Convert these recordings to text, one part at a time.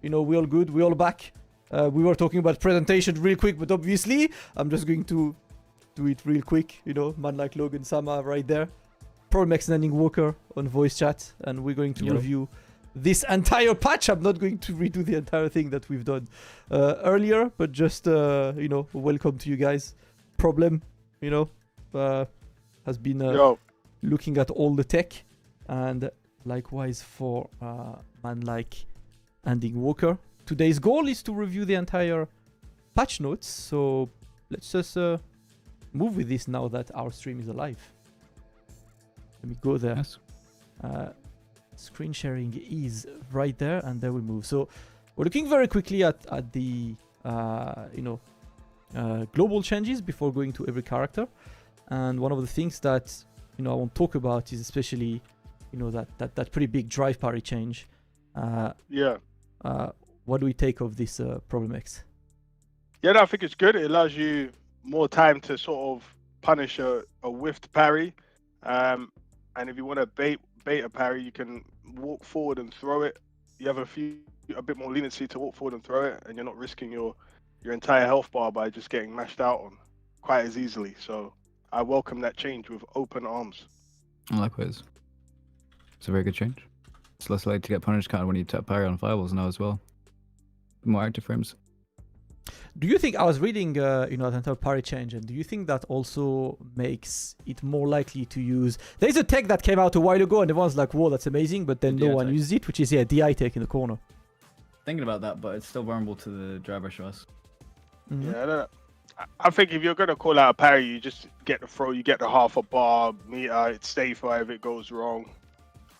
We all good. We all back. We were talking about presentation real quick, but obviously, I'm just going to do it real quick. Man like Logan Sama right there. Problem X and EndingWalker on voice chat, and we're going to review this entire patch. I'm not going to redo the entire thing that we've done earlier, but just welcome to you guys. Problem, has been looking at all the tech, and likewise for man like EndingWalker. Today's goal is to review the entire patch notes, so let's just move with this now that our stream is alive. Let me go there. Yes. Screen sharing is right there, and there we move. So we're looking very quickly at the global changes before going to every character. And one of the things that I want to talk about is especially that pretty big drive parry change. What do we take of this Problem X? Yeah, no, I think it's good. It allows you more time to sort of punish a whiffed parry. And if you want to bait a parry, you can walk forward and throw it. You have a bit more leniency to walk forward and throw it, and you're not risking your entire health bar by just getting mashed out on quite as easily. So I welcome that change with open arms. Likewise. It's a very good change. It's less likely to get punished kind of when you tap parry on fireballs now as well. More active frames. Do you think, I was reading that entire parry change, and do you think that also makes it more likely to use... There's a tech that came out a while ago and everyone's like, whoa, that's amazing, but then no one used it, which is DI tech in the corner. Thinking about that, but it's still vulnerable to the driver shots. Mm-hmm. Yeah, I don't know. I think if you're going to call out a parry, you just get the throw, you get the half a bar, meter, it's safer if it goes wrong.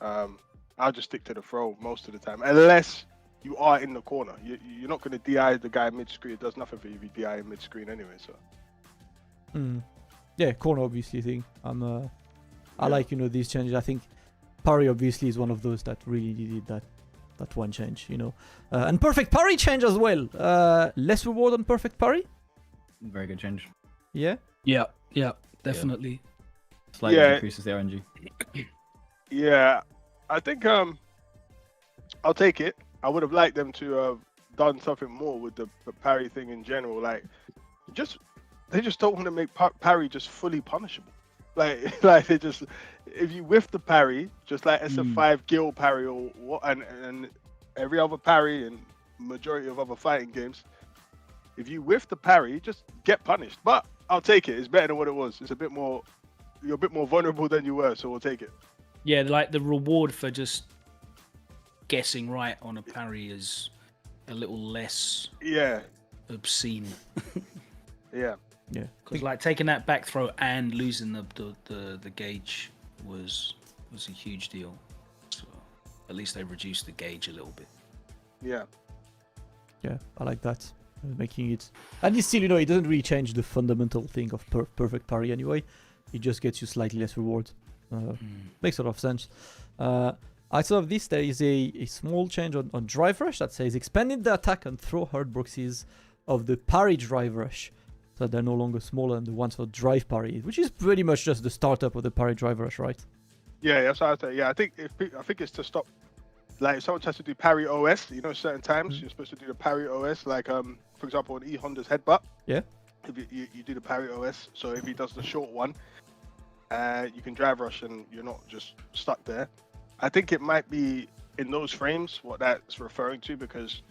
I'll just stick to the throw most of the time, unless you are in the corner. You're not going to DI the guy mid-screen. It does nothing for you if you DI him mid-screen anyway. So. Yeah, corner obviously thing. I like these changes. I think parry obviously is one of those that really needed that one change. And perfect parry change as well. Less reward on perfect parry. Very good change. Yeah. Yeah, definitely. Slightly decreases the RNG. Yeah, I think I'll take it. I would have liked them to have done something more with the parry thing in general. Like, they just don't want to make parry just fully punishable. Like they just, if you whiff the parry, just like SF5 Guile parry or what, and every other parry and majority of other fighting games, if you whiff the parry, just get punished. But I'll take it. It's better than what it was. It's a bit more, you're a bit more vulnerable than you were, so we'll take it. Yeah, like the reward for just guessing right on a parry is a little less obscene. Yeah. Because like taking that back throw and losing the gauge was a huge deal. So at least they reduced the gauge a little bit. Yeah, I like that. Making it, and it's still it doesn't really change the fundamental thing of perfect parry anyway. It just gets you slightly less reward. Makes a lot of sense. Outside of this, there is a small change on drive rush that says expanding the attack and throw hard boxes of the parry drive rush, so they're no longer smaller than the ones for drive parry, which is pretty much just the startup of the parry drive rush, right? Yeah, that's what I say. Yeah, I think it's to stop. Like, if someone tries to do parry OS, certain times you're supposed to do the parry OS. Like, for example, in E-Honda's headbutt. Yeah. If you do the parry OS, so if he does the short one, you can drive rush and you're not just stuck there. I think it might be in those frames what that's referring to, because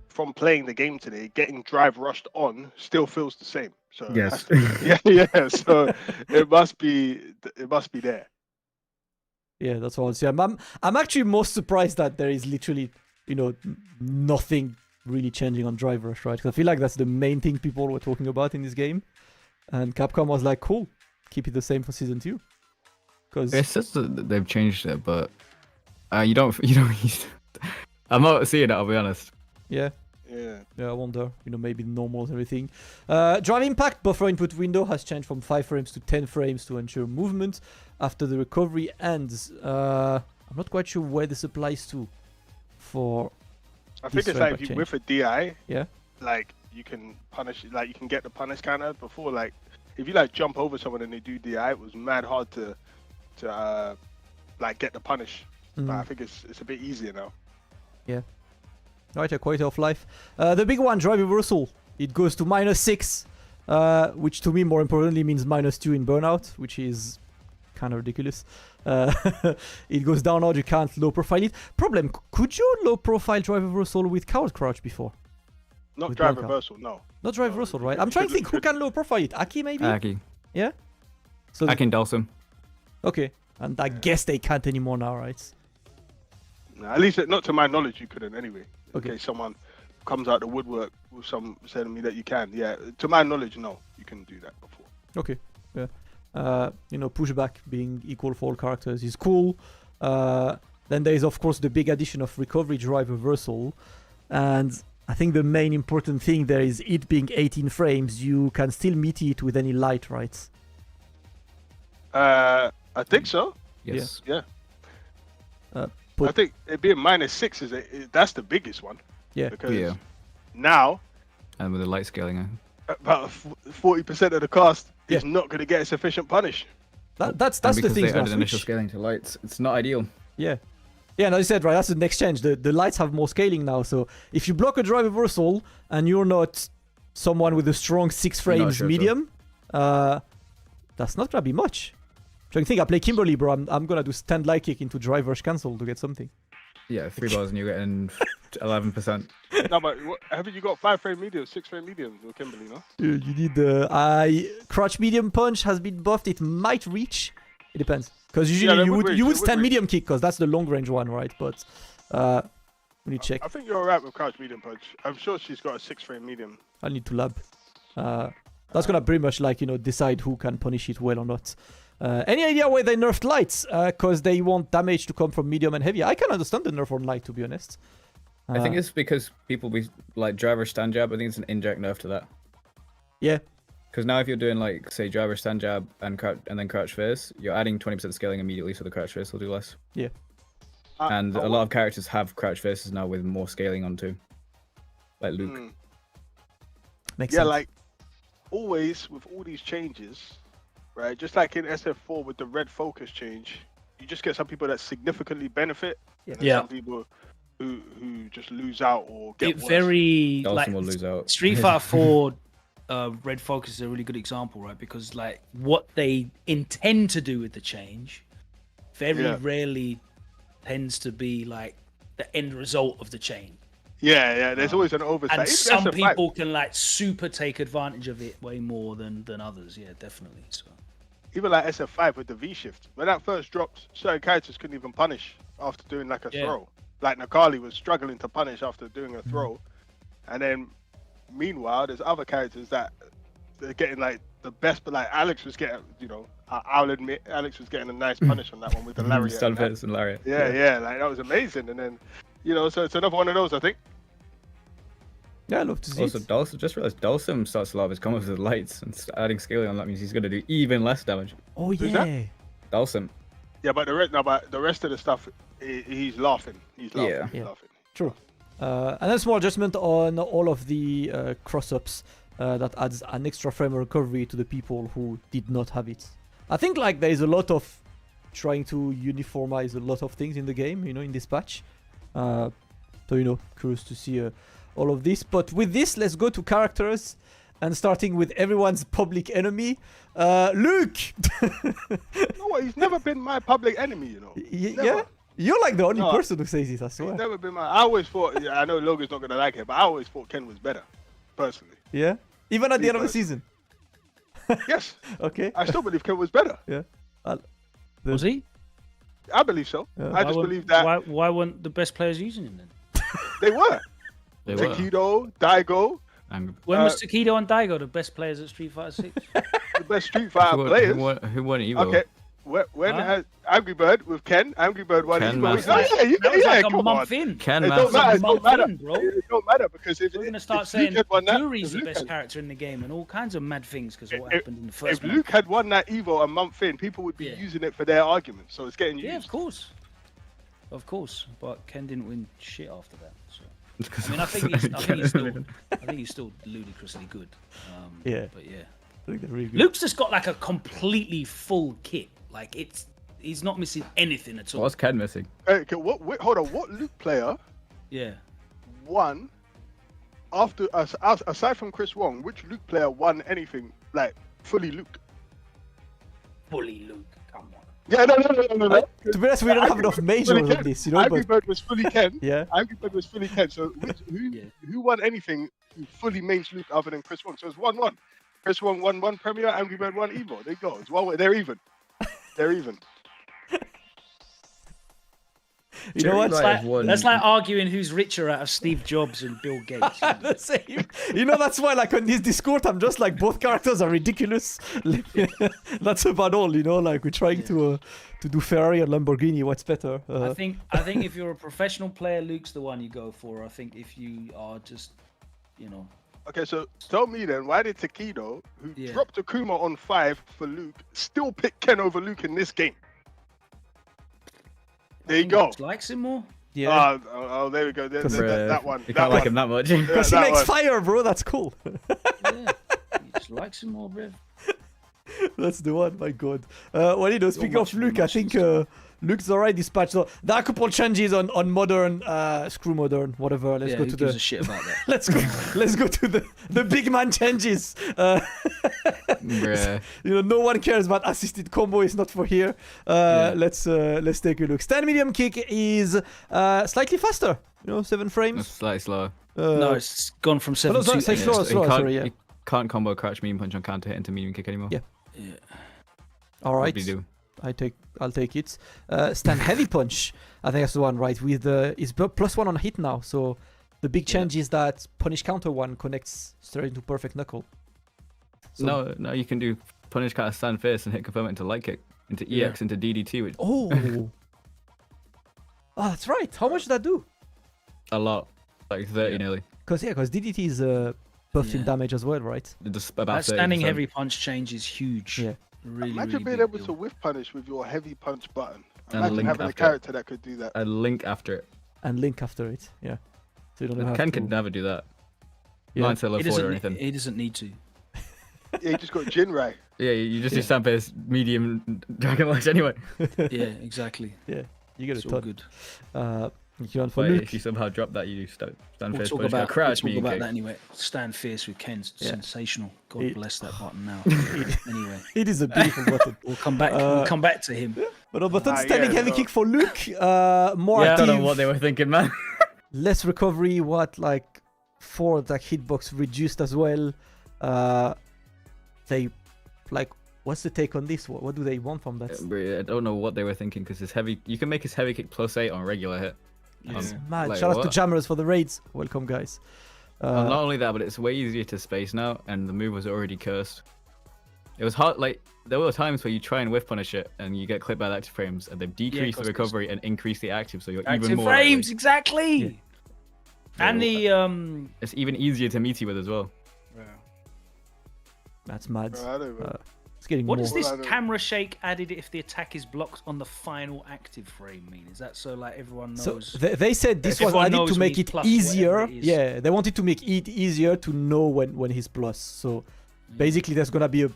from playing the game today, getting drive rushed on still feels the same. So yes, yeah. So it must be there. Yeah, that's what I see. I'm actually most surprised that there is literally nothing really changing on drive rush, right? Because I feel like that's the main thing people were talking about in this game, and Capcom was like, cool, keep it the same for season 2. Because it says that they've changed it, but you don't. I'm not seeing it. I'll be honest. Yeah, I wonder. Maybe normal and everything. Drive impact buffer input window has changed from 5 frames to 10 frames to ensure movement after the recovery ends. I'm not quite sure where this applies to. I think it's like if you whiff a DI. Yeah. Like you can punish. Like you can get the punish counter before. Like if you jump over someone and they do DI, it was mad hard to get the punish. But I think it's a bit easier now. Yeah. Right, a quality of life. The big one, drive reversal. It goes to -6, which to me, more importantly, means -2 in burnout, which is kind of ridiculous. It goes down hard, you can't low profile it. Problem, could you low profile drive reversal with coward crouch before? Not With drive Blanka. reversal, no. Not drive No, reversal, you right? could- I'm trying to could- think who could- can low profile it. Aki, maybe? Aki. Yeah? So Aki and Dhalsim. okay. And I guess they can't anymore now, right? No, at least, not to my knowledge, you couldn't anyway. Okay. Okay, someone comes out the woodwork with some saying to me that you can. Yeah, to my knowledge, no, you can do that before. Okay, yeah. Pushback being equal for all characters is cool. Then there is, of course, the big addition of recovery drive reversal. And I think the main important thing there is it being 18 frames, you can still meet it with any light, right? I think so. Yes. Yeah. But- I think it being -6 that's the biggest one. Yeah. Because Yeah. now And with the light scaling. about 40% of the cast Yeah. is not going to get a sufficient punish. That's and the because thing. they added initial scaling to lights, it's not ideal. Yeah. Yeah, and as I said, right, that's the next change. The lights have more scaling now, so if you block a drive reversal and you're not someone with a strong 6 frames sure, medium, that's not gonna be much. Trying to think, I play Kimberly, bro. I'm gonna do stand light kick into drive rush cancel to get something. Yeah, 3 bars and you're getting 11%. No, but haven't you got 5 frame medium, 6 frame medium with Kimberly, no? You need crouch medium punch has been buffed. It might reach. It depends, because usually they you would would reach, you they would would stand reach. medium kick because that's the long range one, right? But we need to check. I think you're alright with crouch medium punch. I'm sure she's got a 6 frame medium. I need to lab. That's gonna pretty much decide who can punish it well or not. Any idea why they nerfed lights? Because they want damage to come from medium and heavy. I can understand the nerf on light, to be honest. I think it's because people be like driver stand jab. I think it's an inject nerf to that. Yeah. Because now if you're doing like say driver stand jab and then crouch face, you're adding 20% scaling immediately, so the crouch face will do less. Yeah. And a lot of characters have crouch faces now with more scaling on too, like Luke. Makes Yeah, sense. like always with all these changes, right? Just like in SF4 with the red focus change, you just get some people that significantly benefit, and then Yeah. some people who just lose out or get It worse. very Dhalsim like will lose out. Street Fighter 4 Red Focus is a really good example, right? Because like what they intend to do with the change very Yeah. rarely tends to be like the end result of the change. Yeah, there's always an oversight. And Even some SF5 people can like super take advantage of it way more than others. Yeah, definitely. So even like SF5 with the V shift, when that first dropped, certain characters couldn't even punish after doing like a Yeah. throw. Like Nakali was struggling to punish after doing a throw, and then meanwhile there's other characters that they're getting like the best, but like Alex was getting, I'll admit Alex was getting a nice punish on that one with the lariat. Stun and that. face and lariat. Yeah, like that was amazing. And then, so it's another one of those, I think. Yeah, I love to see Also, it. Dhalsim, just realized Dhalsim starts a lot of his combos with lights, and adding scaling on that means he's going to do even less damage. Oh, Who's that? yeah. Dhalsim. Yeah, but the rest of the stuff, he's laughing. He's laughing. Yeah. He's Yeah. laughing. True. And then small adjustment on all of the cross-ups that adds an extra frame of recovery to the people who did not have it. I think there is a lot of trying to uniformize a lot of things in the game, in this patch. So, curious to see all of this. But with this, let's go to characters. And starting with everyone's public enemy, Luke! No, he's never been my public enemy, Never. Yeah? You're the only No. person who says it, I He's swear. never been I always thought, I know Logan's not going to like it, but I always thought Ken was better, personally. Yeah? Even at the Me end of the personally. season. Yes, Okay. I still believe Ken was better. was he? I believe so. Yeah. I just believe that Why weren't the best players using him then? they were. They were. Takedo, Daigo, And When was Takedo and Daigo the best players at Street Fighter 6? the best Street Fighter players. who won Evo? Okay, when Huh? has Angry Bird with Ken? Angry Bird won Ken Evo. Master. That was like a come month on. in. Ken It Master. don't matter. It Month don't matter. in, bro. It don't matter because if We're gonna if start Luke saying had won that, Juri's if the Luke best had- character in the game and all kinds of mad things because of what If- happened in the first If month. Luke had won that Evo a month in, people would be Yeah. using it for their argument. So it's getting Yeah, used. of course. Of course. But Ken didn't win shit after that. So Because I mean I think he's still ludicrously good. Yeah. But yeah. I think they're really good. Luke's just got like a completely full kit. Like he's not missing anything at all. What's Ken missing? Okay, hold on. What Luke player Yeah. won aside from Chris Wong? Which Luke player won anything like fully Luke? Fully Luke, come on. Yeah, no. To be honest, we don't have enough majors on this, you know. Angry But Bird was fully Ken. yeah, Angry Bird was fully Ken. So who won anything who fully mains Luke other than Chris Wong? So it's 1-1. Chris Wong won one Premier, Angry Bird won Evo. There you go. It's 1-1. They're even. They're even. you know what? That's like arguing who's richer out of Steve Jobs and Bill Gates. The same. You know, that's why, like, on this Discord, I'm just like, both characters are ridiculous. That's about all, you know. Like, we're trying to do Ferrari and Lamborghini. What's better? I think if you're a professional player, Luke's the one you go for. I think if you are just, you know. Okay, so tell me then, why did Takedo, who dropped Akuma on 5 for Luke, still pick Ken over Luke in this game? There you go. Likes him more. Yeah. Oh, there we go. That one. You can't like him that much. Because he makes fire, bro. That's cool. Yeah. He just likes him more, bro. That's the one. My God. Well, you know, speaking of Luke, I think Luke's alright dispatched. So there are a couple changes on modern, screw modern, whatever. Let's go to gives a shit about that. let's go to the big man changes. You know, no one cares about assisted combo. It's not for here. Let's take a look. Stand medium kick is slightly faster. You know, 7 frames. It's slightly slower. No, it's gone from 7 no, to sorry, slower, sorry, yeah. You can't combo crouch medium punch on counter hit into medium kick anymore. Yeah. Yeah. All right. What do you do? I'll take it. Stand heavy punch. I think that's the one, right? With it's +1 on hit now. So the big change is that punish counter 1 connects straight into perfect knuckle. So, No, you can do punish counter stand fierce and hit confirm it into light kick, into EX, into DDT. Which oh, that's right. How much did that do? a lot, like 30 nearly. Because DDT is buffed in damage as well, right? Just about That standing heavy punch change is huge. Yeah. Really, Imagine really being big able deal. to whiff punish with your heavy punch button. And Imagine link having a after character that could do that. a link after it. And link after it. Yeah. So you don't have Ken to... could never do that. Yeah. Not until level 4 or anything. He doesn't need to. Yeah, you just got Jinrai. Yeah, you just do stand fierce medium dragon lash anyway. Yeah, exactly. Yeah, you get It's a all ton. good. You know, for But Luke, if you somehow drop that, you do stand We'll fierce talk punish about, crouch medium kick. that anyway. Stand fierce with Ken's sensational. God bless that button now. Anyway, it is a beautiful button. we'll come back. We'll come back to him. But a button standing heavy kick for Luke. More I active. don't know what they were thinking, man. Less recovery. What, like 4 attack hitbox reduced as well. They like. What's the take on this? What do they want from that? I don't know what they were thinking because his heavy. You can make his heavy kick +8 on regular hit. It's mad. Like, Shout out what? to Jammers for the raids. Welcome, guys. Not only that, but it's way easier to space now, and the move was already cursed. It was hard. Like there were times where you try and whiff punish it, and you get clipped by the active frames, and they've decreased the recovery and increased the active, so you're Active even more. frames, exactly. Yeah. And the It's even easier to meet you with as well. That's mad. Bro, I don't know. It's getting What more. does this Well, I don't- camera shake added if the attack is blocked on the final active frame mean? Is that so like everyone So knows? they said this was Everyone added knows to when make he's it plus easier. whatever it is. Yeah, they wanted to make it easier to know when he's plus. So basically, there's gonna be a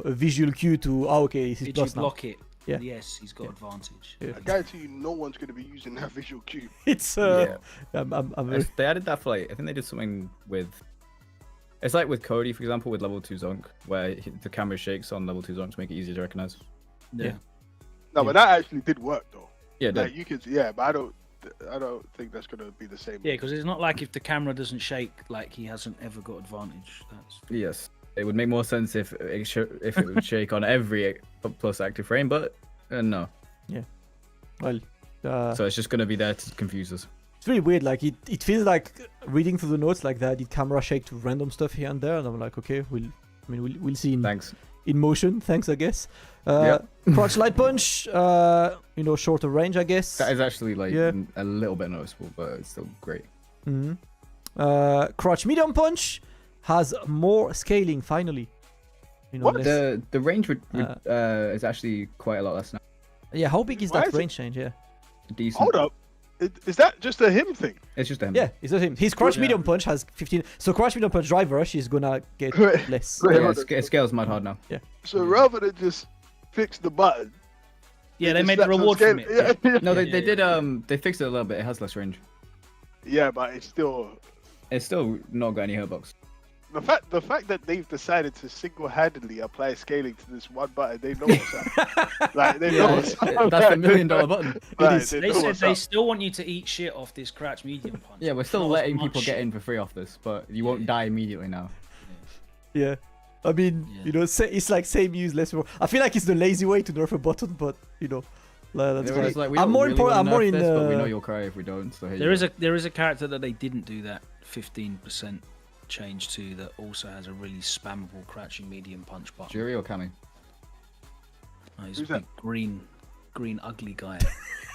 visual cue to okay, he's Did you plus now. block it? Yeah. Yes, he's got advantage. Yeah. I guarantee you, no one's going to be using that visual cue. It's Yeah. I'm very... They added that for like I think they did something with. It's like with Cody, for example, with level 2 Zonk, where the camera shakes on level 2 Zonk to make it easier to recognize. Yeah. No, but that actually did work though. Yeah, Like you could, but I don't think that's going to be the same. Yeah, because it's not like if the camera doesn't shake, like he hasn't ever got advantage. That's Yes, it would make more sense if it would shake on every plus active frame, but no. Well, So it's just going to be there to confuse us. it's really weird. Like it feels like reading through the notes like that. Did camera shake to random stuff here and there? And I'm like, okay, we'll see Thanks. in motion. Thanks, I guess. Crotch light punch. Shorter range, I guess. That is actually like Yeah. a little bit noticeable, but it's still great. Mm-hmm. Crotch medium punch has more scaling finally. What? less- The range is actually quite a lot less now. Yeah, how big is Why that is it- range change? Yeah. Decent. Hold up. Is that just a him thing? It's just a him. Yeah, it's the same. His crouch Yeah. medium punch has 15. So crouch medium punch drive rush is gonna get Wait, less. wait. Yeah, it scales mad hard now. So rather than just fix the button, yeah, they just made the slapped some reward from scale- it. Yeah. No, they Yeah, did they fixed it a little bit. It has less range. Yeah, but it's still not got any hurtbox. the fact that they've decided to single-handedly apply scaling to this one button. They know what's up. Like they know what's up. That's the $1 million button. Like, is. they They know said what's they up. still want you to eat shit off this crouch medium punch. Yeah, we're still Not as letting people much. get in for free off this, but you won't die immediately now. Yeah. I mean, Yeah. you know, it's like same use, less more. I feel like it's the lazy way to nerf a button, but you know, that's They were fine. just like, we I'm don't more really important. I'm wanna more nerf in. this, but we know you'll cry if we don't. So here There you is go. a character that they didn't do that 15% change to that also has a really spammable crouching medium punch button. Juri or Cammy? Oh, he's Who's a big green ugly guy.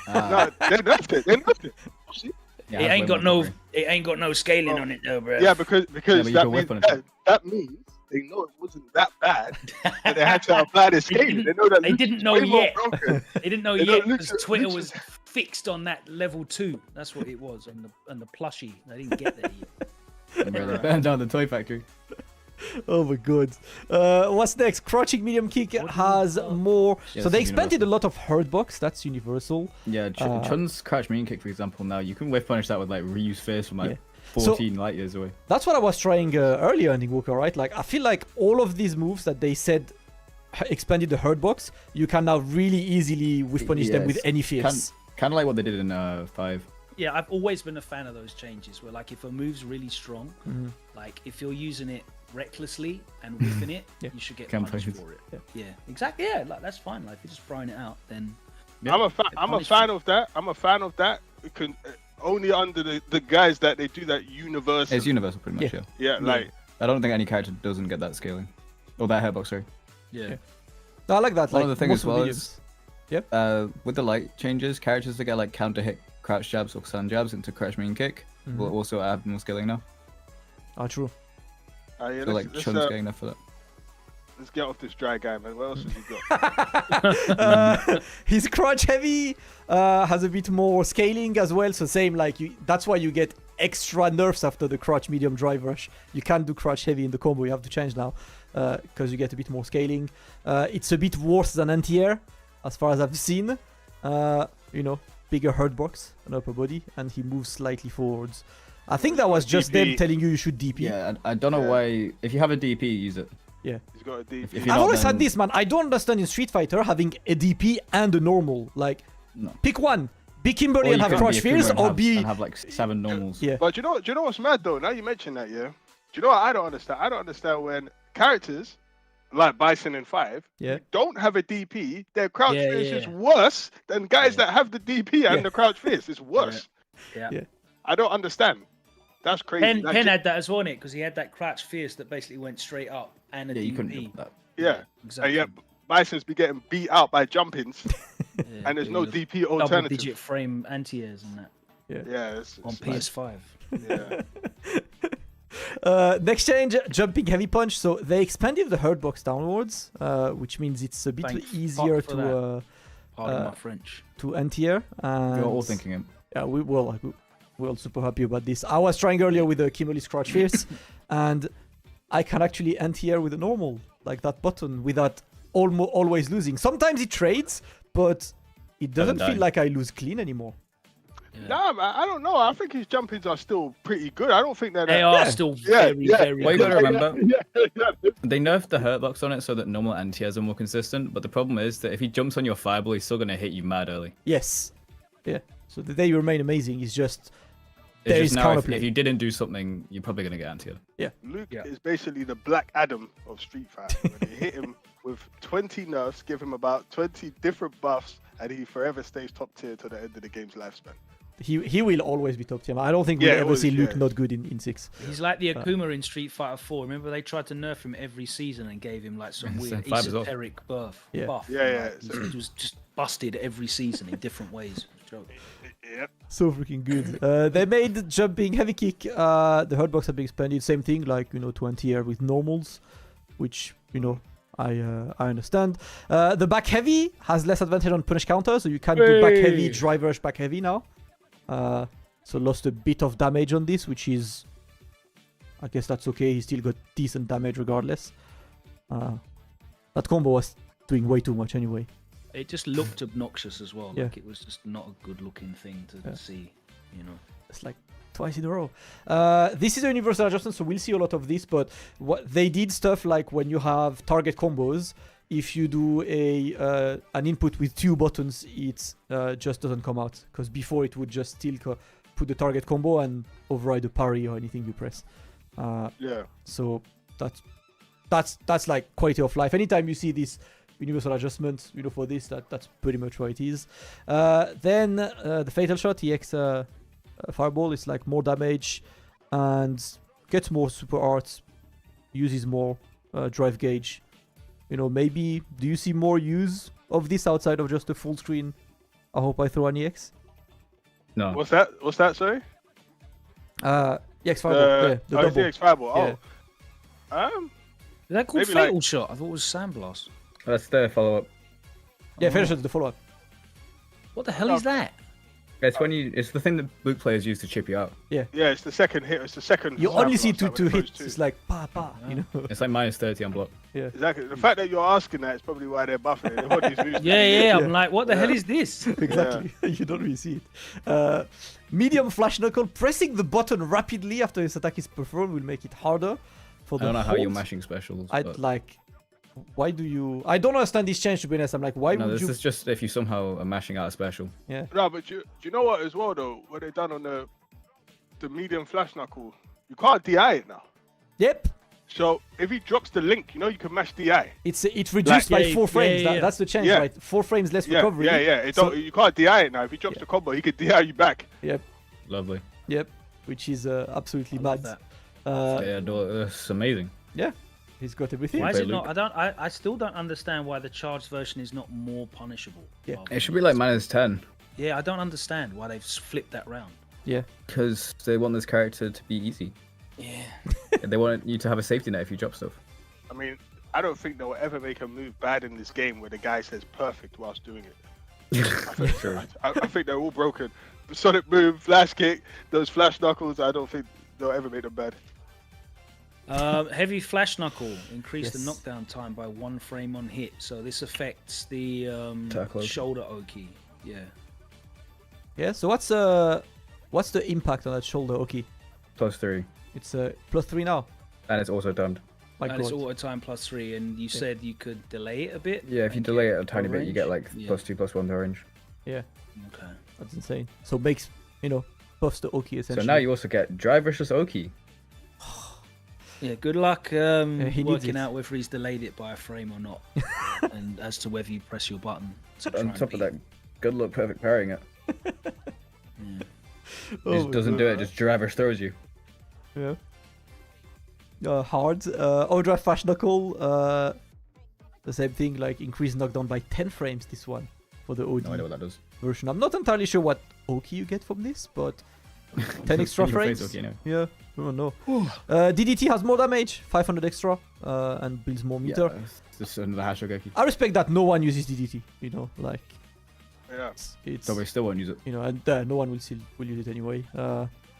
No, they nerfed it. They nerfed it. See? Yeah, it that's ain't way got more no it ain't got no scaling Oh. on it though, bro. Yeah, because but you that, can means, whip on it. that means they know it wasn't that bad, and they had to apply the scaling. They know that They Luke's didn't know way more yet. broken. They didn't know They don't yet look because at- Twitter look was fixed on that level 2. That's what it was, and the plushie. They didn't get there yet. Really burn down the toy factory. Oh my god. What's next? Crouching medium kick What do has we got? more. Yeah, so they it's expanded universal. a lot of hurt box. That's universal. Yeah, Chun's crouch marine kick, for example, now you can whiff punish that with like reuse face from like Yeah. 14 light years away. That's what I was trying earlier in EndingWalker, right? Like I feel like all of these moves that they said expanded the hurt box, you can now really easily whiff punish them with Yes. any fierce. Kind of like what they did in 5. Yeah, I've always been a fan of those changes where, like, if a move's really strong, Mhm. like if you're using it recklessly and whiffing it, Yeah. you should get Can punished punish. for it. Yeah, exactly. Yeah, like that's fine. Like if you're just throwing it out, then Yeah. I'm a punished fan of that. I'm a fan of that. It can only under the guys that they do that universal. It's universal, pretty much, yeah. Yeah, like I don't think any character doesn't get that scaling. Or that hurtbox, sorry. yeah. No, I like that. One like of the things most as well mediums. is, with the light changes, characters that get like counter hit crouch jabs or sand jabs into crouch marine kick will Mhm. also add more scaling now. Oh, true. yeah, So like Chun's getting enough for that. let's get off this dry guy, man. What else have you got? His crotch heavy has a bit more scaling as well. So same like that's why you get extra nerfs after the crotch medium drive rush. You can't do crotch heavy in the combo. You have to change now because you get a bit more scaling. It's a bit worse than anti-air as far as I've seen. You know, bigger hurt box and upper body, and he moves slightly forwards. I think that was just them DP. telling you should DP. Yeah, I don't know Yeah. why. If you have a DP, use it. He's got a DP. If you're I've not, always had then- this, man. I don't understand in Street Fighter having a DP and a normal. Like, No. pick one. Be Kimberly Or and you have can crotch be a fierce, Akuma and or have- be and have like 7 normals. yeah. But do you know what's mad though? Now you mention that, yeah. Do you know what I don't understand? I don't understand when characters like Bison in 5 Yeah. don't have a DP. Their crouch Yeah, fierce yeah. is worse than guys Yeah. that have the DP and Yeah. the crouch fierce. It's worse. Yeah. Yeah. I don't understand. That's crazy. Penn Like, had that as well, because he had that crouch fierce that basically went straight up and a Yeah, you couldn't DP. jump that. yeah. Exactly. Yeah, Bison's be getting beat out by jumpings, Yeah. and there's no With DP double alternative. digit frame anti-airs and that Yeah, it's on like- PS5. yeah. Next change, jumping heavy punch. So they expanded the hurt box downwards, which means it's a bit Thank fuck easier for that. Pardon Uh, my French. to anti-air. You're all thinking it. Yeah, we're all super happy about this. I was trying earlier with the Kimberly Scratch Fierce, and I can actually anti-air with a normal, like that button, without always losing. Sometimes it trades, but it doesn't feel dying. like I lose clean anymore. Yeah. Nah, man, I don't know. I think his jumpings are still pretty good. I don't think they're They that. are still very, very Well, you good. gotta remember, Yeah. they nerfed the hurtbox on it so that normal anti-airs are more consistent, but the problem is that if he jumps on your fireball, he's still gonna hit you mad early. Yes. Yeah. So they remain amazing. It's just It's There just is now, counterplay. if you didn't do something, you're probably gonna get anti-aired. Luke Yeah. is basically the Black Adam of Street Fighter. When they hit him with 20 nerfs, give him about 20 different buffs, and he forever stays top tier to the end of the game's lifespan. he will always be top tier. I don't think we'll Yeah, ever always, see Luke yeah. not good in 6. He's like the Akuma in Street Fighter 4. Remember they tried to nerf him every season and gave him like some Yeah, weird five as well. esoteric buff. Yeah. buff. Yeah, yeah, Like, he was just busted every season in different ways. Joke. Yep. So freaking good. They made jumping heavy kick. The hurt box have been expanded. Same thing, like to anti-air with normals, which I understand. The back heavy has less advantage on punish counter, so you can do back heavy, drive rush back heavy now. So lost a bit of damage on this, which is, I guess that's okay. He still got decent damage regardless. That combo was doing way too much anyway. It just looked obnoxious as well. Yeah. Like it was just not a good looking thing to Yeah. see, It's like twice in a row. This is a universal adjustment, so we'll see a lot of this. But what they did stuff like when you have target combos, if you do an input with 2 buttons, it just doesn't come out, because before it would just still put the target combo and override the parry or anything you press. Yeah. So that's like quality of life. Anytime you see this universal adjustment, for this, that's pretty much what it is. Then the fatal shot, EX fireball, is like more damage and gets more super art, uses more drive gauge. Maybe do you see more use of this outside of just a full screen? I hope I throw an EX. No. What's that? Sorry. EX fireball. Yeah, the double. EX fireball. Yeah. Oh. Is that called Maybe fatal like- shot? I thought it was sandblast. That's the follow-up. Yeah, fatal shot is the follow-up. What the hell is that? It's the thing that boot players use to chip you out. Yeah, it's the second hit. It's the second. You only see blast, two like, when it hits. goes It's like pa. It's like -30 on block. Exactly. The fact that you're asking that is probably why they're buffing it. They want these moves. Yeah. I'm like, what the hell is this? Exactly. You don't really see it. Medium flash knuckle. Pressing the button rapidly after this attack is performed will make it harder for the I don't know how hold. you're mashing specials. I'd but... like. Why do you? I don't understand this change, to be honest. I'm like, why No, would this you? is just if you somehow are mashing out a special. Yeah. No, but do you know what as well though? What they done on the medium flash knuckle, you can't DI it now. Yep. So if he drops the link, you can mash DI. It's reduced by yeah, 4 frames. yeah. That's the change, Yeah. right? 4 frames less Yeah, recovery. yeah. So- You can't DI it now. If he drops the combo, he could DI you back. Yep. Lovely. Yep. Which is absolutely I love mad. that. It's amazing. Yeah. He's got everything. Why is it Luke. not? I still don't understand why the charged version is not more punishable. Yeah. rather It should than be like this. -10 Yeah, I don't understand why they've flipped that round. Yeah. because they want this character to be easy. Yeah. They want you to have a safety net if you drop stuff. I mean, I don't think they'll ever make a move bad in this game where the guy says perfect whilst doing it. I think they're all broken. The sonic boom, flash kick, those flash knuckles, I don't think they'll ever make them bad. Heavy flash knuckle increase the Yes. knockdown time by 1 frame on hit, so this affects the Tackle. shoulder oki. Yeah. Yeah. So what's the impact on that shoulder? Okay. +3, It's +3 now. and it's also timed. My And it's God. auto time +3, and you said you could delay it a bit. Yeah, if you and delay get it a tiny bit, you get like range? +2, +1 to range. Yeah. Okay. That's insane. So makes buffs the Oki So essentially. now you also get drive versus Oki. Yeah, good luck he needs working it. out whether he's delayed it by a frame or not, and as to whether you press your button. To try On and top of beat that, good luck perfect parrying it. Yeah. Oh Just my doesn't God. do it, just drivers throws you. Yeah. Hard. Overdrive flash knuckle. The same thing, like increase knockdown by 10 frames. This one for the OD No idea what that does. version. I'm not entirely sure what Oki you get from this, but 10 extra In your face, frames. okay, anyway. Yeah, I don't know. DDT has more damage, 500 extra, and builds more meter. Yeah, it's just another hashtag Oki. I respect that no one uses DDT. Like Yeah. it's So we still won't use it. and no one will use it anyway.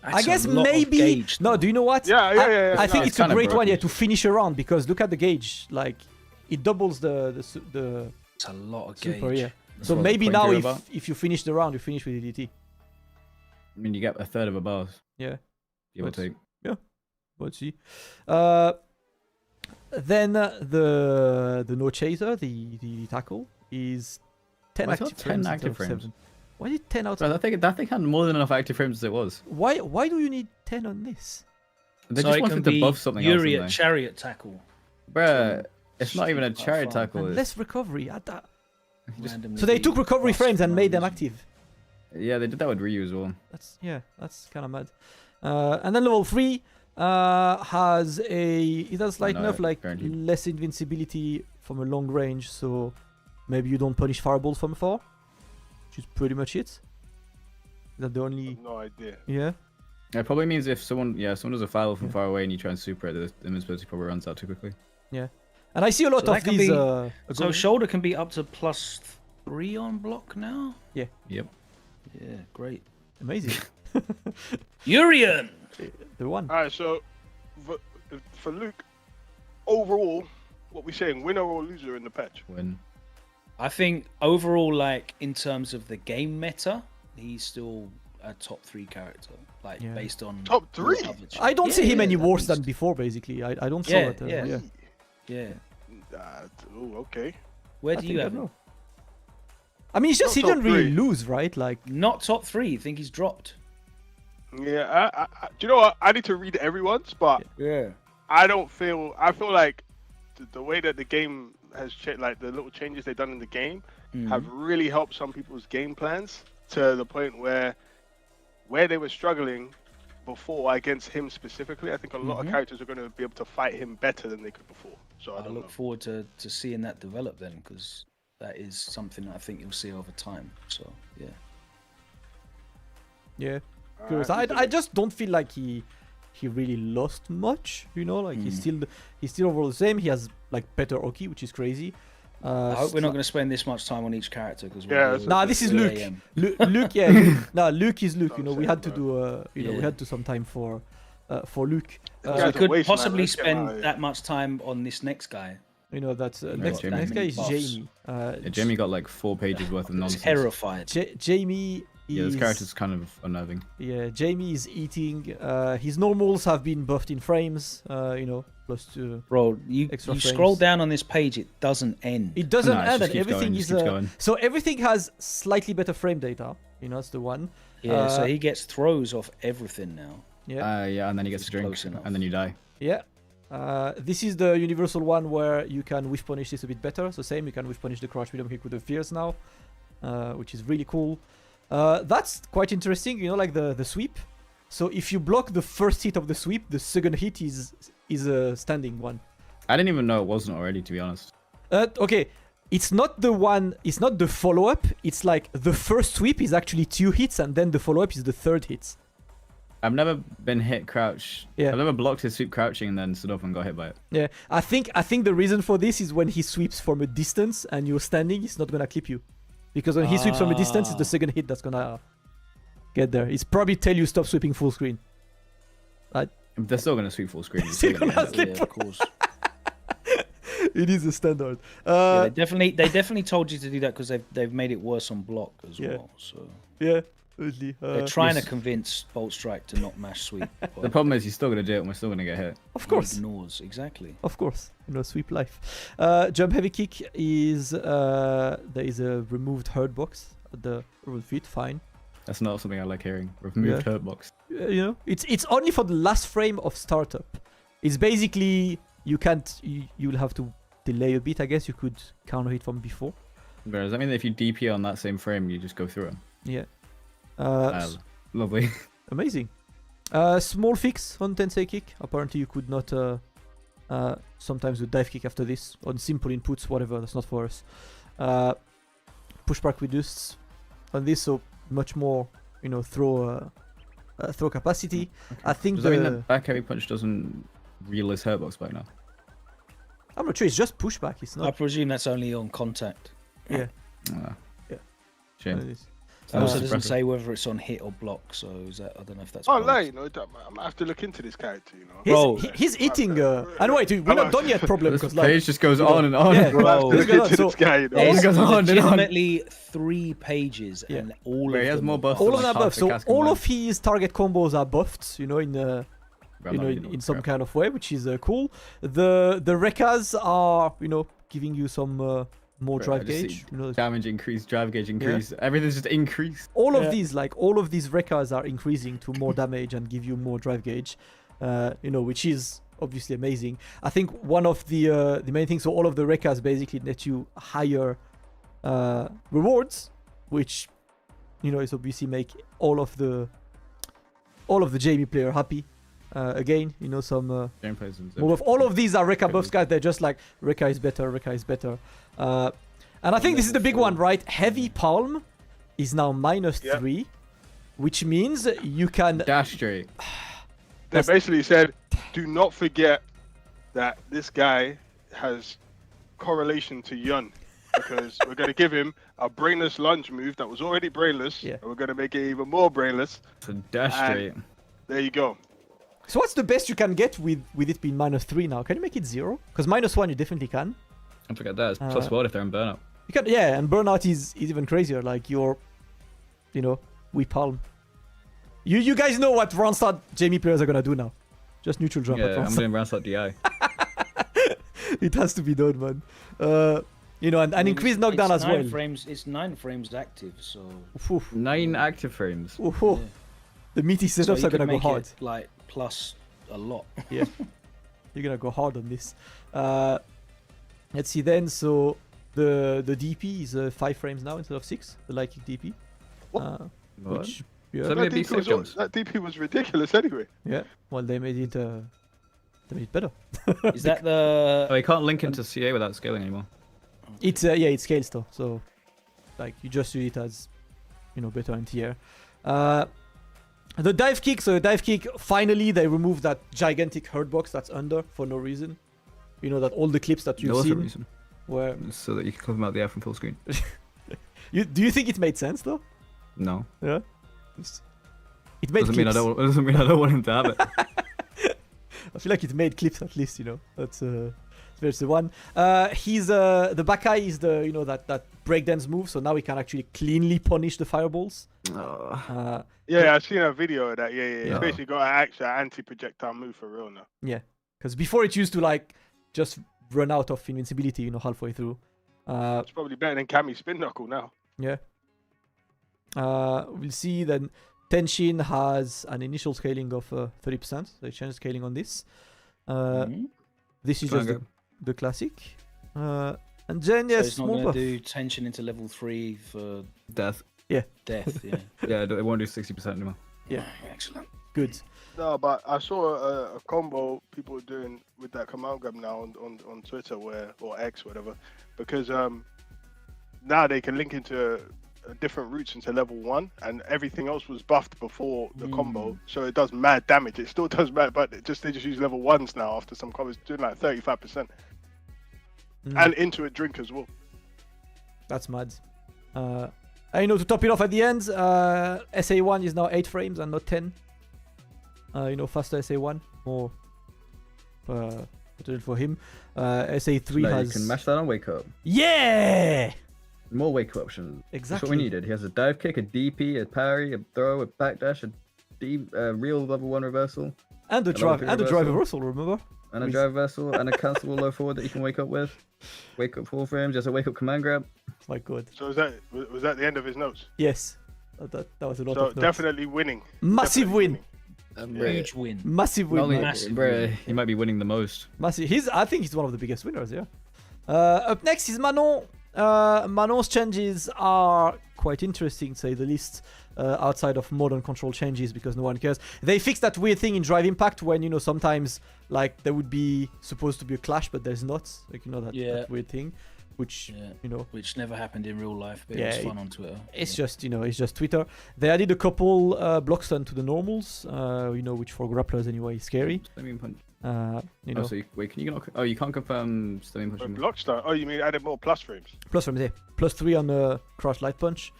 I That's guess a lot of maybe gauge, no. though. Do you know what? Yeah. I No, think it's it's a kinda great one, broken. to finish a round, because look at the gauge. Like it doubles the It's a lot of gauge. super. Yeah. That's So what maybe the now pointer if about. if you finish the round, you finish with DDT. I mean, you get a third of a bars. Yeah. Give or That's- take. Let's see. Then the no chaser, the tackle is 10 Why is it active 10 frames. active instead of frames? 7. Why did 10 out? Bro, that thing had more than enough active frames as it was. Why do you need 10 on this? They So just it wanted can to be buff something Yuri else, at didn't chariot tackle. they? Bruh, it's not even a Stupid chariot buff, tackle. And it's- less recovery at that. randomly So they be took recovery plus frames and for no made them reason. active. Yeah, they did that with Ryu as well. That's kind of mad. And then level 3 has it has like No, enough like guaranteed. less invincibility from a long range, so maybe you don't punish fireballs from afar, which is pretty much it. Is that the I only? have no idea. Yeah. It probably means if someone does a fireball from far away and you try and super it, the invincibility probably runs out too quickly. And I see a lot So of that can these. be- go So on. shoulder can be up to +3 on block now. Yep. Yeah, great. Amazing. Urian. The one. All right, so for Luke, overall, what we saying, winner or loser in the patch? When I think overall, like in terms of the game meta, he's still a top 3 character, like Yeah. based on Top 3? what other ch- I don't Yeah, see him yeah, any at worse than least. before. Basically, I don't saw Yeah, it. yeah. Yeah. Yeah. Okay. Where I do think you I have know. him? I mean, it's just Not he didn't top really 3. lose, right? Like, Not top 3. You think he's dropped? Yeah, do you know what? I need to read everyone's, but Yeah. I feel like the way that the game has changed, like the little changes they've done in the game, have really helped some people's game plans to the point where they were struggling before against him specifically. I think a lot of characters are going to be able to fight him better than they could before. So I I don't look know. forward to seeing that develop then, because that is something that I think you'll see over time. So yeah. yeah. All Curious. right, I just don't feel like he really lost much. You know, like he's still overall the same. He has like better Oki, which is crazy. I hope we're not going to spend this much time on each character because Nah, this is 3 Luke. AM. Luke, yeah. Luke is Luke. You know, we Same, had to bro. do we Yeah. had to some time for Luke. This So guy's we a could waste, man. possibly Let's get him out of spend here. that much time on this next guy. You know, that's Yeah, next Jamie. guy is Buffs. Jamie. Yeah, Jamie got like 4 pages worth of nonsense. Terrified. Jamie Yeah, is this character's kind of unnerving. yeah. Jamie is eating. His normals have been buffed in frames. You know, plus 2. Bro, you Extra scroll frames. down on this page, it doesn't end. It doesn't No, it end, just and keeps everything going, is just keeps going. so everything has slightly better frame data. You know, that's the one. Yeah, so Uh, he gets throws off everything now. Yeah, Yeah, and then he gets It's a drink, close enough. and then you die. yeah. This is the universal one where you can whiff punish this a bit better. So same, you can whiff punish the crouch medium kick with the fears now, which is really cool. That's quite interesting. You know, like the sweep. So if you block the first hit of the sweep, the second hit is a standing one. I didn't even know it wasn't already, to be honest. Okay, it's not the one. It's not the follow up. It's like the first sweep is actually 2 hits, and then the follow up is the 3rd hit. I've never been hit crouch. Yeah. I've never blocked his sweep crouching and then stood up and got hit by it. Yeah, I think the reason for this is when he sweeps from a distance and you're standing, it's not gonna clip you, because when he sweeps from a distance, it's the second hit that's gonna get there. It's probably tell you stop sweeping full screen. They're still gonna sweep full screen. Still gonna hit. slip. Yeah, of course. It is a standard. Yeah, they definitely told you to do that because they've made it worse on block as Yeah. well. So Yeah, totally. they're trying yes. to convince Bolt Strike to not mash sweep. The problem is he's still gonna do it and we're still gonna get hit. Of course. Ignores exactly. Of course, you know, sweep life. Jump heavy kick is there is a removed hurt box at the root feet. Fine. That's not something I like hearing. Removed hurt box. You know, it's only for the last frame of startup. It's basically you'll have to delay a bit. I guess you could counter hit from before. Does that mean that if you DP on that same frame, you just go through him? Yeah. Lovely. Amazing. Small fix on Tensei kick. Apparently you could not sometimes do dive kick after this on simple inputs, whatever. That's not for us. Pushback reduced on this, so much more, you know, throw capacity. Okay. I think Does that mean that back heavy punch doesn't reel his hurt box back now? I'm not sure. It's just pushback. It's I not. presume that's only on contact. Yeah. Yeah. It Shame. is. It also That's doesn't impressive. say whether it's on hit or block. So is that? I don't know if that's. Oh, part no, of- you know, I might have to look into this character, you know. Bro. He's eating. And wait, dude, we're not done yet. Problem This because page like just goes you know, on and on. yeah, Bro. I have to look Let's go on. into So- this guy, you know. There's There's goes on and on. legitimately 3 pages, Yeah. and all Wait, of he has them more are buffs all than of like them above. half the So cast all combined. of his target combos are buffed. You know, in Bro, I'm you not know, reading all in this some crap. kind of way, which is cool. The Rekas are, you know, giving you some more Bro, drive I just see gauge. You know, Damage increase, drive gauge increase. Everything's just increased. all Yeah. of these, like all of these Rekas are increasing to more damage and give you more drive gauge. You know, which is obviously amazing. I think one of the main things. So all of the Rekas basically let you higher rewards, which you know is obviously make all of the Jamie player happy. Again, you know, some Gameplays and more of all of these are Reka buffs, guys. They're just like Reka is better, Reka is better. And I think this is the big one, right? Heavy palm is now -3, which means you can. Dash straight. They basically said, do not forget that this guy has correlation to Yun, because we're going to give him a brainless lunge move that was already brainless, Yeah. and we're going to make it even more brainless. So dash And- straight. There you go. So what's the best you can get with it being -3 now? Can you make it 0? Because -1 you definitely can. Don't forget that. It's plus 1 if they're in burnout. You can, yeah, and burnout is even crazier. Like your, you know, we palm. You guys know what Randstad Jamie players are gonna do now. Just neutral jump. Yeah, I'm doing Randstad DI. It has to be done, man. You know, and increased knockdown as well. It's 9 frames active, so. Oof. 9 active frames. Oof. Yeah. The meaty So setups you are could gonna go make hard. it, like plus a lot. Yeah, you're gonna go hard on this. Let's see then. So the DP is 5 frames now instead of 6. The light kick DP. What? Which yeah, So- That be DP, six jumps. that DP was ridiculous anyway. yeah. Well, they made it better. Is that the? Oh, you can't link into CA without scaling anymore. It's yeah, it scales though. So like you just use it as better anti-air. The dive kick. So the dive kick. Finally, they removed that gigantic hurt box that's under for no reason. You know that all the clips that you've No other seen reason. where So that you can come out the air from full screen. do you think it made sense though? No. Yeah. It made Doesn't mean I clips. don't. Doesn't mean I don't want him to have it. I feel like it made clips at least. That's the one. He's the Bakai is the that breakdance move. So now he can actually cleanly punish the fireballs. Yeah, I've seen a video of that. Yeah. Yeah. It's basically got an actual anti-projectile move for real now. Yeah, because before it used to like just run out of invincibility, halfway through. It's probably better than Cammy's spin knuckle now. Yeah. We'll see then. Tenshin has an initial scaling of 30%. They changed scaling on this. This is just the classic. And then So yes, it's not small going buff. to do tension into level 3 for Death. death. Yeah. Yeah, it won't do 60% anymore. Yeah. Excellent. Good. No, but I saw a combo people are doing with that command grab now on Twitter or X whatever, because now they can link into different routes into level 1, and everything else was buffed before the combo, so it does mad damage. It still does mad, but they just use level 1s now after some combos, doing like 35%, and into a drink as well. That's mad. To top it off at the end, SA1 is now 8 frames and not 10. Faster SA1, more potential for him. SA3 So now has. you can mash that on wake up. Yeah! More wake up options. Exactly. That's what we needed. He has a dive kick, a DP, a parry, a throw, a backdash, a real level 1 reversal, And the drive reversal, remember? and a drive reversal, and a cancelable low forward that you can wake up with. Wake up 4 frames, just a wake up command grab. My god. So was that the end of his notes? Yes. That was a lot So of notes. definitely winning. Massive Definitely win. winning. Huge win. Massive win. man. Massive Bruh, win. he might be winning the most. Massive. I think he's one of the biggest winners, yeah. Up next is Manon. Manon's changes are quite interesting, to say the least, outside of modern control changes, because no one cares. They fixed that weird thing in Drive Impact when, sometimes, like, there would be supposed to be a clash, but there's not. Like, that weird thing, which, Which never happened in real life, but Yeah, it was fun on Twitter. it's just, it's just Twitter. They added a couple block stun to the normals, which for grapplers anyway is scary. Stemming punch. Oh, So wait, can you not? Oh, you can't confirm stemming punch. But anymore. block start. Oh, you mean added more plus frames? Plus from there. +3 on the crush light punch.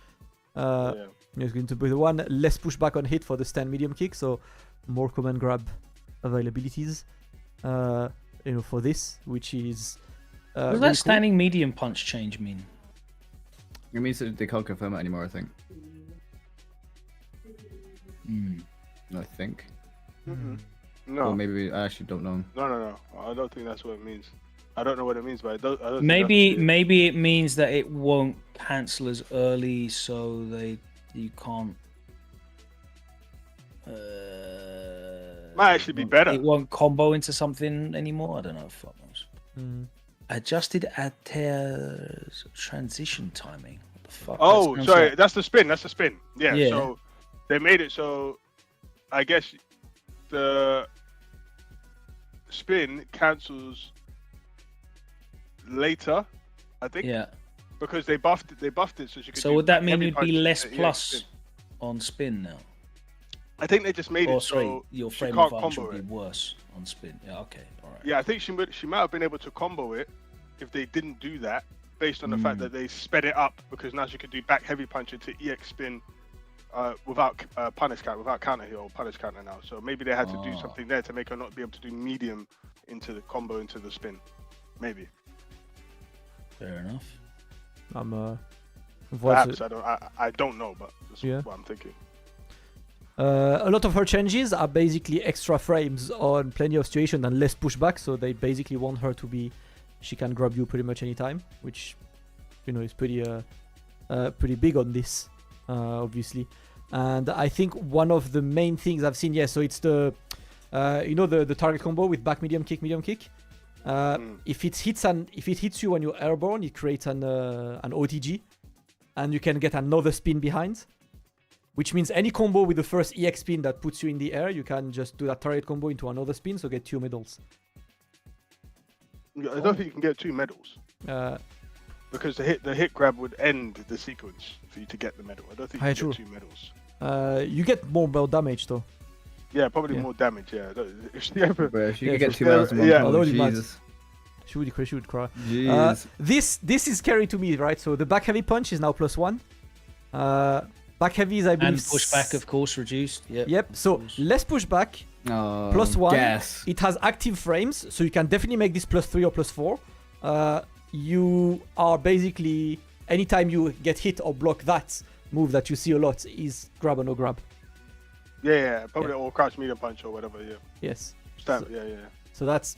Yeah. It's going to be the one. Less pushback on hit for the stand medium kick, so more command grab availabilities. For this, which is. What does really that cool. standing medium punch change mean? It means that they can't confirm it anymore. I think. I think. No. Or maybe I actually don't know. No. I don't think that's what it means. I don't know what it means, but I don't think Maybe it means that it won't cancel as early, so you can't. might actually be better. It won't combo into something anymore. I don't know. Fuck knows. Mm. Adjusted Ater's transition timing. What the fuck? Oh, That sounds sorry, like- that's the spin. That's the spin. Yeah. Yeah. So they made it so, I guess, the spin cancels later. I think. Yeah. Because they buffed it. They buffed it so she could. So do would that mean heavy you'd be punches less at EX plus spin. on spin now? I think they just made Or it sorry, so your she frame can't advantage combo would it. be worse on spin. Yeah. Okay. All right. Yeah, I think she might have been able to combo it if they didn't do that, based on the fact that they sped it up, because now she could do back heavy punch into EX spin without punish counter, without counter here or punish counter now. So maybe they had to do something there to make her not be able to do medium into the combo into the spin. Maybe. Fair enough. I'm Perhaps I don't know, but that's Yeah. what I'm thinking. A lot of her changes are basically extra frames on plenty of situations and less pushback. So they basically want her to be, she can grab you pretty much anytime, which, you know, is pretty big on this, obviously. And I think one of the main things I've seen, so it's the, you know, the target combo with back medium kick, medium kick. If it hits you when you're airborne, it creates an OTG, and you can get another spin behind. Which means any combo with the first EX spin that puts you in the air, you can just do that target combo into another spin, so get 2 medals. I don't think you can get 2 medals. Because the hit grab would end the sequence for you to get the medal. I don't think you can get 2 medals. You get more damage though. Yeah, probably more damage, yeah. If you could get 2 medals in one combo, Jesus. She would cry. Jeez. This is scary to me, right? So the back heavy punch is now +1. Back heavies, I believe. And pushback, of course, reduced. Yep. So less pushback, +1. Guess. It has active frames, so you can definitely make this +3 or +4. You are basically, anytime you get hit or block, that move that you see a lot is grab or no grab. Yeah, probably or crouch medium punch or whatever. Yeah. Yes. Stamp. So, yeah. So that's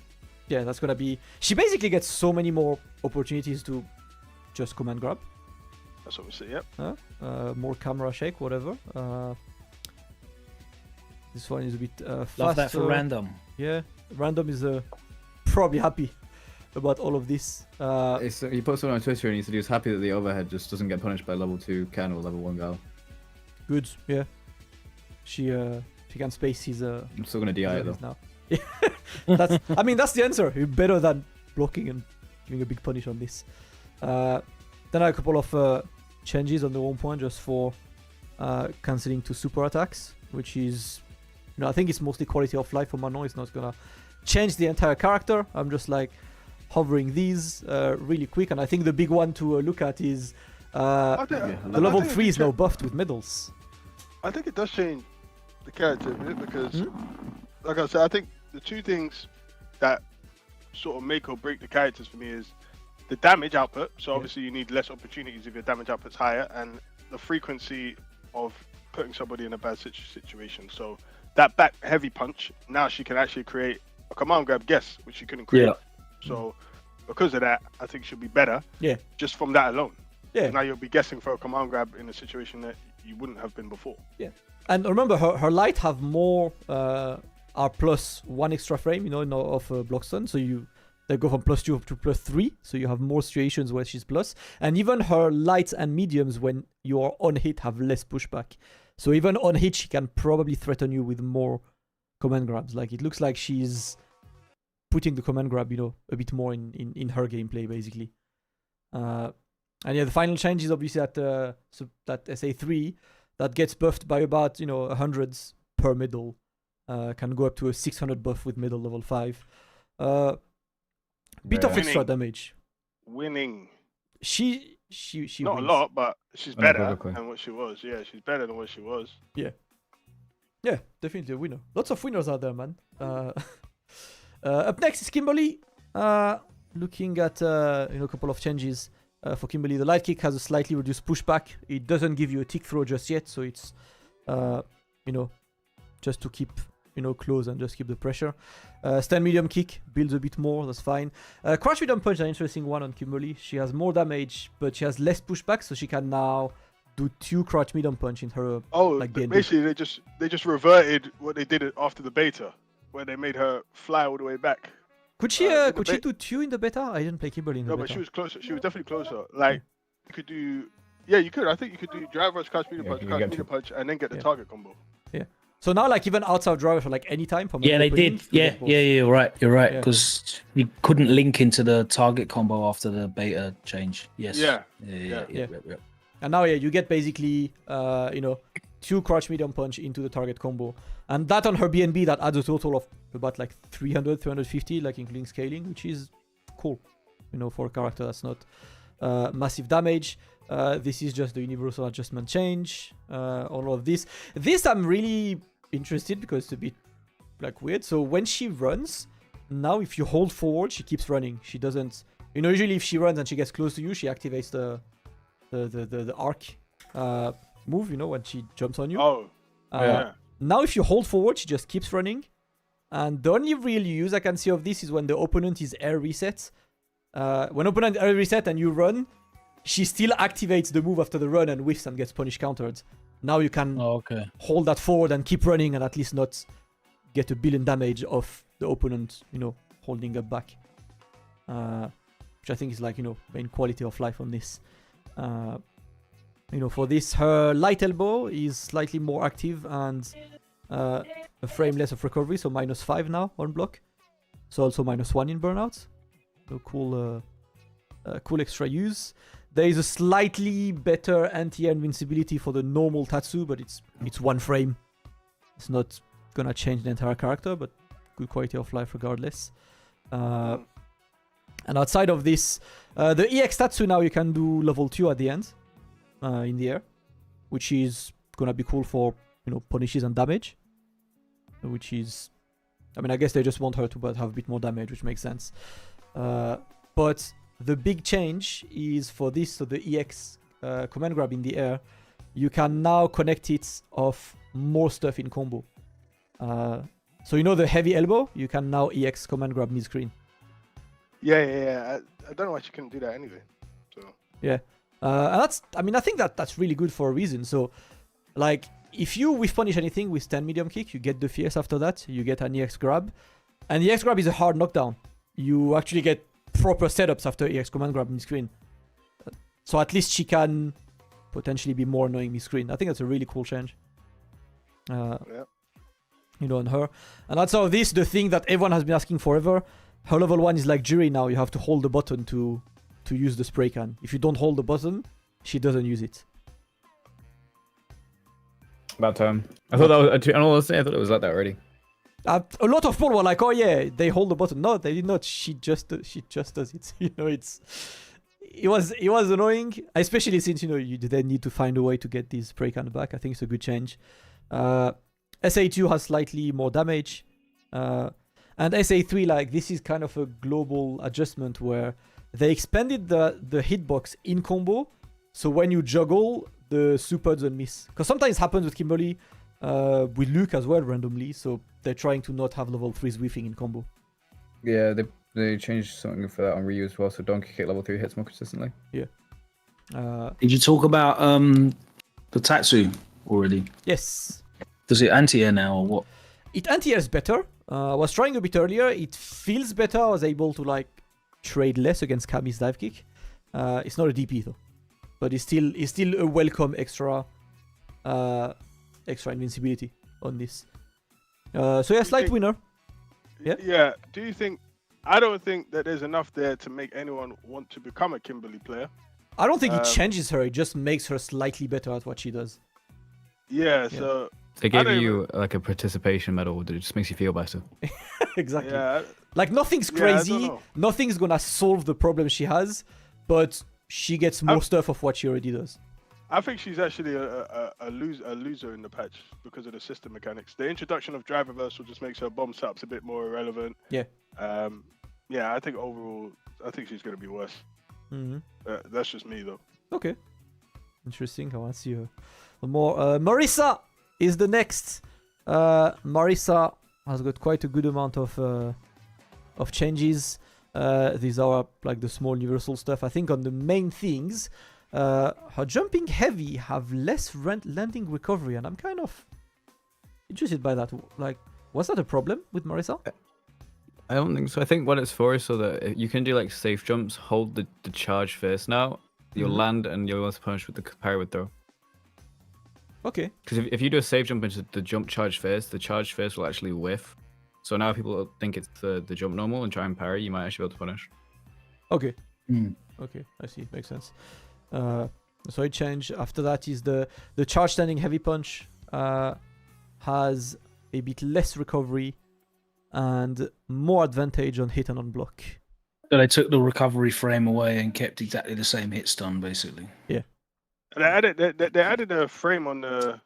gonna be. She basically gets so many more opportunities to just command grab. That's what we see. Yep. More camera shake, whatever. This one is a bit faster. Love that for random. Yeah, random is probably happy about all of this. He put someone on Twitter and he said he was happy that the overhead just doesn't get punished by level 2 Ken or level 1 Guile. Good, yeah. She can space his. I'm still gonna DI it though. Now. That's the answer. You're better than blocking and giving a big punish on this. Then I have a couple of changes on the 1 point just for cancelling 2 super attacks, which is, you know, I think it's mostly quality of life for Manon. It's not gonna change the entire character. I'm just like hovering these really quick, and I think the big one to look at is the level 3 is now buffed with medals. I think it does change the character a bit because, like I said, I think the 2 things that sort of make or break the characters for me is the damage output. So obviously you need less opportunities if your damage output's higher, and the frequency of putting somebody in a bad situation. So that back heavy punch, now she can actually create a command grab guess, which she couldn't create. So because of that, I think she'll be better. Yeah. Just from that alone. Yeah. Now you'll be guessing for a command grab in a situation that you wouldn't have been before. Yeah. And remember, her light have more are +1 extra frame, you know, of block stun. So they go from +2 up to +3. So you have more situations where she's plus. And even her lights and mediums, when you're on hit, have less pushback. So even on hit, she can probably threaten you with more command grabs. Like, it looks like she's putting the command grab, you know, a bit more in her gameplay, basically. And yeah, the final change is obviously that SA3 that gets buffed by about, you know, 100s per medal. Can go up to a 600 buff with medal level 5. Bit of extra damage. Winning. She not wins. A lot, but she's better than what she was. Yeah, she's better than what she was. Yeah. Yeah, definitely a winner. Lots of winners out there, man. Up next is Kimberly. Looking at a couple of changes for Kimberly. The light kick has a slightly reduced pushback. It doesn't give you a tick throw just yet, so it's just to keep close and just keep the pressure. Stand medium kick builds a bit more. That's fine. Crouch medium punch is an interesting one on Kimberly. She has more damage, but she has less pushback, so she can now do 2 crouch medium punch in her. Basically they just reverted what they did after the beta, where they made her fly all the way back. Could she do 2 in the beta? I didn't play Kimberly in the beta. No, but she was closer. She was definitely closer. Like, you could do... Yeah, you could. I think you could do drive rush, crouch medium punch, and then get the target combo. Yeah. So now, like, even outside drive rush, like, anytime from... Yeah, they did. Yeah, you're right. You're right. Because you couldn't link into the target combo after the beta change. Yes. Yeah. And now, you get basically, 2 crouch medium punch into the target combo. And that on her BNB, that adds a total of about like 300, 350, like including scaling, which is cool, for a character that's not massive damage. This is just the universal adjustment change, all of this. This I'm really interested because it's a bit like weird. So when she runs, now if you hold forward, she keeps running. She doesn't, usually if she runs and she gets close to you, she activates the arc move, when she jumps on you. now if you hold forward, she just keeps running. And the only real use I can see of this is when the opponent is air reset. When opponent air reset and you run, she still activates the move after the run and whiffs and gets punish countered. Now you can hold that forward and keep running and at least not get a billion damage of the opponent, holding up back. Which I think is like, main quality of life on this. For this, her light elbow is slightly more active and a frame less of recovery, so -5 now on block. So also -1 in burnout. So cool extra use. There is a slightly better anti-air invincibility for the normal Tatsu, but it's 1 frame. It's not gonna change the entire character, but good quality of life regardless. And outside of this, the EX Tatsu now you can do level 2 at the end, in the air, which is gonna be cool for punishes and damage. Which is, I guess they just want her to have a bit more damage, which makes sense. But the big change is for this, so the EX command grab in the air, you can now connect it off more stuff in combo. So the heavy elbow, you can now EX command grab mid-screen. Yeah. I don't know why she couldn't do that anyway. So yeah, and I think that's really good for a reason. So, like, if you whiff punish anything with 10 medium kick, you get the fierce after that, you get an EX grab. And the EX grab is a hard knockdown. You actually get proper setups after EX command grab mid-screen. So at least she can potentially be more annoying mid-screen. I think that's a really cool change. On her. And outside of this, the thing that everyone has been asking forever, her level 1 is like Juri now. You have to hold the button to use the spray can. If you don't hold the button, she doesn't use it. About time. I thought that was. I thought it was like that already. A lot of people were like, "Oh yeah, they hold the button." No, they did not. She just does it. It was annoying, especially since you then need to find a way to get this spray can back. I think it's a good change. SA2 has slightly more damage, and SA3 like this is kind of a global adjustment where they expanded the hitbox in combo, so when you juggle, the super doesn't miss. Because sometimes it happens with Kimberly, with Luke as well randomly, so they're trying to not have level 3s whiffing in combo. Yeah, they changed something for that on Ryu as well, so donkey kick level 3 hits more consistently. Yeah. Did you talk about the Tatsu already? Yes. Does it anti-air now or what? It anti-airs better. I was trying a bit earlier. It feels better. I was able to trade less against Cammy's dive kick. It's not a DP though, but it's still a welcome extra invincibility on this. So yeah, slight winner. Yeah. Yeah. Do you think? I don't think that there's enough there to make anyone want to become a Kimberly player. I don't think it changes her. It just makes her slightly better at what she does. Yeah. So they gave you like a participation medal that just makes you feel better. Exactly. Yeah. Like nothing's crazy. Nothing's gonna solve the problem she has, but she gets more stuff of what she already does. I think she's actually a loser in the patch because of the system mechanics. The introduction of drive reversal just makes her bomb setups a bit more irrelevant. Yeah. Yeah, I think overall, I think she's going to be worse. Mm-hmm. That's just me though. Okay. Interesting. I want to see more. Marisa is the next. Marisa has got quite a good amount of changes. These are like the small universal stuff. I think on the main things, her jumping heavy have less landing recovery, and I'm kind of interested by that. Like, was that a problem with Marisa? I don't think so. I think what it's for is so that you can do like safe jumps, hold the charge first now, you'll land and you'll also punish with the parry with throw. Okay. Because if you do a safe jump into the jump charge first, the charge first will actually whiff. So now people think it's the jump normal and try and parry, you might actually be able to punish. Okay. Okay, I see. Makes sense. So it changed. After that is the charge standing heavy punch has a bit less recovery and more advantage on hit and on block. So they took the recovery frame away and kept exactly the same hit stun, basically. Yeah. They added a frame on the.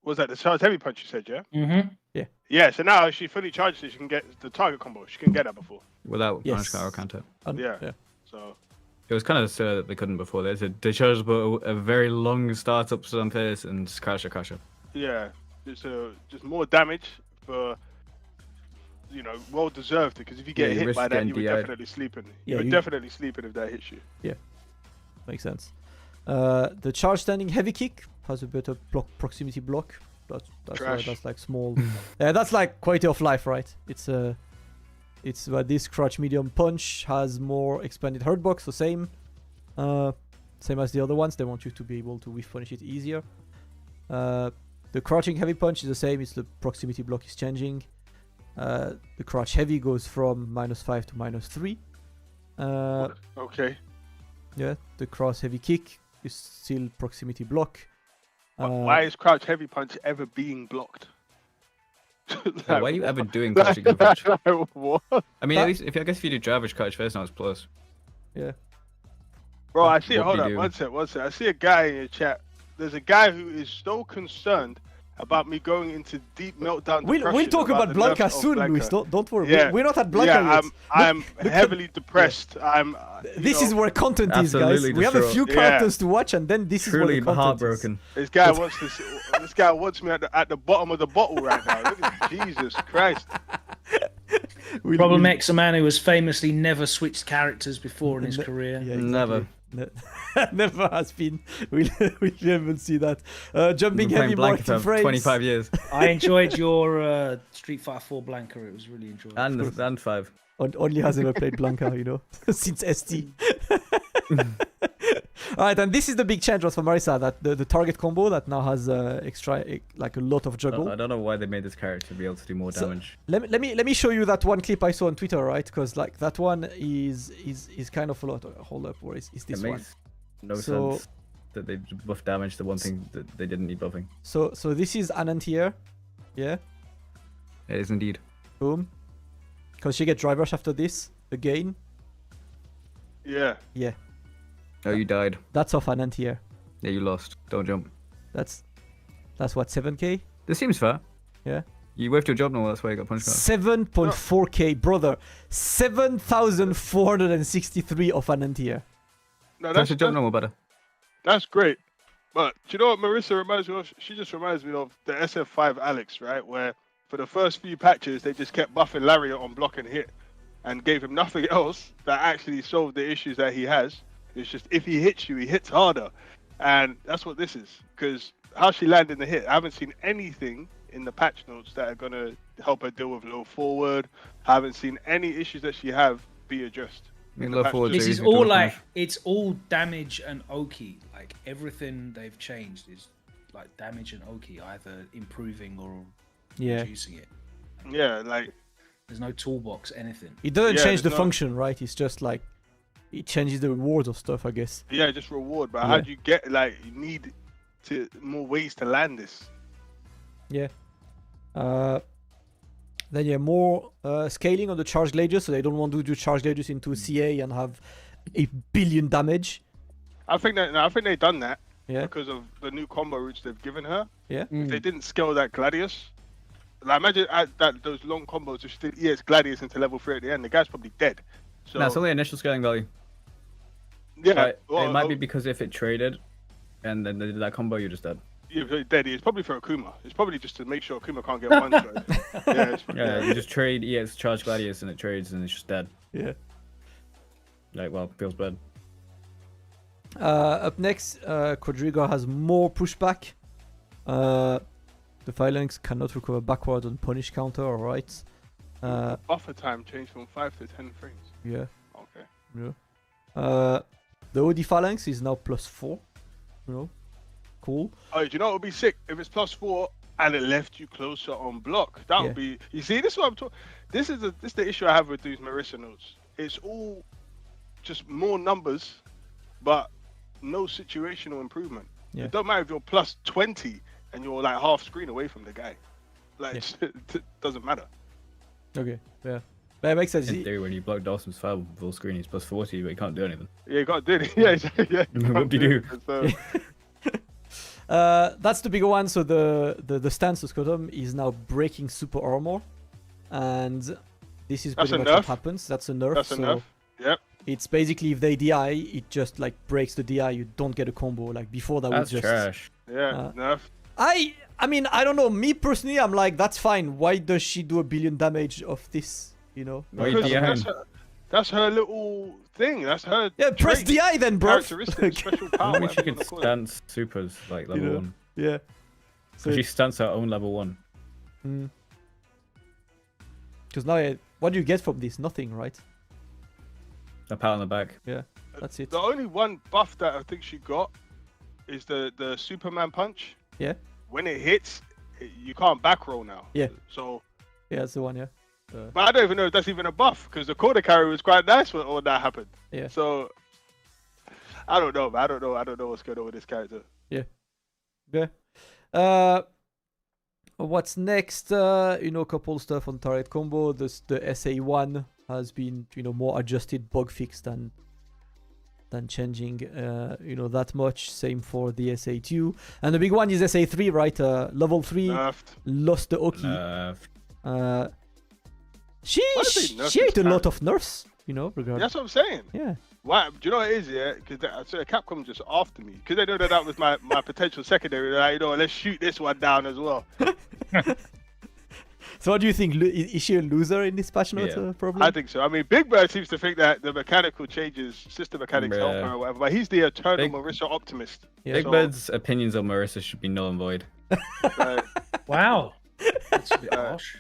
Was that the charge heavy punch you said? Yeah. Mm-hmm. Yeah. Yeah. So now if she fully charges it, she can get the target combo. She can get that before. Without punish counter or counter. Yeah. So. It was kind of sad that they couldn't before. They charged a very long startup stun first and crash. Yeah. just more damage for, well deserved. Because if you get you hit risk by that, getting you were DI'd. definitely sleeping. Yeah, you were you- definitely sleeping if that hits you. Makes sense. The charge standing heavy kick has a better proximity block. That's Trash. that's like small. That's like quality of life, right? It's this crouch medium punch has more expanded hurt box, so same as the other ones. They want you to be able to whiff punish it easier. The crouching heavy punch is the same. It's the proximity block is changing. The crouch heavy goes from -5 to -3. Okay. Yeah, the cross heavy kick is still proximity block. Why is crouch heavy punch ever being blocked? Why are you ever doing crouching heavy punch? What? I mean, That- at least I guess if you do driver's crouch first, now it's plus. Yeah. Bro, I see. What Hold do up, you do? one sec. I see a guy in your chat. There's a guy who is so concerned about me going into deep meltdown. We'll depression talk about the Blanka nerfs of soon, Blanka. Luis. Don't worry. Yeah. We're not at Blanka Yeah, yet. I'm look at- heavily depressed. I'm. This is where content is, guys. Absolutely We have a few distraught. characters to watch, and then this is Truly where the content heartbroken. This guy wants to. This guy wants me at the bottom of the bottle right now. Look at Jesus Christ. is. Problem X, a man who has famously never switched characters before in his career. Yeah, Never. Never has been. We'll never see that. Jumping Been heavy playing more Blanka to for frames. 25 years. I enjoyed your Street Fighter 4 Blanka. It was really enjoyable. And 5. Only has ever played Blanka, since ST. Alright, and this is the big change for Marisa, that the target combo that now has extra, like a lot of juggle. I don't know why they made this character be able to do more So- damage. Let me show you that one clip I saw on Twitter, right? Because like that one is kind of a lot. Hold up, where is this It one? makes no So- sense that they buff damage, the one thing that they didn't need buffing. So this is Anand here, yeah, It is indeed. boom. Because she get drive rush after this again. Yeah. Yeah, Oh, you died. that's off Anand here. Yeah, you lost. Don't jump. That's what 7k. This seems fair. Yeah. You whiffed your job now, that's why you got punched out. 7.4k, brother. 7,463 of Anand here. No, That's your jump normal better. That's great. But do you know what Marisa reminds me of? She just reminds me of the SF5 Alex, right? Where for the first few patches, they just kept buffing Lariat on block and hit and gave him nothing else that actually solved the issues that he has. It's just if he hits you, he hits harder. And that's what this is. Because how she landed the hit, I haven't seen anything in the patch notes that are going to help her deal with low forward. I haven't seen any issues that she have be addressed. I mean, the low patch forward notes. This series, is you do all a like, punish. it's all damage and Oki. Like everything they've changed is like damage and Oki, either improving or Yeah, reducing it. Yeah, like, There's no toolbox, anything. it doesn't Yeah, change the there's no- function, right? It's just like it changes the rewards of stuff, I guess. yeah, just reward. But Yeah. how do you get, like, you need to more ways to land this? Yeah. Then yeah, more scaling on the charge glaciers, so they don't want to do charge glaciers into CA and have 1 billion damage. I think they've done that Yeah. because of the new combo routes they've given her. Yeah. If they didn't scale that Gladius, like imagine that those long combos which did EX Gladius into level 3 at the end, the guy's probably dead. So No, it's only initial scaling value. yeah, But well, it might be because if it traded and then they did that combo, you're just dead. you're dead. It's probably for Akuma. It's probably just to make sure Akuma can't get one shot. Yeah, Yeah, you just trade EX Charge Gladius and it trades and it's just dead. Yeah. Like, well, feels bad. Up next, Quadriga has more pushback. The phalanx cannot recover backward on punish counter, alright. Buffer time changed from 5 to 10 frames. Yeah. Okay. Yeah. The OD phalanx is now +4. Cool. Oh, do you know what would be sick if it's +4 and it left you closer on block? That would be. You see, this is what I'm talking. This is the issue I have with these Marisa notes. It's all just more numbers, but no situational improvement. Yeah. It don't matter if you're +20 and you're like half screen away from the guy. Like it doesn't matter. Okay. Yeah. That makes sense. In theory, when you block Dhalsim's file full screen, he's +40, but you can't do anything. Yeah, you got to do it. Yeah, yeah. you What can't do you it. So, That's the bigger one. So the stance of Scrotum is now breaking super armor, and this is That's pretty a much what nerf. happens. That's a nerf. that's so enough. Yep. it's basically if they DI, it just like breaks the DI. You don't get a combo. Like before that That's was just. trash. Yeah. Uh, Nerf. I mean, I don't know. Me personally, I'm like, that's fine. Why does she do 1 billion damage of this? You know? Wait, Because Diane. that's her little thing. That's her. Yeah, press trait, DI then, bro. Characteristic, special I power. don't think she whatever you can wanna call it. stance supers like level know. 1. Yeah. So She stunts her own level 1. because now, what do you get from this? Nothing, right? A pat on the back. Yeah, that's it. The only one buff that I think she got is the Superman punch. Yeah. When it hits, you can't back roll now. Yeah. So, Yeah, that's the one. Yeah. but I don't even know if that's even a buff because the quarter carry was quite nice when all that happened. Yeah. So, I don't know. I don't know what's going on with this character. Yeah. What's next? Couple stuff on turret combo. The SA1 has been, more adjusted, bug fixed than changing, that much. Same for the SA2. And the big one is SA3, right? Level 3 Nerfed. lost the Oki. She Why did they nerf ate this a lot of nerfs, regarding. That's what I'm saying. Yeah. Why? Do you know what it is? Yeah, because Capcom just after me because they know that was my potential secondary. They're like, let's shoot this one down as well. So what do you think? Is she a loser in this patch note? Yeah. Problem? I think so. I mean, Big Bird seems to think that the mechanical changes, system mechanics help her or whatever, but he's the eternal Marisa optimist. Yeah. Big So- Bird's opinions on Marisa should be null and void. Wow. That's a bit Uh, harsh.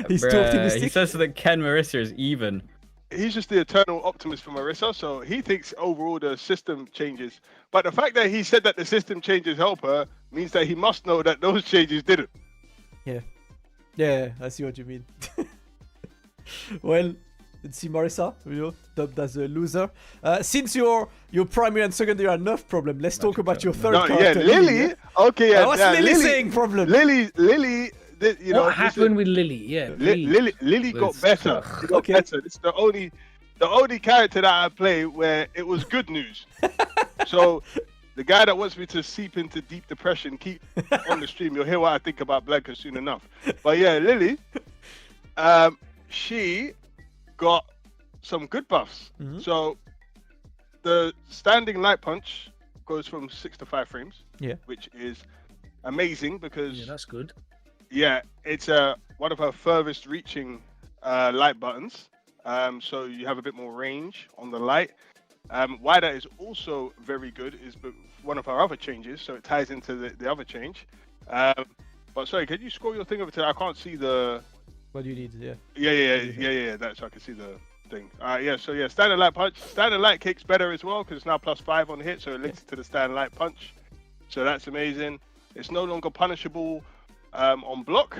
He's too optimistic. He says that Ken Marisa is even. He's just the eternal optimist for Marisa, so he thinks overall the system changes. But the fact that he said that the system changes help her means that he must know that those changes didn't. Yeah, I see what you mean. Well, let's see Marisa, dubbed as a loser. Since your primary and secondary are enough problem, let's talk about your third No, yeah, character. Lily. Okay, yeah. What's yeah, Lily saying problem? Lily. What happened with Lily? Yeah, please. Lily got Let's better. talk. She got Okay. better. It's the only character that I play where it was good news. So the guy that wants me to seep into deep depression, keep on the stream. You'll hear what I think about Blanka soon enough. But yeah, Lily, she got some good buffs. Mhm. So the standing light punch goes from 6 to 5 frames. Yeah. Which is amazing because Yeah, that's good. yeah, it's one of her furthest reaching light buttons. So you have a bit more range on the light. Why that is also very good is one of her other changes, so it ties into the other change. But sorry, can you scroll your thing over to? I can't see the. What do you need? Yeah. Yeah. That's so I can see the thing. So standard light punch, standard light kicks better as well because it's now +5 on hit, so it links to the standard light punch. So that's amazing. It's no longer punishable on block,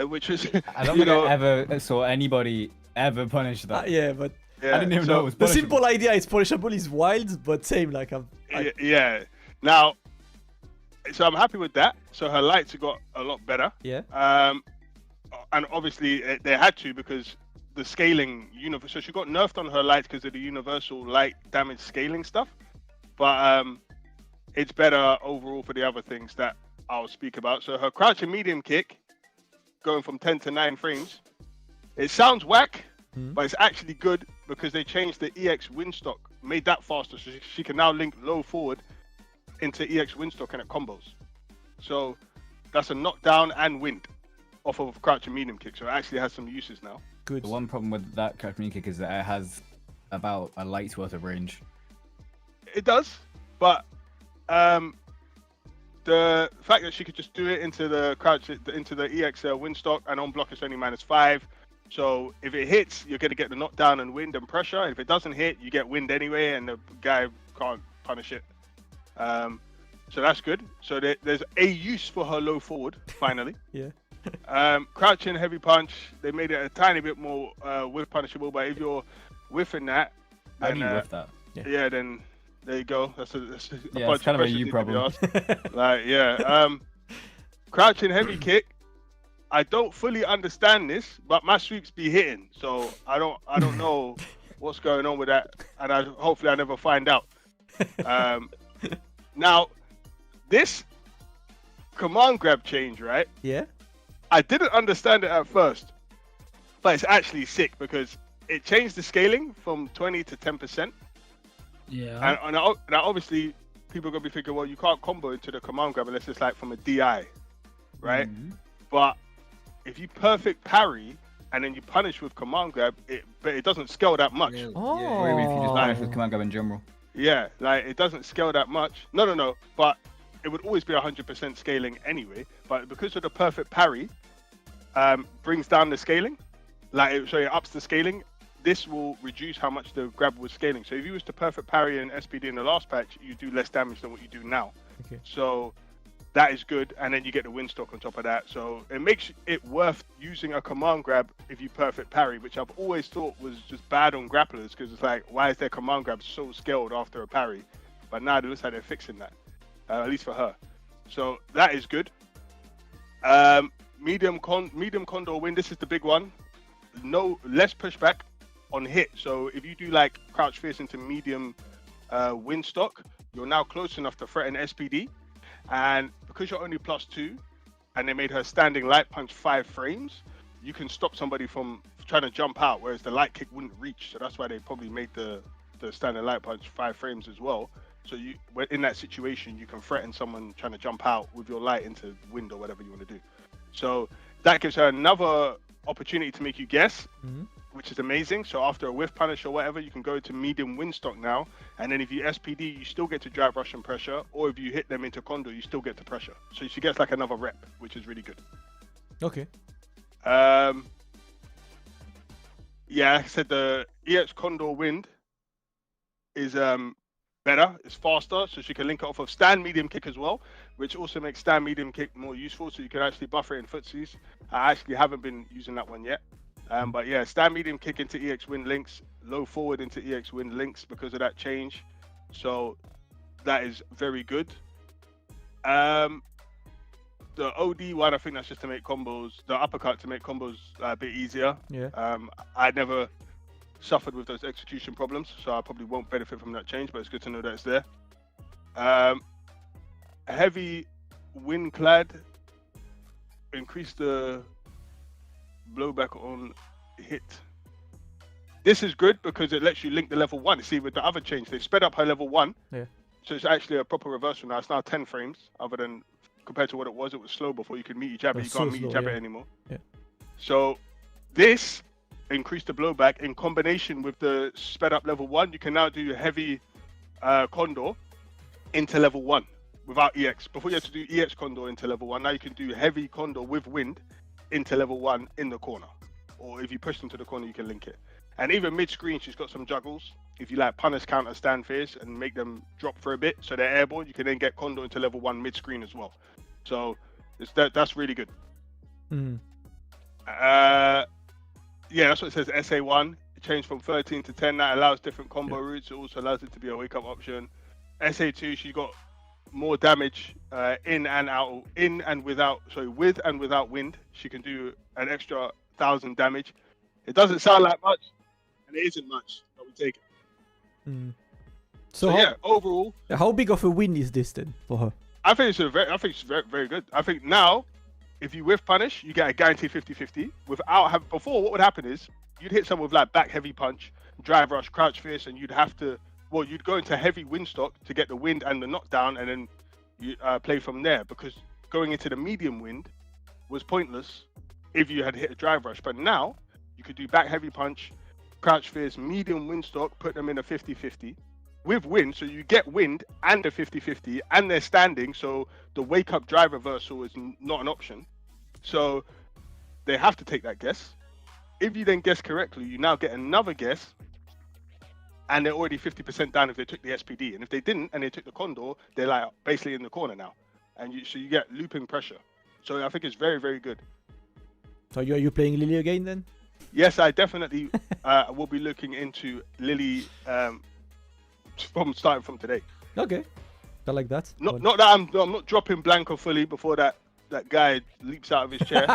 which is I don't think I ever saw anybody ever punish that. Yeah, but yeah, I didn't even so- know it was the punishable. simple idea is punishable is wild, but same, like Yeah. Now, so I'm happy with that. So her lights have got a lot better. yeah. And obviously they had to because the scaling so she got nerfed on her lights because of the universal light damage scaling stuff. But it's better overall for the other things that I'll speak about. So her crouch and medium kick going from 10 to 9 frames. It sounds whack, but it's actually good because they changed the EX windstock, made that faster, so she can now link low forward into EX windstock and it combos. So that's a knockdown and wind off of crouch and medium kick. So it actually has some uses now. Good. The one problem with that crouch medium kick is that it has about a light's worth of range. It does, but the fact that she could just do it into the crouch, into the EX windstock, and on block it's only -5. So if it hits, you're going to get the knockdown and wind and pressure. And if it doesn't hit, you get wind anyway, and the guy can't punish it. So that's good. So there's a use for her low forward, finally. Yeah. Crouching heavy punch, they made it a tiny bit more whiff punishable, but if you're whiffing that, How then, do you whiff that? yeah, then there you go. That's a Yeah, bunch it's kind of a questions you need to be problem. asked. Like, yeah. Crouching heavy kick. I don't fully understand this, but my sweeps be hitting, so I don't know what's going on with that, and hopefully I never find out. Now, this command grab change, right? Yeah. I didn't understand it at first, but it's actually sick because it changed the scaling from 20 to 10%. Yeah. And obviously, people are gonna be thinking, well, you can't combo into the command grab unless it's like from a DI, right? But if you perfect parry and then you punish with command grab, but it doesn't scale that much. Yeah, Oh. or even if you just punish with command grab in general. Yeah, like it doesn't scale that much. No, but it would always be 100% scaling anyway. But because of the perfect parry, brings down the scaling. So it ups the scaling. This will reduce how much the grab was scaling. So if you was to perfect parry and SPD in the last patch, you do less damage than what you do now. Okay. So that is good, and then you get the win stock on top of that. So it makes it worth using a command grab if you perfect parry, which I've always thought was just bad on grapplers, because it's like, why is their command grab so scaled after a parry? But now it looks like they're fixing that, at least for her. So that is good. Medium condor win. This is the big one. No less pushback on hit. So if you do like crouch fierce into medium win stock, you're now close enough to threaten SPD. And because you're only +2, and they made her standing light punch 5 frames, you can stop somebody from trying to jump out, whereas the light kick wouldn't reach. So that's why they probably made the standing light punch 5 frames as well. So in that situation, you can threaten someone trying to jump out with your light into wind or whatever you want to do. So that gives her another opportunity to make you guess, which is amazing. So after a whiff punish or whatever, you can go to medium win stock now, and then if you SPD, you still get to drive rush and pressure, or if you hit them into condor, you still get to pressure. So she gets like another rep, which is really good. Okay. Yeah, like I said, the EX condor wind is better, it's faster, so she can link it off of stand medium kick as well, which also makes stand medium kick more useful, so you can actually buffer it in footsies. I actually haven't been using that one yet. But yeah, stand medium kick into EX wind links, low forward into EX wind links because of that change. So that is very good. The OD one, I think that's just to make combos, the uppercut to make combos a bit easier. Yeah. I never suffered with those execution problems, so I probably won't benefit from that change, but it's good to know that it's there. Heavy wind clad, increase the blowback on hit. This is good because it lets you link the level 1. See, with the other change, they sped up her level 1. Yeah. So it's actually a proper reversal now. It's now 10 frames, other than compared to what it was slow before. You could meet each other. You can't meet each other anymore. Yeah. So this increased the blowback in combination with the sped up level 1. You can now do heavy condor into level 1 without EX. Before you had to do EX condor into level 1. Now you can do heavy condor with wind into level 1 in the corner, or if you push into the corner, you can link it. And even mid-screen, she's got some juggles. If you like punish, counter, stand fierce, and make them drop for a bit, so they're airborne, you can then get condor into level 1 mid-screen as well. So that's really good. Yeah, that's what it says. SA1 it changed from 13 to 10. That allows different combo routes. It also allows it to be a wake-up option. SA2, she got more damage with and without wind. She can do an extra 1,000 damage. It doesn't sound like much, and it isn't much, but we take it. So yeah, overall, how big of a win is this then for her? I think it's very, very good. I think now, if you whiff punish, you get a guaranteed 50-50. Before, what would happen is you'd hit someone with like back heavy punch, drive rush, crouch fierce, and you'd go into heavy wind stock to get the wind and the knockdown, and then you play from there, because going into the medium wind was pointless if you had hit a drive rush. But now you could do back heavy punch, crouch fierce, medium wind stock, put them in a 50-50 with wind, so you get wind and a 50-50, and they're standing, so the wake up drive reversal is not an option. So they have to take that guess. If you then guess correctly, you now get another guess, and they're already 50% down if they took the SPD. And if they didn't and they took the condor, they're like basically in the corner now, and so you get looping pressure. So I think it's very, very good. So are you playing Lily again then? Yes, I definitely will be looking into Lily starting from today. Okay, I like that. Not that I'm not dropping Blanka fully before that guy leaps out of his chair.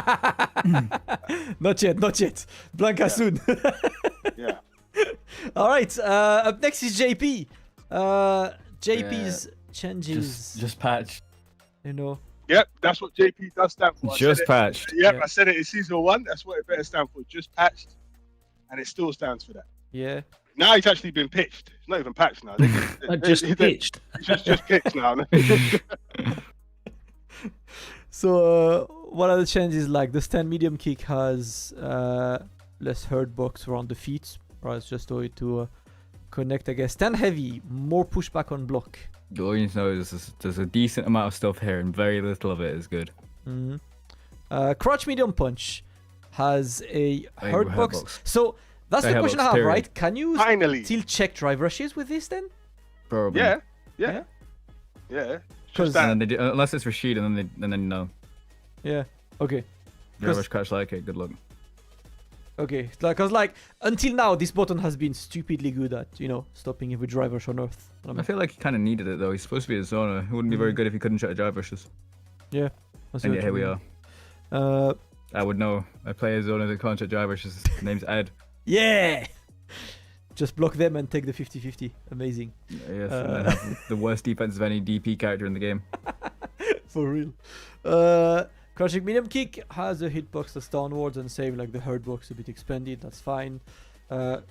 Not yet. Blanka soon. Yeah. All right. Up next is JP. JP's changes. Just patched. You know. Yep, that's what JP does stand for. Just patched. Yep, I said it in season 1. That's what it better stand for. Just patched, and it still stands for that. Yeah. Now it's actually been pitched. It's not even patched now. Just pitched. It's just pitched now. So what are the changes? Like the stand medium kick has less hurt box around the feet, right? It's just a way to connect, I guess. Stand heavy, more pushback on block. All you need to know is there's a decent amount of stuff here, and very little of it is good. Crouch medium punch has a hurt hurt box. box. So that's the Hurt question box, I have, period. right? Can you Finally. still check drive rushes with this then? Probably. Yeah. Yeah? It's 'Cause- just that. And then they do, unless it's Rashid, and then no. Yeah. Okay. Drive rush catch like it. Good luck. Okay. Because until now, this button has been stupidly good at stopping every drive rush on Earth. I feel like he kind of needed it though. He's supposed to be a zoner. It wouldn't be very good if he couldn't check drive rushes. Yeah. I see And what yet you here we mean. are. I would know. I play a zoner that can't check drive rushes. His name's Ed. Yeah. Just block them and take the 50-50. Amazing. Yes, and then have the worst defense of any DP character in the game. For real. Crouching medium kick has a hitbox that's downwards and same like the hurt box a bit expanded. That's fine.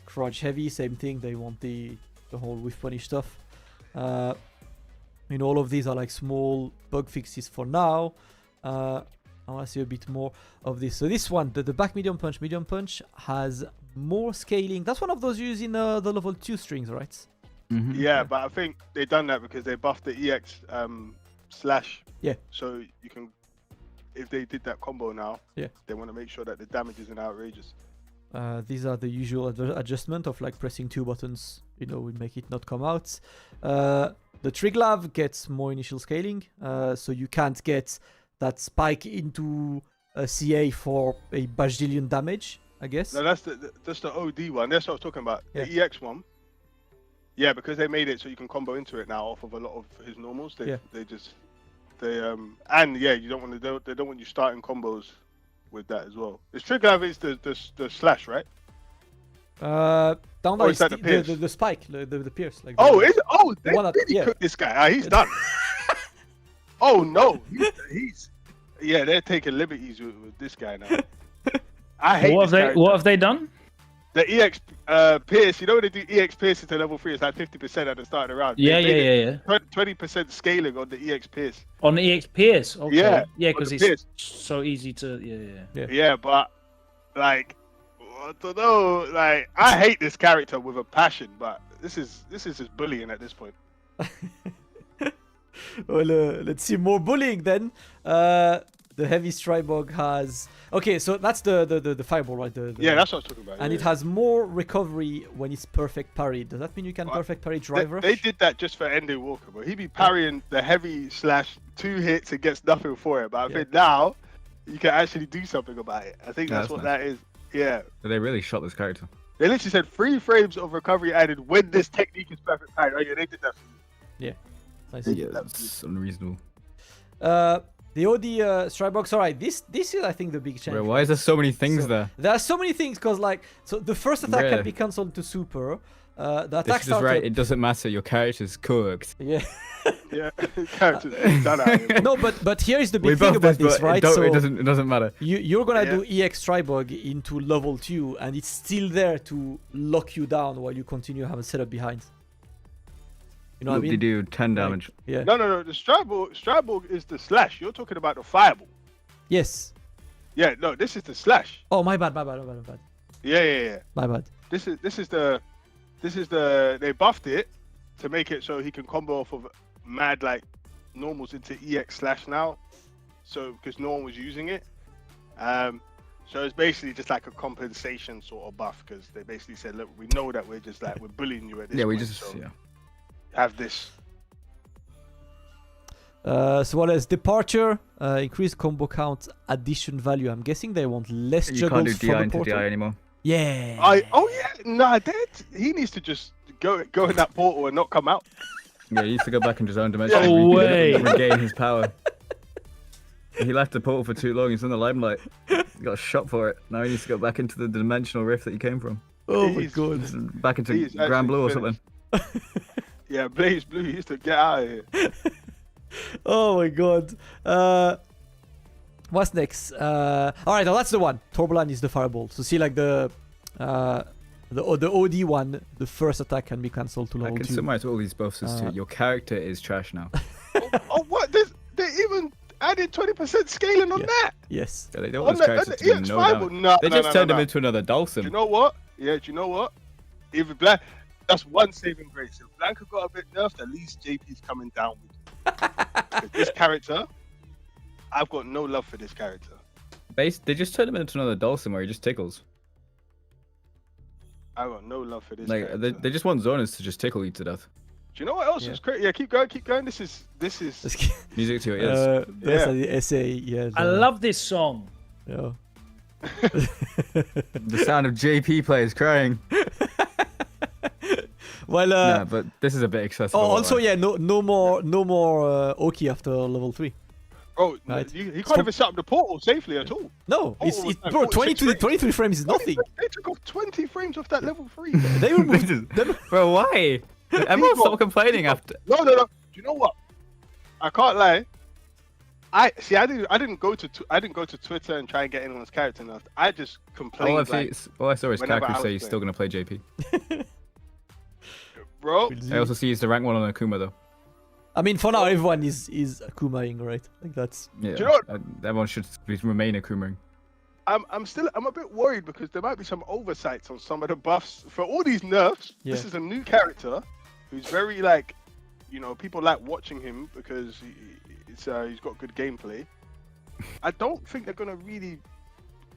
Crouch heavy, same thing. They want the whole whiff punish stuff. All of these are like small bug fixes for now. I want to see a bit more of this. So this one, the back medium punch has more scaling. That's one of those used in the level 2 strings, right? Yeah, but I think they done that because they buffed the EX slash. Yeah. So you can, if they did that combo now, Yeah. they want to make sure that the damage isn't outrageous. These are the usual adjustment of like pressing 2 buttons, would make it not come out. The Triglav gets more initial scaling, so you can't get that spike into a CA for a bajillion damage, I guess. No, that's the OD one. That's what I was talking about. Yeah. The EX one. Yeah, because they made it so you can combo into it now off of a lot of his normals. They and yeah, you don't want to. They don't want you starting combos with that as well. This Triglav is the slash, right? Down Or there is that the pierce? the spike, the pierce. Like They one that- really yeah. cooked this guy. He's done. Oh no, he's yeah. They're taking liberties with this guy now. I hate this character. What have they done? The EX pierce. You know when they do EX pierce into level 3, it's like 50% at the start of the round. Yeah. 20% scaling on the EX pierce. On the EX Pierce. Okay. Yeah, Yeah, on because the it's Pierce. so easy to. Yeah. Yeah, but like I don't know. Like I hate this character with a passion, but this is just bullying at this point. Well, let's see more bullying then. The heavy Strybog has... Okay, so that's the fireball, right? Yeah, that's what I was talking about. And yeah, it has more recovery when it's perfect parry. Does that mean you can perfect parry drive rush? They did that just for EndingWalker, but he be parrying the heavy slash 2 hits and gets nothing for it. But I think now you can actually do something about it. I think that's what that is. Yeah. But they really shot this character. They literally said 3 frames of recovery added when this technique is perfect parry. Oh yeah, they did that. Yeah. Nice. Yeah, that's unreasonable. The OD Strybog, alright, this is I think the big change. Bro, why is there so many things there? There are so many things because so the first attack can be cancelled to super. The attack This is starter... right, it doesn't matter, your character's cooked. Yeah. Yeah, characters done out here. No, but here is the We big thing buffed about this, this, but right? it doesn't matter. You're gonna do EX Strybog into level 2 and it's still there to lock you down while you continue to have a setup behind. You know what I mean? They do 10 damage. Yeah. No. The Strybog is the slash. You're talking about the fireball. Yes. Yeah, no, this is the slash. Oh, my bad. Yeah. My bad. This is the they buffed it to make it so he can combo off of mad like normals into EX slash now. So because no one was using it. So it's basically just like a compensation sort of buff because they basically said, look, we know that we're just like we're bullying you at this point. So have this. So what else? Departure, increase combo count, addition value. I'm guessing they want less You can't do juggles DI from the into portal. DI anymore. Yeah. He needs to just go in that portal and not come out. Yeah, he used to go back into his own dimension No and way. regain his power. He left the portal for too long, he's in the limelight. He got shot for it. Now he needs to go back into the dimensional rift that he came from. Oh my He's- god. Back into He's Grand actually Blue or finished. something. Yeah, Blaze Blue used to get out of here. Oh my god. What's next? Alright, now that's the one. Torbalan is the fireball. So see like the The OD one, the first attack can be cancelled to I level can 2. summarize all these buffs as to Uh, your character is trash now. Oh, what? They even added 20% scaling on Yeah. that. Yes. Yeah, they don't On want his the character to do no EX5? damage. No, They no, just no, turned no, him no. into another Do Dhalsim. you know what? Yeah, do you know what? If that's one saving grace. If Blanka got a bit nerfed, at least JP's coming down with it. This character, I've got no love for this character. They just turned him into another Dhalsim where he just tickles. I got no love for this Like character. they just want zoners to just tickle you to death. Do you know what else Yeah. is crazy? Yeah, keep going. This is. Music to your ears. That's Yeah. the essay. Yeah. I love this song. Yeah. The sound of JP players crying. Well, Nah, but this is a bit excessive. oh, I won't also, lie. yeah, no more Oki after level 3. Bro, Right. he can't even set up the portal safely at all. No, Oh, it's like bro, 46 23 frames is nothing. They took off 20 frames off that level 3. They removed them. Bro, why? Everyone stopped complaining after. No. Do you know what? I can't lie. I didn't go to Twitter and try and get anyone's character enough. I just complained. All I saw is whenever I Kaku was say he's playing. still gonna play JP. Bro, I also see he's the rank 1 on Akuma though. I mean, for now, everyone is Akumaing, right? Like that's. Yeah, Do you know what? Everyone should remain Akumaing. I'm a bit worried because there might be some oversights on some of the buffs for all these nerfs. Yeah. This is a new character who's very like, people like watching him because he's got good gameplay. I don't think they're gonna really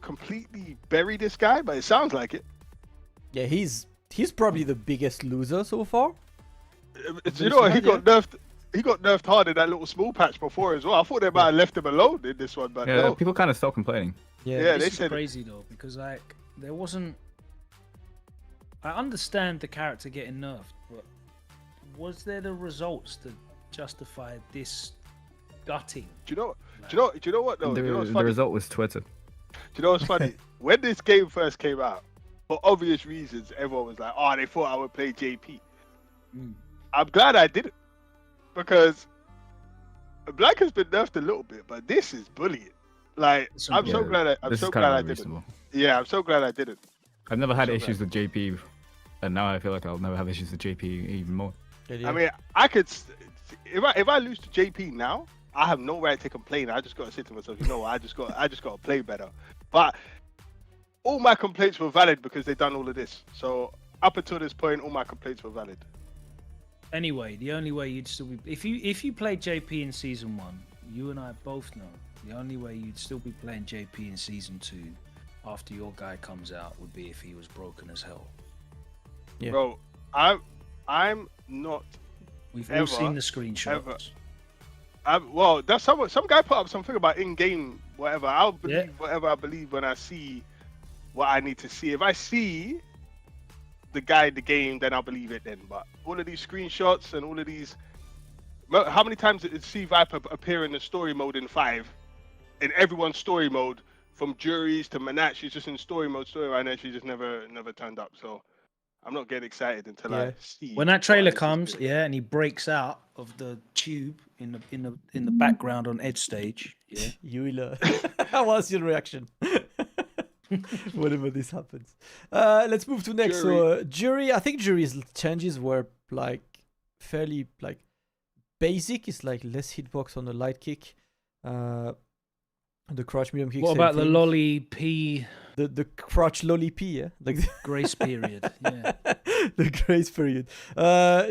completely bury this guy, but it sounds like it. Yeah, he's probably the biggest loser so far. You know what? He got nerfed. He got nerfed hard in that little small patch before as well. I thought they might have left him alone in this one, but Yeah, no. people kind of stopped complaining. Yeah. Yeah, they This is said crazy though, because like there wasn't. I understand the character getting nerfed, but was there the results to justify this gutting? Do you know what though? The, Do you know what's the funny? result was Twitter. Do you know what's funny? When this game first came out, for obvious reasons, everyone was like, "Oh, they thought I would play JP." Mm. I'm glad I didn't, because Black has been nerfed a little bit, but this is bullying. Like, It's I'm so Yeah, glad. I'm this so is kind glad I of didn't. unreasonable. Yeah, I'm so glad I didn't. I've never had So issues with JP, and now I feel like I'll never have issues with JP even more. I mean, I could. If I lose to JP now, I have no right to complain. I just got to say to myself, I just got to play better. But all my complaints were valid because they done all of this. So up until this point, all my complaints were valid. Anyway, the only way you'd still be if you played JP in season 1, you and I both know the only way you'd still be playing JP in season 2 after your guy comes out would be if he was broken as hell. Yeah. Bro, I'm not. We've all Ever, seen the screenshots. ever. Well, that's some guy put up something about in-game whatever. I'll believe Yeah. whatever I believe when I see what I need to see. If I see the guy in the game, then I'll believe it then. But all of these screenshots and all of these, how many times did C Viper appear in the story mode in 5? In everyone's story mode, from Juri's to Manat, she's just in story mode, and then she just never turned up. So I'm not getting excited until I see. When that what trailer this is comes, doing. yeah, and he breaks out of the tube in the background on Edge stage, yeah. You will. What's your reaction? Whenever this happens. Let's move to next. So, Juri. I think Juri's changes were like fairly like basic. It's like less hitbox on the light kick. The crouch medium kick. What same about the thing. lolly P The crouch lolly P, yeah? Like grace period? Yeah. the grace period.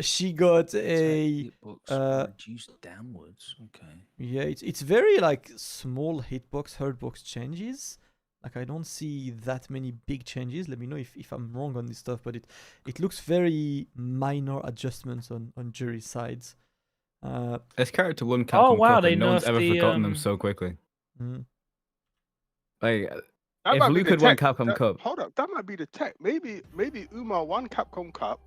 She got a reduced downwards. Okay. yeah, it's very like small hitbox, hurtbox changes. Like I don't see that many big changes. Let me know if I'm wrong on this stuff, but it looks very minor adjustments on Juri's sides. This character won Capcom Oh, wow, Cup, they and no one's nerfed ever the, forgotten them so quickly. Mm. Like, That if might be Luke the had won tech. Capcom Cup, Hold up, that might be the tech. Maybe Uma won Capcom Cup,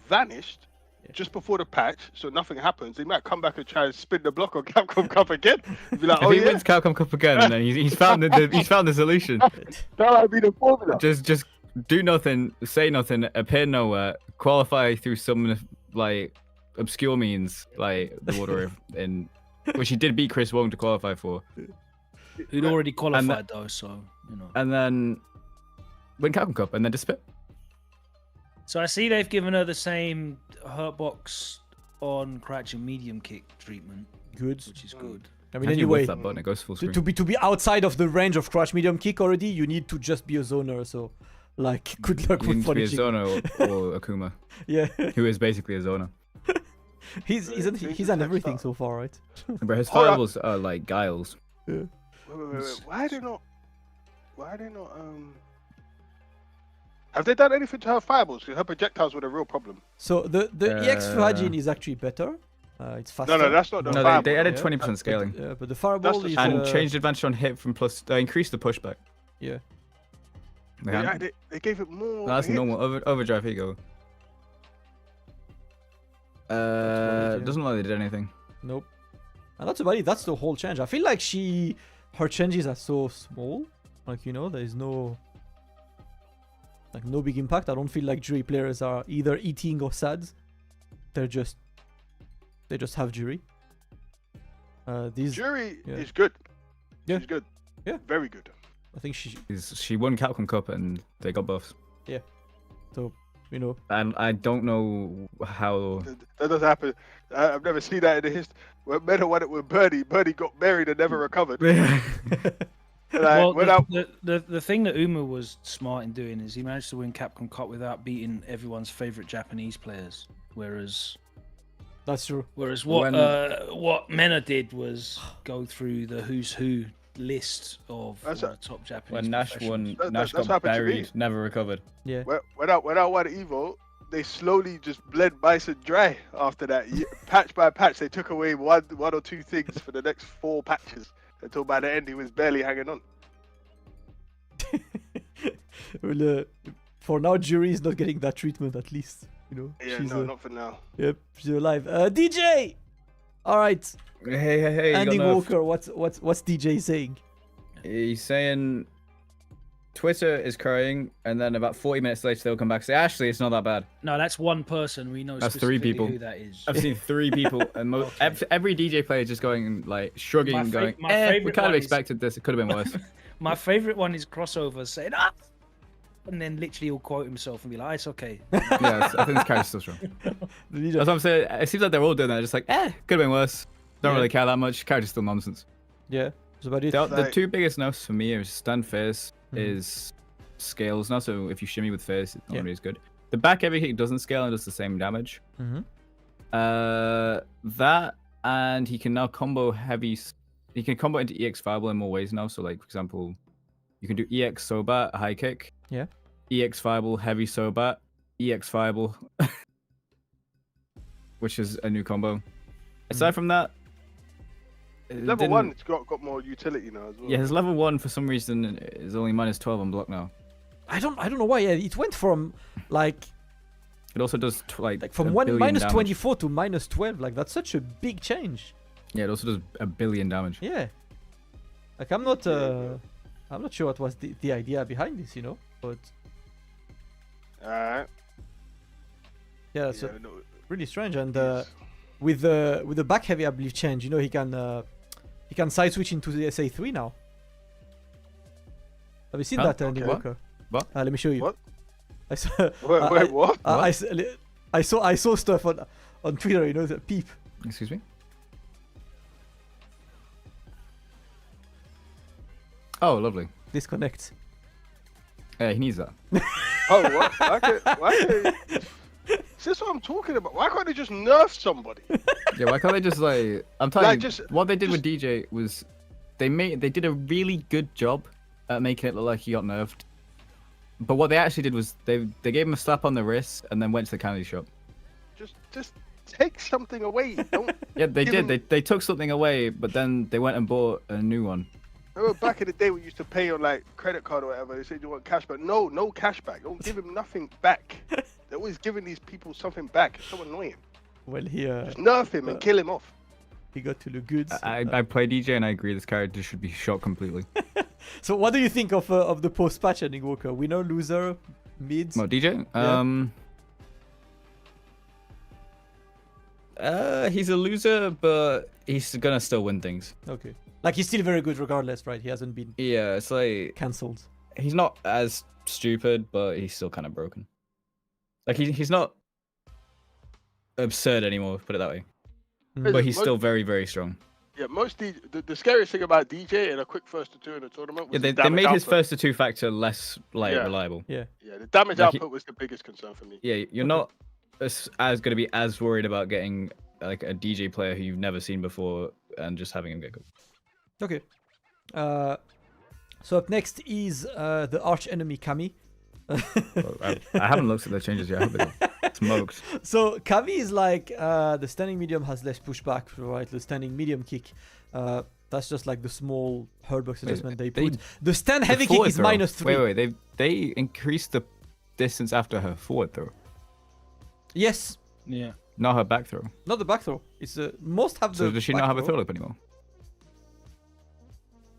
vanished just before the patch, so nothing happens. He might come back and try and spin the block on Capcom Cup again. Be like, if oh he yeah, wins Capcom Cup again, then he's found he's found the solution. that might be the formula. Just do nothing, say nothing, appear nowhere, qualify through some like obscure means, like the water in which he did beat Chris Wong to qualify for, Who'd already qualified though, so you know. and then win Capcom Cup and then disappear. So I see they've given her the same hurt box on crouch and medium kick treatment, Good. which is good. I mean, How do you anyway, whiff that button? It goes full screen. to be outside of the range of crouch medium kick already, you need to just be a zoner. So, like, good luck You with need to be a punishing. zoner or Akuma, Yeah, who is basically a zoner. he's done everything so far, right? But his Hold up. fireballs are like Guiles. Wait. Why are they not? Have they done anything to her fireballs? Because her projectiles were the real problem. So the EX Fajin Uh, is actually better. It's faster. No, that's not the No, fireball. they added Yeah. 20% scaling. But the fireball the is And changed advantage on hit from plus. Increased the pushback. Yeah. They gave it more. That's hits. normal. Overdrive, here you go. yeah. Doesn't look like they did anything. Nope. And that's about it. That's the whole change. I feel like her changes are so small. Like, there is no big impact. I don't feel like Juri players are either eating or sad. They just have Juri. Juri yeah. is good. Yeah. She's good. Yeah. Very good. I think She won Capcom Cup and they got buffs. so And I don't know how. That doesn't happen. I've never seen that in the history. When Manon won it with Birdie, Birdie got married and never recovered. Well, Like, the thing that Uma was smart in doing is he managed to win Capcom Cup without beating everyone's favorite Japanese players. Whereas that's true. what Mena did was go through the who's who list of That's all the top Japanese. When Nash professionals. won, Nash that's got happened to me. buried, never recovered. Yeah. when I won Evo, they slowly just bled Bison dry after that. Patch by patch, they took away one or two things for the next 4 patches until by the end he was barely hanging on. Well, for now, Juri is not getting that treatment. At least, Yeah, she's not for now. Yep, she's alive. DJ. All right. Hey, Ending Walker. What's DJ saying? He's saying Twitter is crying, and then about 40 minutes later they'll come back and say, actually, it's not that bad. No, that's one person. We know That's 3 specifically people. who that is. I've seen 3 people, and Okay. every DJ player just going, like, shrugging, and going, my we favourite kind of one is- expected this, it could have been worse. My favorite one is crossover saying and then literally he'll quote himself and be like, it's okay. Yeah, I think this character's still strong. That's what I'm saying. It seems like they're all doing that. Just like, could have been worse. Don't Yeah. really care that much. Character's still nonsense. Yeah, that's about it. The Like- 2 biggest nerfs for me is stand face Mhm. is scales now. So if you shimmy with face, it's not Yeah. really as good. The back heavy kick doesn't scale and does the same damage. Mm-hmm. That and he can now combo heavy. He can combo into EX Fireball in more ways now. So like for example, you can do EX Sobat, a high kick. Yeah. EX Fireball, heavy Sobat, EX Fireball, which is a new combo. Aside from that, it Level didn't- 1, it's got more utility now as well. Yeah, his level 1 for some reason is only -12 on block now. I don't know why. Yeah, it went from like It also does from a one billion minus damage. 24 to -12. Like that's such a big change. Yeah, it also does a billion damage. Yeah. Like I'm not sure what was the idea behind this, but Alright. yeah, it's Yeah, no, really strange. And yes. with the back heavy, I believe change. He can side switch into the SA3 now. Have you seen Huh? that, Ending Okay. Walker? What? Let me show you. What? I saw. Wait, what? I saw stuff on Twitter. The peep. Excuse me? Oh, lovely. Disconnect. Yeah, he needs that. Oh, what? This is what I'm talking about. Why can't they just nerf somebody? Yeah, why can't they just I'm telling Like, you, just- what they did with DJ was they did a really good job at making it look like he got nerfed. But what they actually did was they gave him a slap on the wrist and then went to the candy shop. Just take something away. Don't. Yeah, they Give did. They took something away, but then they went and bought a new one. Remember back in the day we used to pay on like credit card or whatever. They said you want cash back. No cash back. Don't give him nothing back. They're always giving these people something back. It's so annoying. Well, Just nerf him and kill him off. he got to look good. I play DJ and I agree this character should be shot completely. So what do you think of the post patch, Ending Walker? Winner, loser, mid? Well, DJ? He's a loser, but he's gonna still win things. Okay. Like he's still very good regardless, right? He hasn't been Yeah, it's like cancelled. he's not as stupid, but he's still kind of broken. Like he's not absurd anymore, put it that way. Mm. But he's still very, very strong. Yeah, the scariest thing about DJ in a quick first to two in a tournament was Yeah, the they made his output. first to two factor less Yeah. reliable. Yeah, the damage Like output was the biggest concern for me. Yeah, you're not as going to be as worried about getting like a DJ player who you've never seen before and just having him get good. Okay. So up next is the arch enemy Cammy. Well, I haven't looked at the changes yet. I hope it's smoked. So Cammy is like the standing medium has less pushback, right? The standing medium kick. That's just like the small hurdbox adjustment they put. The stand heavy kick is -3. Wait. They increased the distance after her forward throw, Yes, Yeah. not her back throw. not the back throw. It's most have the. So does she back not have a throw. throw loop anymore?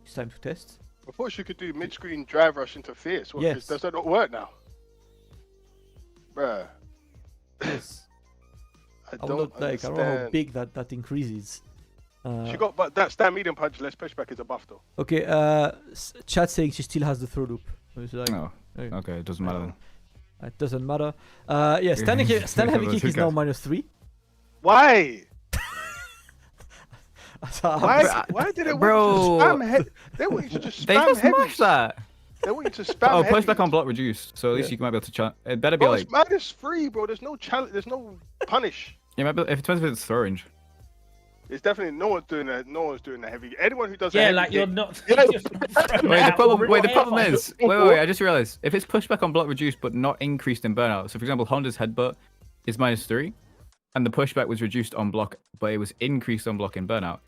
It's time to test. I thought she could do mid-screen drive rush into fierce. Well, Yes. Does that not work now? Bruh. Yes. I I don't don't know how understand. big that increases. She got, but that stand medium punch, less pushback is a buff though. Okay. Chat saying she still has the throw loop. It's like, No. okay. Okay, it doesn't matter then. It doesn't matter. Yeah, stand heavy kick is now -3. Why? So Why did it Bro. want you to spam head? They want you to just spam They just heavy. smashed that. They want you to spam Oh, heavy. pushback on block reduced, so at least Yeah. you might be able to. It better be Bro, like. it's -3, bro. There's no challenge. There's no punish. Yeah, might be, if it depends if it's throw range. It's definitely no one's doing that. No one's doing the heavy. Anyone who does a Yeah, heavy like you're kick- not. Yeah. Wait, the problem is. Wait, I just realized if it's pushback on block reduced but not increased in burnout. So for example, Honda's headbutt is -3, and the pushback was reduced on block, but it was increased on block in burnout.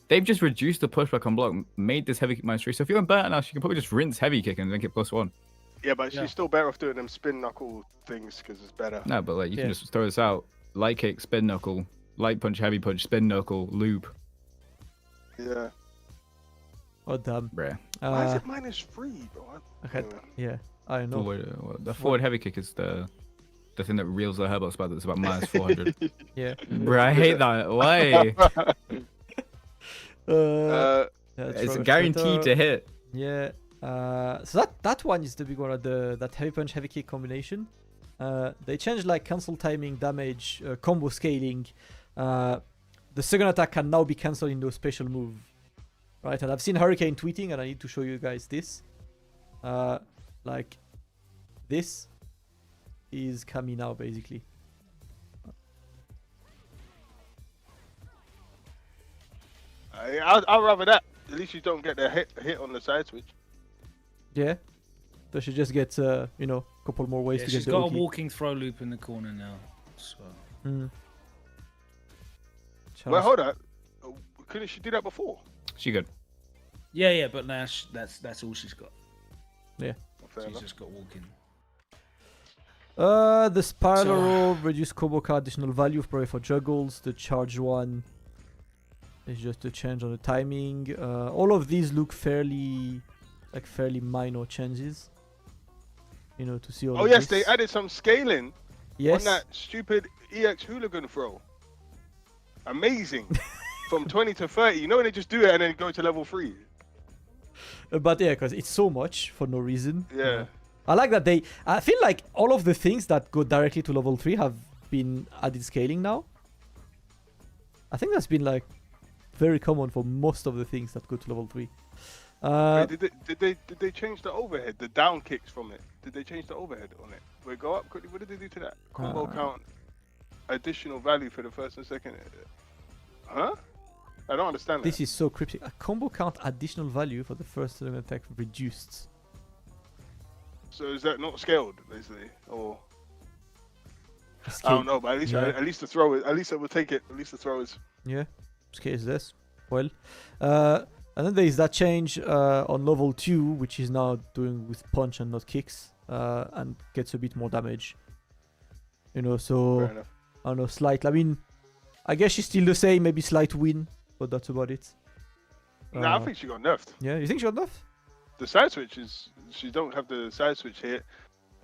They've just reduced the pushback on block, made this heavy kick -3. So if you're in burnout now, you can probably just rinse heavy kick and then get +1. Yeah, but Yeah. she's still better off doing them spin knuckle things because it's better. No, but like you Yeah. can just throw this out: light kick, spin knuckle, light punch, heavy punch, spin knuckle, loop. Yeah. Oh damn. Bruh. Why is it -3, bro? Okay. Anyway. Yeah, I know. The forward heavy kick is the thing that reels the headbutt spot. That's about -400. Yeah. Bruh, I hate that. Why? Yeah, It's throw guaranteed better. to hit. Yeah. So that one is the big one. That heavy punch, heavy kick combination. They changed like cancel timing, damage, combo scaling. The second attack can now be cancelled into a special move, right? And I've seen Hurricane tweeting, and I need to show you guys this. Like this is Cammy now, basically. I'd rather that. At least you don't get the hit on the side switch. Yeah. So she just gets a couple more ways Yeah, to she's get the got a Oki. walking throw loop in the corner now. So Mm. Well, hold on. Couldn't she do that before? She good. yeah, but now that's all she's got. Fair She's enough. just got walking. The spiral roll reduce combo card additional value probably for juggles. The charge one is just a change on the timing. All of these look fairly minor changes. To see all. Oh of yes, this. they added some scaling Yes. on that stupid EX hooligan throw. Amazing. From 20 to 30. You know when they just do it and then go to level 3? But yeah, because it's so much for no reason. Yeah. I like that I feel like all of the things that go directly to level 3 have been added scaling now. I think that's been like very common for most of the things that go to level 3. Wait, did they change the overhead? The down kicks from it. Did they change the overhead on it? Wait, go up quickly. What did they do to that? Combo count additional value for the first and second. Huh? I don't understand This that. is so cryptic. A combo count additional value for the first attack reduced. So is that not scaled basically, or I Scale- don't know? But Yeah. at least the throw is. At least I will take it. At least the throw is. Yeah, scale is this. Well, and then there is that change on level 2, which is now doing with punch and not kicks, and gets a bit more damage. So Fair enough. I don't know, slight. I mean, I guess she's still the same, maybe slight win, but that's about it. Nah, I think she got nerfed. Yeah, you think she got enough? The side switch is. She don't have the side switch hit.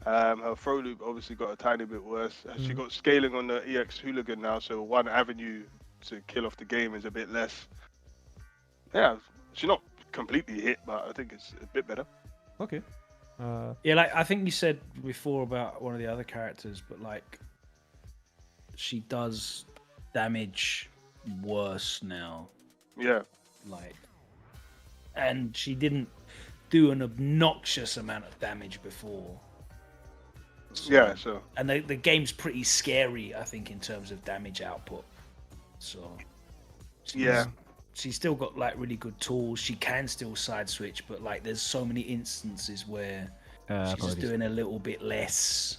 Her throw loop obviously got a tiny bit worse. She got scaling on the EX hooligan now, so one avenue to kill off the game is a bit less. Yeah, she's not completely hit, but I think it's a bit better. Okay. Yeah, like I think you said before about one of the other characters, but like she does damage worse now. Yeah. Like, and she didn't do an obnoxious amount of damage before. So, Yeah. So. and the game's pretty scary, I think, in terms of damage output. So she's still got like really good tools. She can still side switch, but like there's so many instances where she's just doing a little bit less.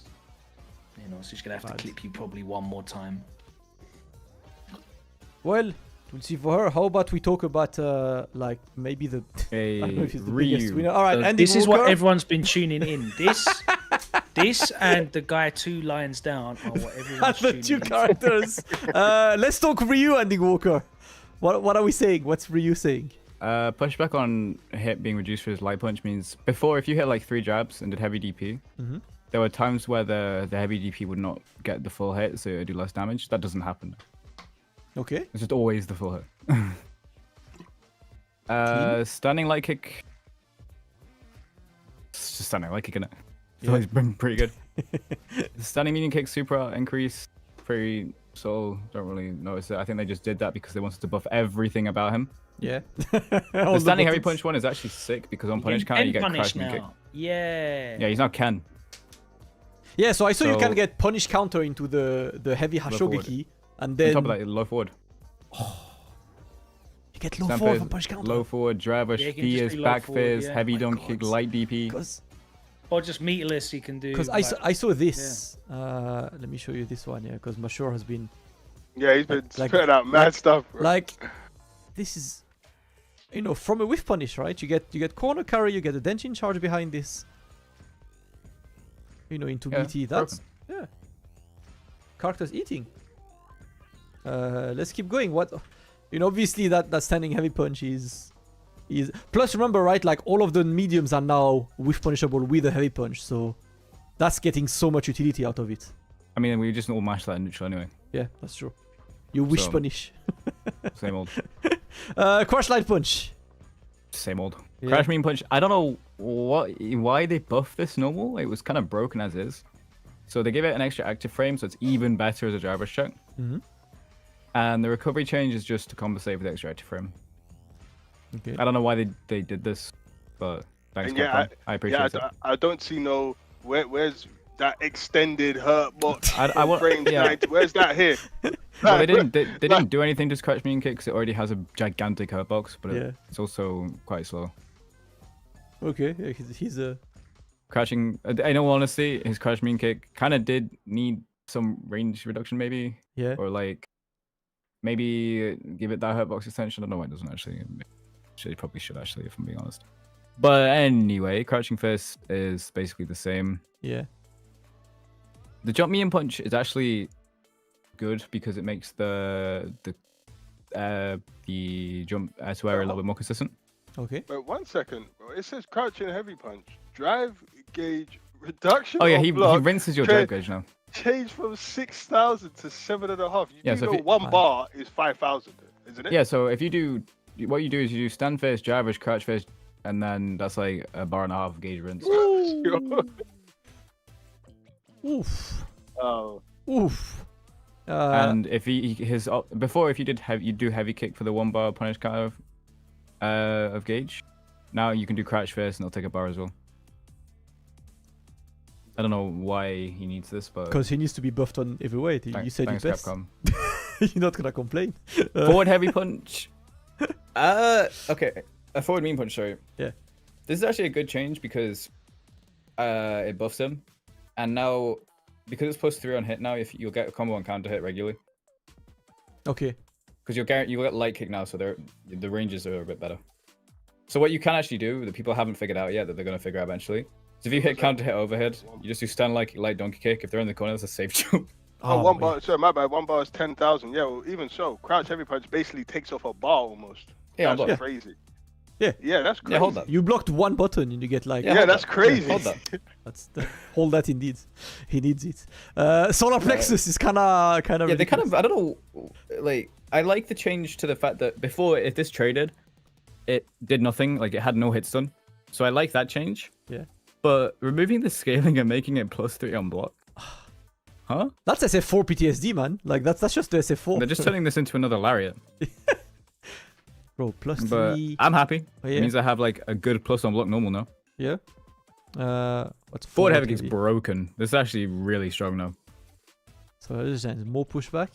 You know, so she's gonna have to clip you probably one more time. Well, we'll see for her. How about we talk about like maybe the I don't know if it's the biggest winner. All right, So Andy This is what Walker. everyone's been tuning in. This and the guy 2 lines down are what everyone's And the tuning 2 in. characters. Let's talk Ryu, EndingWalker. What are we saying? What's Ryu saying? Pushback on hit being reduced for his light punch means before, if you hit like 3 jabs and did heavy DP, there were times where the heavy DP would not get the full hit, so it would do less damage. That doesn't happen. Okay. It's just always the full hit. Standing light kick. It's just standing light kick, innit? It's always been pretty good. The standing medium kick super increase, pretty so don't really notice it. I think they just did that because they wanted to buff everything about him. Yeah. The standing heavy punch one is actually sick because on punish counter you get crash now. kick. Yeah. Yeah, he's not Ken. Yeah, so I saw you can So- get punish counter into the heavy Hashogeki, and On then top of that, low forward. you get low Stand forward phase, from punish counter. low forward, driver, Yeah, you can just spears, do low back forward, phase, yeah. heavy My donkey kick, God. light DP. Or just meterless you can do. Because like, I saw this. Let me show you this one, yeah, because Mashur has been Yeah, he's been Like- putting out mad stuff. Bro. like, this is, you know, from a whiff punish, right? You get corner carry, you get a denshin charge behind this. You know, into Yeah, BT. That's characters eating. Let's keep going. What, you know, obviously that standing heavy punch is plus remember, right? Like all of the mediums are now whiff punishable with a heavy punch, so that's getting so much utility out of it. I mean, we just all mash that in neutral anyway. Yeah, that's true. You wish So- punish. Same old. Crush light punch. Same old. Yeah. Crash mean punch. I don't know why they buffed this normal. It was kind of broken as is. So they gave it an extra active frame, so it's even better as a driver's check. Mhm. And the recovery change is just to compensate for the extra active frame. Okay. I don't know why they did this, but thanks, And yeah, Capcom. I appreciate it. I don't see no where's that extended hurt box. I want- frame yeah. 90? Where's that here? Well, they didn't do anything to Crash Mean Kick because it already has a gigantic hurt box, but Yeah. it's also quite slow. Okay. Yeah, he's a. Crashing, in all honesty, his Crash Mean Kick kind of did need some range reduction, maybe, Yeah. or like maybe give it that hurt box extension. I don't know why it doesn't actually. Should probably should actually, if I'm being honest. But anyway, Crouching Fist is basically the same. Yeah. The jump me and punch is actually good because it makes the jump to air a little bit more consistent. Okay. Wait 1 second, bro. It says crouching heavy punch. Drive gauge reduction. Oh yeah, on he block rinses your Tra- drive gauge now. changed from 6,000 to 7.5. You Yeah, do so if know you- one bar is 5,000, isn't it? Yeah, so if you do, what you do is you do stand face, drive crouch face, and then that's like a bar and a half gauge rinse. Oof. Oh, Oof. And if before, if you do heavy kick for the 1 bar punish counter of gauge. Now you can do crouch face and it'll take a bar as well. I don't know why he needs this, but Because he needs to be buffed on every weight. You said thanks, it best. Capcom. You're not gonna complain. Forward heavy punch. Okay, a forward mean punch. Sorry. Yeah. This is actually a good change because it buffs him, and now because it's +3 on hit now, if you'll get a combo and counter hit regularly. Okay. Because you'll get light kick now, so the ranges are a bit better. So what you can actually do that people haven't figured out yet that they're gonna figure out eventually. So if you hit counter hit overhead, you just do stand light donkey kick. If they're in the corner, that's a safe jump. oh, 1 bar. Sorry, my bad. 1 bar is 10,000. Yeah, well, even so, crouch heavy punch basically takes off a bar almost. Yeah, That's yeah. crazy. Yeah. Yeah, that's crazy. Yeah, hold that. You blocked 1 button and you get like. Yeah, Yeah, hold that's that. crazy. Hold that. Hold that indeed. He needs it. Solar plexus is kind of. Yeah, they kind of. I don't know. Like, I like the change to the fact that before, if this traded, it did nothing. Like, it had no hit stun. So I like that change. Yeah. But removing the scaling and making it +3 on block. Huh? That's SF4 PTSD, man. Like that's just the SF4. They're just turning this into another lariat. Bro, +3. But I'm happy. Oh, yeah. It means I have like a good plus on block normal now. Yeah. What's Forward heavy kick's broken. This is actually really strong now. So there's more pushback.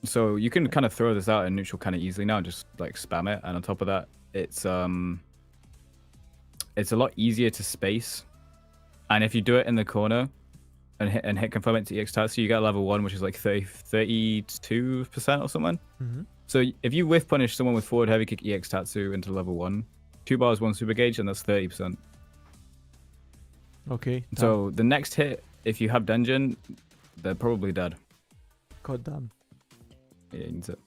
So you can kind of throw this out in neutral kind of easily now, just like spam it. And on top of that, it's a lot easier to space. And if you do it in the corner and hit confirm it to EX Tatsu, you get level 1, which is like 32% or something. Mm-hmm. So if you whiff punish someone with forward heavy kick EX Tatsu into level 1, 2 bars, 1 super gauge, and that's 30%. Okay. So the next hit, if you have Dungeon, they're probably dead. God damn. Yeah, he needs it.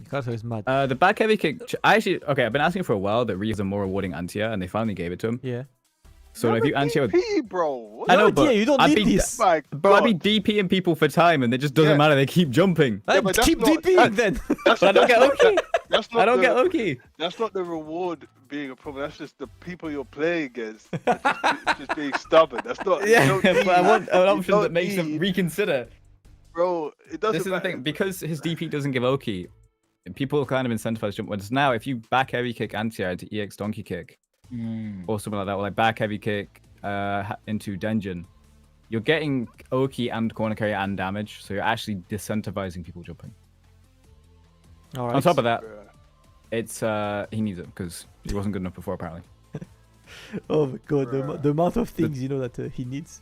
Carter is mad. The back heavy kick, I've been asking for a while that Ryu is a more rewarding anti-air, and they finally gave it to him. Yeah. So if you anti-air with... DP, bro. I know, but you don't I'd need be, this. My Bro, I'd be God. DPing people for time, and it just doesn't matter. They keep jumping. Yeah, but that's Keep not- DPing then. That's But I don't get Oki. That's not I don't the, get Oki. That's not the reward being a problem. That's just the people you're playing against. just being stubborn. That's not. you Yeah, don't but need- I want an you option that don't makes them need- reconsider. Bro, it doesn't This is the matter. thing, because his DP doesn't give Oki, people kind of incentivize jump. Whereas now, if you back heavy kick anti-air to EX donkey kick, or something like that, or like back heavy kick into Denjin, you're getting Oki and corner carry and damage, so you're actually disincentivizing people jumping. All right. On top of that, Bruh. it's he needs it because he wasn't good enough before apparently. Oh my god, Bruh. the amount of things you know that he needs.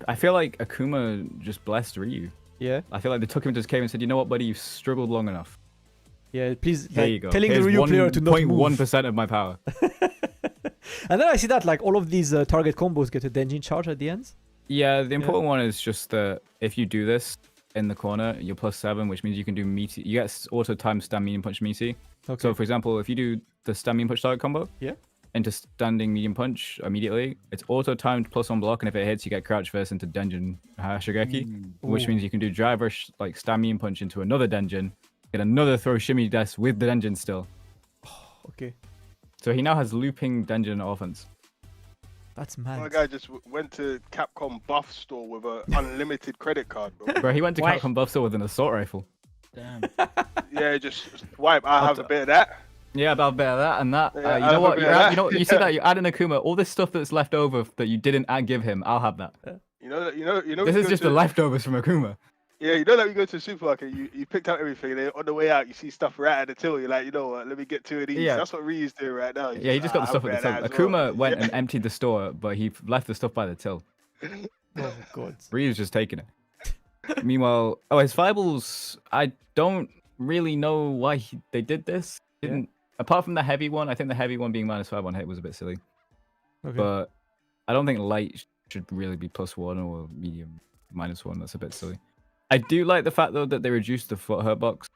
I feel like Akuma just blessed Ryu. Yeah. I feel like they took him to his cave and said, "You know what, buddy? You've struggled long enough. Yeah. Please. There like, you go. Telling Here's the Ryu player to not move. 1% of my power." And then I see that like all of these target combos get a Denjin charge at the end. Yeah, the important one is just that if you do this in the corner, you're +7, which means you can do meaty. You get auto time stand medium punch meaty. Okay. So for example, if you do the stand medium punch target combo, Yeah. into standing medium punch immediately, it's auto timed plus on block, and if it hits, you get crouch verse into Denjin Shigeki, which Ooh. means you can do driver like stand medium punch into another Denjin, get another throw shimmy death with the Denjin still. Okay. So he now has looping Denjin offense. That's My mad. guy just went to Capcom buff store with an unlimited credit card, bro. Bro, he went to Why- Capcom Buff Store with an assault rifle. Damn. Yeah, just swipe. I'll have a bit of that. Yeah, about better that and that. Yeah, You I know have a what? bit You're of that. you know, you see that? You add in Akuma, all this stuff that's left over that you didn't give him, I'll have that. You know. This you is go just to, the leftovers from Akuma. Yeah, you know that you go to the supermarket, you picked out everything, and then on the way out you see stuff right at the till. You're like, you know what? Let me get 2 of these. Yeah. That's what Ryu's doing right now. Yeah, he just got the stuff at the till. Akuma went and emptied the store, but he left the stuff by the till. Oh my god. Ryu's just taking it. Meanwhile, his fireballs, I don't really know why they did this. Didn't apart from the heavy one, I think the heavy one being -5 on hit was a bit silly. Okay. But I don't think light should really be +1 or medium -1. That's a bit silly. I do like the fact though that they reduced the foot hurt box,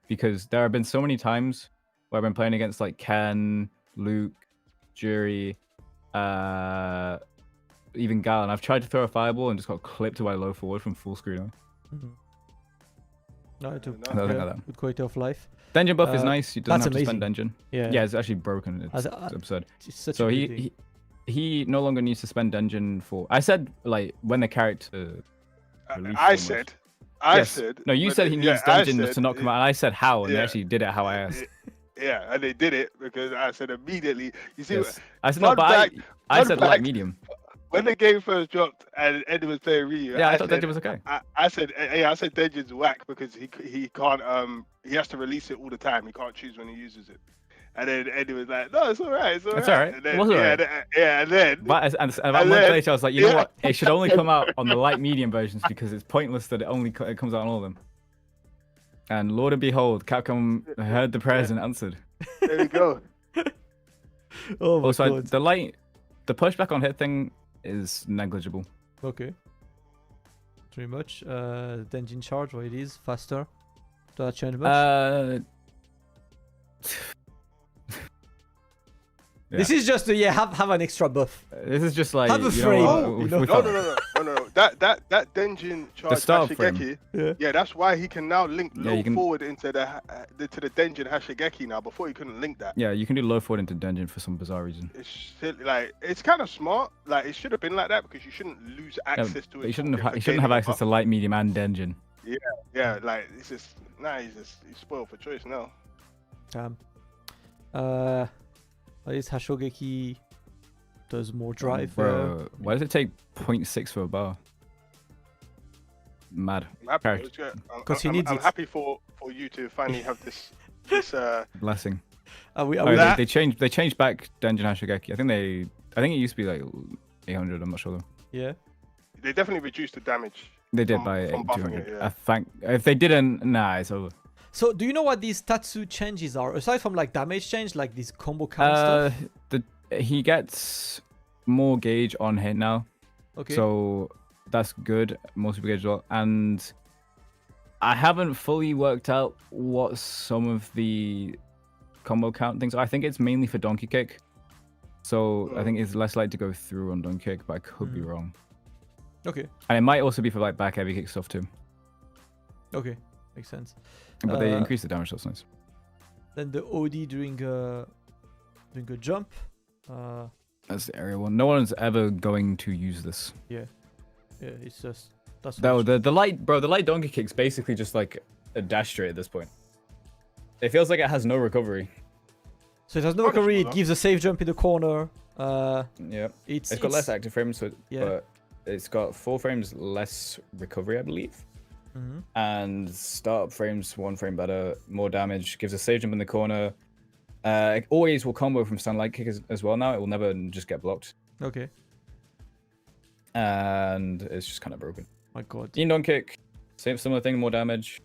because there have been so many times where I've been playing against like Ken, Luke, Juri, even Guile, and I've tried to throw a fireball and just got clipped to my low forward from full screen. Mhm. No, I took No, nothing like that. good quality of life. Dungeon buff is Uh, nice. You don't that's have to spend amazing. dungeon. Yeah. Yeah, it's actually broken. It's, As- it's absurd. It's such So a good thing. he no longer needs to spend dungeon for. I said like when the character. released I so much. said. I Yes. said. No, you but said he yeah, needs I dungeon said to not come out, and I said how, and they yeah. actually did it how I asked. Yeah, and they did it because I said immediately. You see, Yes. I said no, fun but fact- I fun said light fact, medium. when the game first dropped and Eddie was playing Ryu, Yeah, I thought dungeon was okay. I said, yeah, I said Dungeon's whack because he can't he has to release it all the time. He can't choose when he uses it. And then Eddie was like, no, it's all right, it's all right. It's all right. And then, It was all right. and then But and about a And month then- later, I was like, you know yeah. what? It should only come out on the light medium versions because it's pointless that it comes out on all of them. And Lord and behold, Capcom heard the prayers and answered. there we go. Oh my Also, god. the pushback on hit thing is negligible. Okay. Pretty much. Denjin charge, what it is, faster. Does that change much? Yeah. This is just have an extra buff. This is just like Have a you know frame. what, Oh, we no, thought- No. that Denjin charge start frame. Hashigeki, yeah, that's why he can now link Yeah, low you can- forward into the Denjin Hashigeki now. Before he couldn't link that. Yeah, you can do low forward into dungeon for some bizarre reason. It's kind of smart. Like it should have been like that because you shouldn't lose No, access to but it. you shouldn't have access to light, medium, and dungeon. Yeah, like it's just he's spoiled for choice now. This Hashogeki does more drive. Bro, why does it take 0.6 for a bar? Mad. I'm happy, Correct. I'm happy for you to finally have this Blessing. Are we They changed back dungeon Hashogeki. I think it used to be like 800. I'm not sure though. Yeah. They definitely reduced the damage. They did from by buffing 200. it, yeah. I think if they didn't, nah, it's over. So do you know what these Tatsu changes are aside from like damage change, like this combo count stuff? He gets more gauge on hit now. Okay. So that's good. More super gauge as well. And I haven't fully worked out what some of the combo count things are. I think it's mainly for donkey kick. So I think it's less likely to go through on donkey kick, but I could be wrong. Okay. And it might also be for like back heavy kick stuff too. Okay. Makes sense. But they increase the damage, that's nice. Then the OD during a jump. That's the area one. No one's ever going to use this. Yeah, it's just that's No, the light donkey kick's basically just like a dash straight at this point. It feels like it has no recovery. So it has no recovery. It gives a safe jump in the corner. Yeah. It's got less active frames, but it's got 4 frames less recovery, I believe. Mm-hmm. And startup frames 1 frame better, more damage, gives a safe jump in the corner. It always will combo from stand light kick as well now. It will never just get blocked. Okay. And it's just kind of broken. My God. Don kick, similar thing, more damage.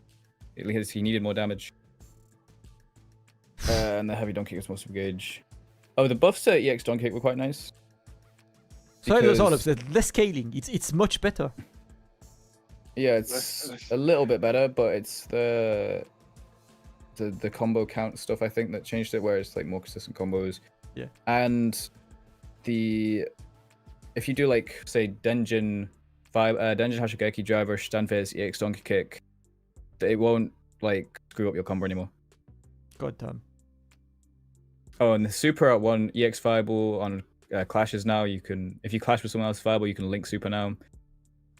He needed more damage. And the heavy don kick was more super gauge. Oh, the buffs to EX don kick were quite nice. So there's all of that. Less scaling. It's much better. Yeah, it's a little bit better, but it's the combo count stuff I think that changed it, where it's like more consistent combos. Yeah. And if you do like say Denjin Hashigeki driver, stand face, EX donkey kick, it won't like screw up your combo anymore. God damn. Oh, and the super at 1 EX fireball on clashes now. You can, if you clash with someone else's fireball, you can link super now.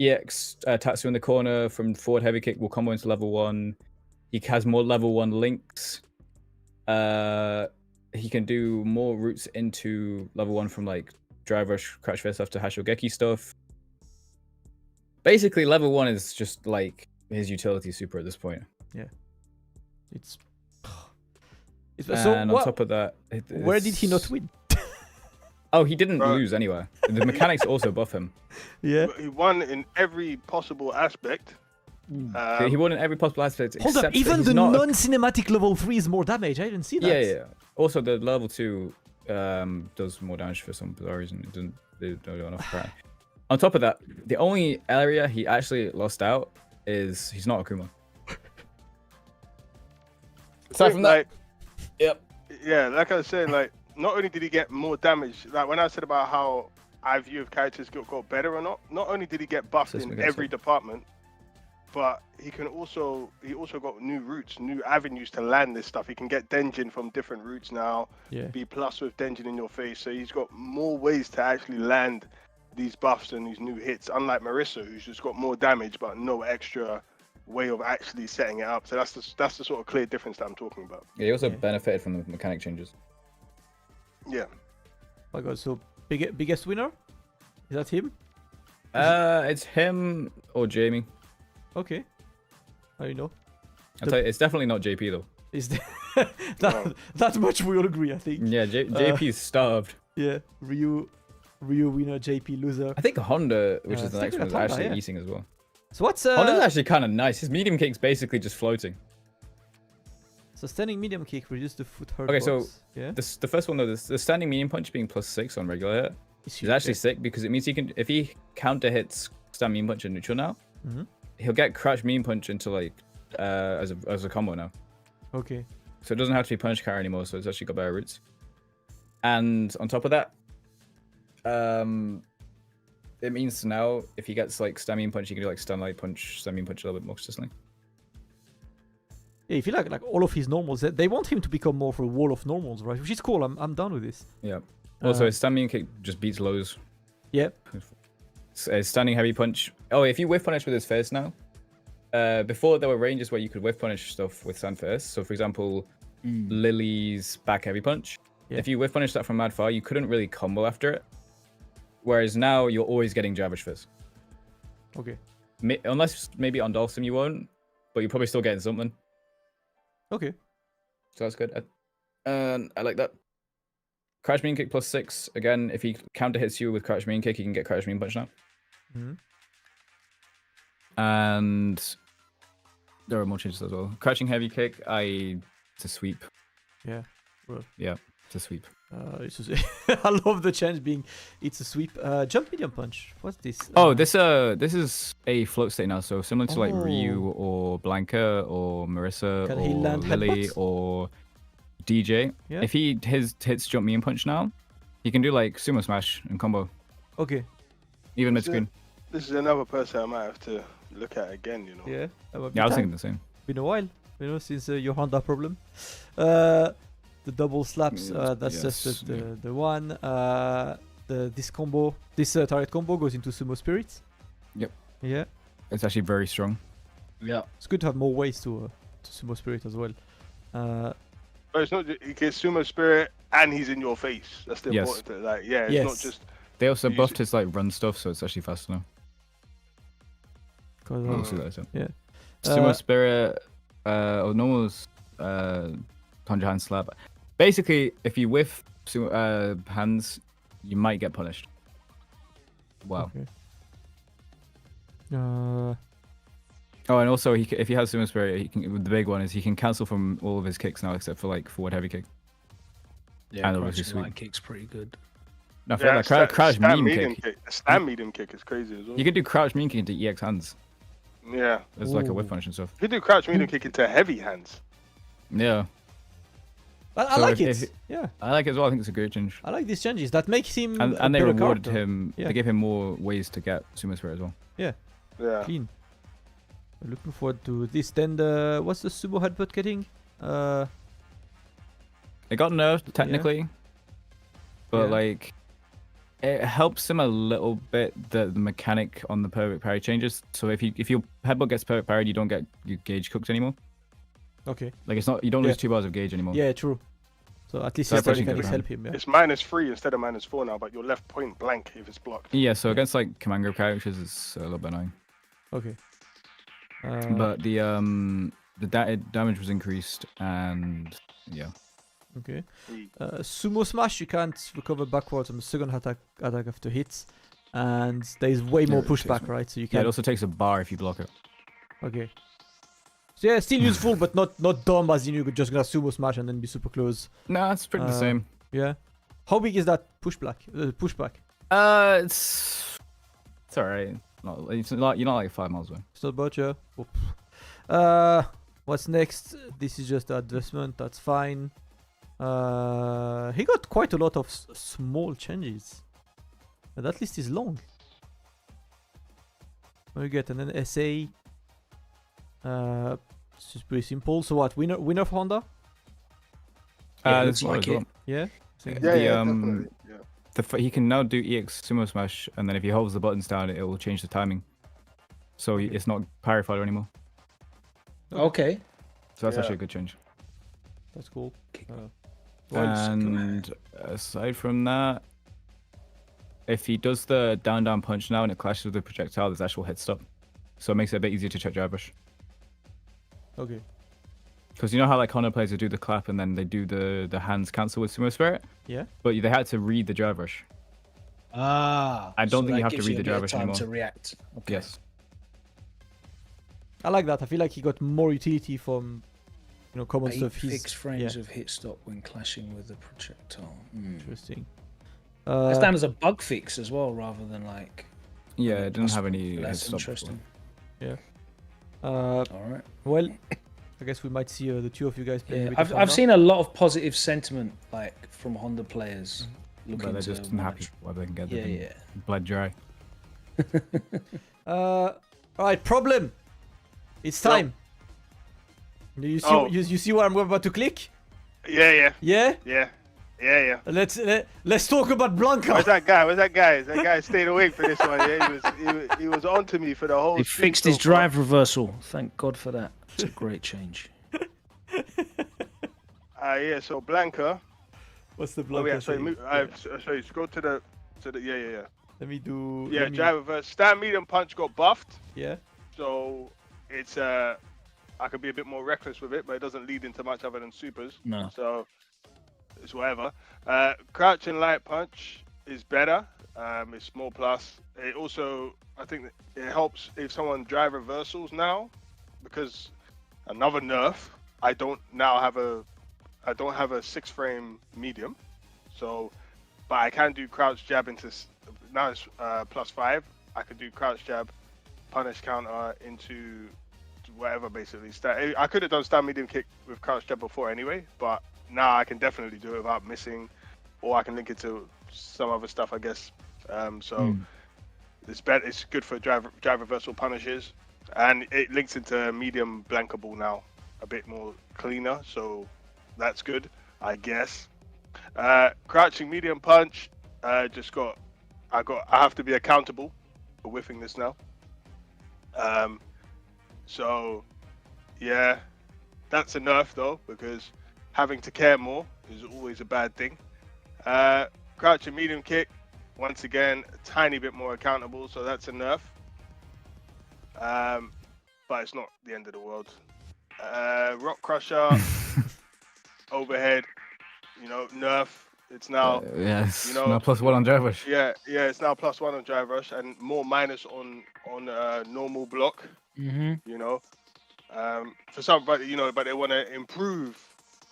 EX Tatsu in the corner from forward heavy kick will combo into level 1. He has more level 1 links. He can do more routes into level 1 from like driver, crash face after Hashogeki stuff. Basically, level 1 is just like his utility super at this point. Yeah. And on top of that, where did he not win? Oh, he didn't lose anywhere. The mechanics also buff him. Yeah. He won in every possible aspect. He won in every possible aspect. Hold up, even the non-cinematic level 3 is more damage. I didn't see that. Yeah. Also, the level 2 does more damage for some bizarre reason. They don't do enough crap. On top of that, the only area he actually lost out is he's not Akuma. Aside from that, yep. Yeah, like I was saying, like not only did he get more damage, like when I said about how I view if characters got better or not only did he get buffed in every department, but he also got new routes, new avenues to land this stuff. He can get Denjin from different routes now. Yeah. B+ with Denjin in your face, so he's got more ways to actually land these buffs and these new hits. Unlike Marisa, who's just got more damage but no extra way of actually setting it up. So that's the sort of clear difference that I'm talking about. Yeah, he also benefited from the mechanic changes. Yeah. My God, so biggest winner? Is that him? It's him or Jamie. Okay. How do you know? I'll tell you, it's definitely not JP though. Is that much we all agree, I think. Yeah, JP's starved. Yeah, Ryu winner, JP loser. I think Honda, which is the next one, is Honda, actually eating as well. So what's Honda's actually kind of nice. His medium kick's basically just floating. So standing medium kick reduce the foot hurt. Okay, so yeah, the first one though, the standing medium punch being +6 on regular hit is actually sick because it means he can, if he counter hits standing medium punch in neutral now, he'll get crouch medium punch into like as a combo now. Okay. So it doesn't have to be punch carry anymore. So it's actually got better routes. And on top of that, it means now if he gets like stun mean punch, he can do like stun light punch, stun mean punch a little bit more consistently. Yeah, if you like all of his normals, they want him to become more of a wall of normals, right? Which is cool. I'm down with this. Yeah. Also, his stun mean kick just beats lows. Yeah. Stunning heavy punch. Oh, if you whiff punish with his first now, before there were ranges where you could whiff punish stuff with stun first. So for example, Lily's back heavy punch. Yeah. If you whiff punish that from mad far, you couldn't really combo after it. Whereas now you're always getting Javish first. Okay. Unless maybe on Dhalsim you won't, but you're probably still getting something. Okay. So that's good. I like that. Crouch mean kick +6. Again, if he counter hits you with crouch mean kick, you can get crouch mean punch now. Mm-hmm. And there are more changes as well. Crouching heavy kick, it's a sweep. Yeah. Well, Yeah, it's a sweep. it's just, I love the change being it's a sweep. Jump medium punch. What's this? Oh, this is a float state now, so similar to like Ryu Oh. or Blanka or Marisa Can or he land Lily headbutts? or Dee Jay. Yeah. If he hits jump me and punch now, he can do like sumo smash and combo, Okay. even mid So- screen. This is another person I might have to look at again. You know. Yeah. Yeah, I was thinking the same. Been a while, since your Honda problem. The double slaps. That's Yes, just the one. This combo, this turret combo goes into sumo spirits. Yep. Yeah. It's actually very strong. Yeah. It's good to have more ways to sumo spirit as well. But it's not. He gets sumo spirit and he's in your face. That's the Yes. important thing. Like, yeah, it's Yes. not just. They also Use buffed it. his like run stuff, so it's actually faster now. 'Cause, We'll see that later. yeah. Sumo Spirit, or normal's 100 hand slap. Basically, if you whiff hands, you might get punished. Wow. Okay. Oh, and also, if he has Sumo Spirit, he can. The big one is he can cancel from all of his kicks now, except for like forward heavy kick. Yeah, And obviously crouching line sweep. kick's pretty good. No, I feel like crouch stand medium kick. The stand medium kick is crazy as well. You can do crouch medium kick into EX hands. Yeah. It's like a whiff Ooh. punish and stuff. You can do crouch medium kick into heavy hands. Yeah, I So like if- it. Yeah. I like it as well. I think it's a great change. I like these changes. That makes him And, a and they better rewarded character. him. Yeah. They gave him more ways to get Sumo Spirit as well. Yeah. Clean. We're looking forward to this. Then what's the sumo headbutt getting? It got nerfed technically, but Yeah. like it helps him a little bit. The mechanic on the perfect parry changes. So if your headbutt gets perfect parried, you don't get your gauge cooked anymore. Okay. Like it's not you don't Yeah. lose 2 bars of gauge anymore. Yeah, true. So at least So his that's actually mechanics good. help him. Yeah. It's -3 instead of -4 now, but you're left point blank if it's blocked. Yeah. So against like command group characters, it's a little bit annoying. Okay. But the damage was increased, and yeah. Okay. Sumo smash, you can't recover backwards on the second attack after hits, and there is way more Yeah, it takes pushback, more. right? So you Yeah, can. it also takes a bar if you block it. Okay. So yeah, still useful, but not dumb as you're just gonna sumo smash and then be super close. No, it's pretty the same. Yeah. How big is that pushback? Pushback. It's alright. You're not like 5 miles away. It's not bad, yeah. Oop. What's next? This is just the adjustment. That's fine. He got quite a lot of small changes. And that list is long. What you get? And then SA. It's just pretty simple. So what? Winner for Honda? Yeah, That's looks like as well. it. Yeah. Yeah, The, definitely. Yeah. He can now do EX Sumo Smash, and then if he holds the buttons down, it will change the timing. So it's not parry fighter anymore. Okay. So that's Yeah. actually a good change. That's cool. And aside from that, if he does the down punch now and it clashes with the projectile, there's actual hit stop. So it makes it a bit easier to check jab rush. Okay. Because you know how like Honda players do the clap and then they do the hands cancel with Sumo Spirit? Yeah. But they had to read the jab rush. Ah. I don't think that you have to gives read the a bit of driver time anymore. to react. Okay. Yes. I like that. I feel like he got more utility from, common 8 stuff. He's fixed frames of hit stop when clashing with the projectile. interesting. It's down as a bug fix as well, rather than like. Yeah, it didn't have any hit That's stop before. interesting. All All right. well, I guess we might see the two of you guys playing. Yeah, a bit of I've Honda. seen a lot of positive sentiment like from Honda players But looking they're to just happy what they can get. Yeah, They've been yeah. bled dry. All right, problem. It's time. Do you see? Oh. You see what I'm about to click? Yeah. Yeah. Let's talk about Blanka. Where's that guy? That guy stayed awake for this one. Yeah, he was on to me for the whole. He stream fixed so his far. drive reversal. Thank God for that. It's a great change. Yeah. So Blanka. What's the Oh Blanka? yeah. thing? Sorry. Scroll to the. Yeah. Let me do. Yeah. Drive reverse. Stand medium punch got buffed. Yeah. So it's I could be a bit more reckless with it, but it doesn't lead into much other than supers. No. So it's whatever. Crouch and light punch is better. It's small plus. It also, I think it helps if someone drive reversals now, because another nerf. I don't have a 6-frame medium, so but I can do crouch jab into now it's +5. I could do crouch jab, punish counter into whatever basically. I could have done stand medium kick with crouch jab before anyway, but now I can definitely do it without missing, or I can link it to some other stuff, I guess. It's good for drive reversal punishes, and it links into medium Blanka ball now, a bit more cleaner, so that's good, I guess. Crouching medium punch, I have to be accountable for whiffing this now. So yeah, that's a nerf though, because having to care more is always a bad thing. Crouching medium kick, once again, a tiny bit more accountable, so that's a nerf. But it's not the end of the world. Rock crusher, overhead, nerf. It's now, yes, now +1 on drive rush. Yeah, it's now +1 on drive rush and more minus on normal block. For some, but they want to improve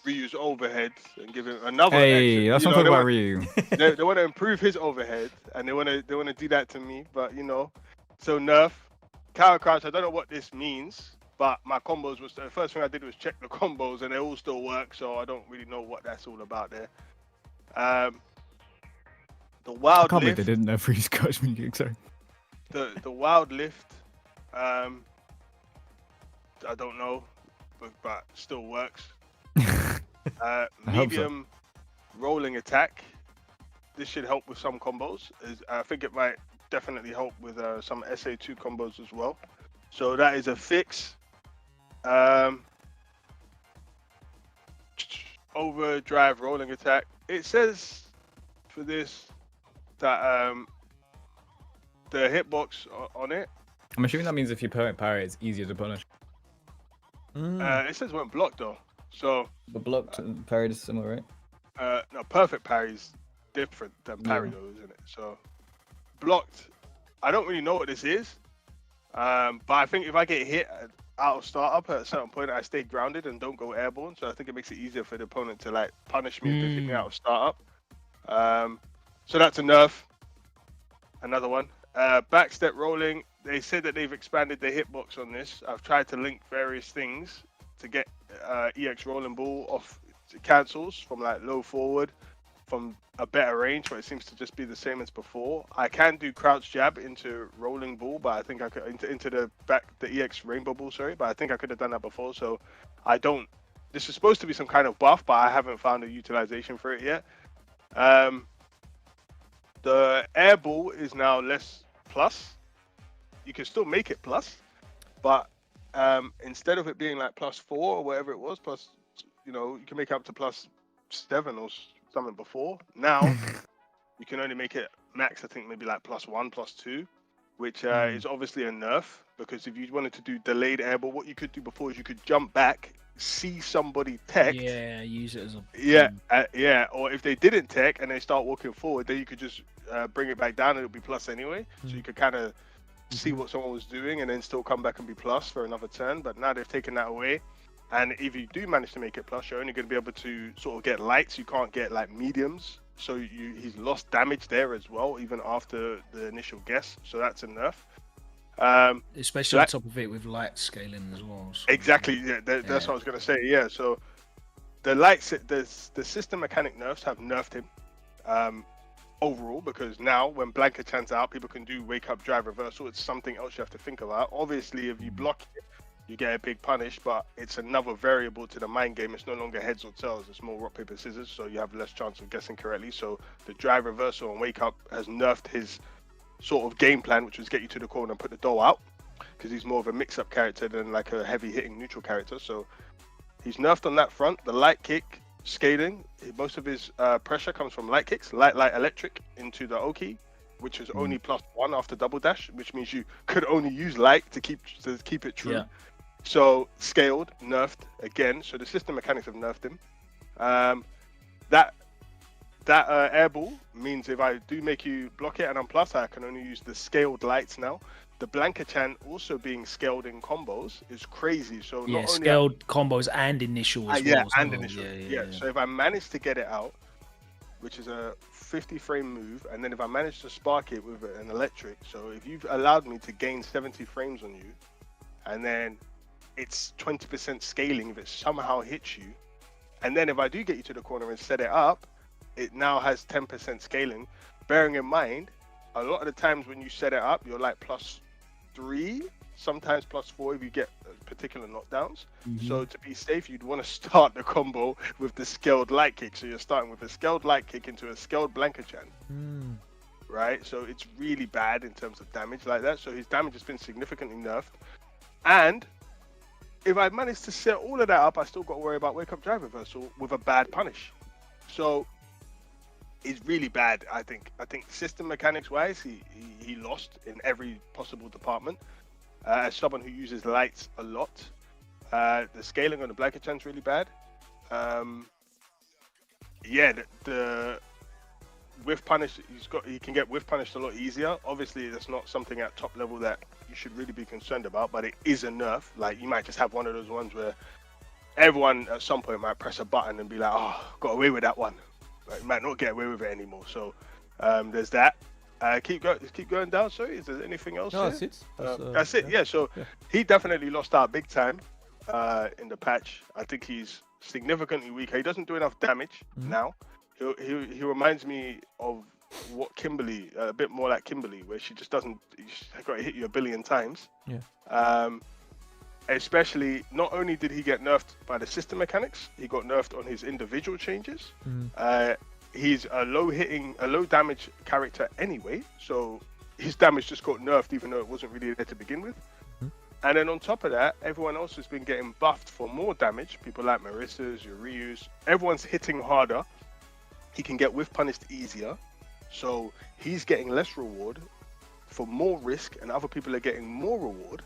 Ryu's overhead and give him another. Hey, that's not talking about Ryu. They want to improve his overhead, and they want to do that to me. But so nerf, counter crouch. I don't know what this means, but my combos was the first thing I did was check the combos, and they all still work. So I don't really know what that's all about there. The wild I can't believe lift. they didn't know freeze catch me kick. Sorry. The wild lift. I don't know, but still works. Medium rolling attack. This should help with some combos. I think it might definitely help with some SA2 combos as well. So that is a fix. Overdrive rolling attack. It says for this that the hitbox on it. I'm assuming that means if you parry, it's easier to punish. It says when blocked though. So The blocked and parried is similar, right? no, perfect parry is different than parry though, isn't it? So blocked, I don't really know what this is, but I think if I get hit out of startup at a certain point, I stay grounded and don't go airborne. So I think it makes it easier for the opponent to like punish me if they hit me out of startup. So that's a nerf. Another one. Backstep rolling. They said that they've expanded the hitbox on this. I've tried to link various things to get EX rolling ball off cancels from like low forward from a better range, but it seems to just be the same as before. I can do crouch jab into rolling ball, but I think I could into the EX rainbow ball, sorry, but I think I could have done that before. So I don't. This is supposed to be some kind of buff, but I haven't found a utilization for it yet. The air ball is now less plus. You can still make it plus, but instead of it being like +4 or whatever it was, plus, you can make it up to +7 or something before. Now you can only make it max, I think maybe like +1, +2, which is obviously a nerf, because if you wanted to do delayed airball, what you could do before is you could jump back, see somebody tech. Yeah, use it as a. Or if they didn't tech and they start walking forward, then you could just bring it back down and it'll be plus anyway. So you could kind of see what someone was doing and then still come back and be plus for another turn. But now they've taken that away, and if you do manage to make it plus, you're only going to be able to sort of get lights. You can't get like mediums, so he's lost damage there as well, even after the initial guess. So that's a nerf. especially on top of it with light scaling as well. So. Exactly. Yeah, that's what I was going to say. Yeah. So the lights, the system mechanic nerfs have nerfed him. overall, because now when Blanka chants out, people can do wake up drive reversal. It's something else you have to think about. Obviously, if you block it, you get a big punish, but it's another variable to the mind game. It's no longer heads or tails, it's more rock, paper, scissors, so you have less chance of guessing correctly. So the drive reversal and wake up has nerfed his sort of game plan, which was get you to the corner and put the dough out, because he's more of a mix-up character than like a heavy hitting neutral character. So he's nerfed on that front. The light kick scaling, most of his pressure comes from light kicks, light electric into the Oki, which is only +1 after double dash, which means you could only use light to keep it true. Yeah. So scaled, nerfed again. So the system mechanics have nerfed him. That air ball means if I do make you block it and I'm plus, I can only use the scaled lights now. The Blanka Chan also being scaled in combos is crazy. So not only scaled combos and initial as well. and initial. Yeah. So if I manage to get it out, which is a 50 frame move, and then if I manage to spark it with an electric, so if you've allowed me to gain 70 frames on you, and then it's 20% scaling if it somehow hits you, and then if I do get you to the corner and set it up, it now has 10% scaling. Bearing in mind, a lot of the times when you set it up, you're like +3, sometimes +4 if you get particular knockdowns. So to be safe, you'd want to start the combo with the scaled light kick. So you're starting with a scaled light kick into a scaled Blanka Chan. Right? So it's really bad in terms of damage like that. So his damage has been significantly nerfed. And if I manage to set all of that up, I still got to worry about wake up drive reversal with a bad punish. So it's really bad, I think. I think system mechanics wise, he lost in every possible department. As someone who uses lights a lot, the scaling on the Blanka Chan's really bad. The whiff punish, he can get whiff punished a lot easier. Obviously, that's not something at top level that you should really be concerned about, but it is a nerf. Like, you might just have one of those ones where everyone at some point might press a button and be like, oh, got away with that one. Like, you might not get away with it anymore. So there's that. Keep going down. Sorry, is there anything else? No, here? that's it. Yeah. So he definitely lost out big time in the patch. I think he's significantly weaker. He doesn't do enough damage now. He reminds me of what Kimberly, a bit more like Kimberly, where she just doesn't. She's got to hit you a billion times. Yeah. Especially, not only did he get nerfed by the system mechanics, he got nerfed on his individual changes. He's a low damage character anyway, so his damage just got nerfed even though it wasn't really there to begin with. And then on top of that, everyone else has been getting buffed for more damage. People like Marisa's, Juri's, everyone's hitting harder. He can get whiff punished easier, so he's getting less reward for more risk, and other people are getting more reward,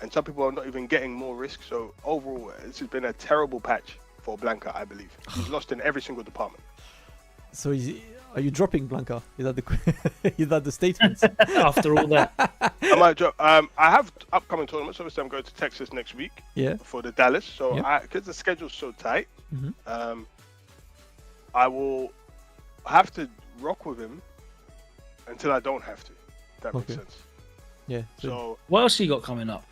and some people are not even getting more risk. So overall, this has been a terrible patch for Blanka, I believe. He's lost in every single department. So are you dropping Blanka? Is that the statement? After all that. I might drop. I have upcoming tournaments. Obviously, I'm going to Texas next week. Yeah. For the Dallas. So Yeah. because the schedule's so tight, I will have to rock with him until I don't have to. If that makes Okay. sense. Yeah. So What else you got coming up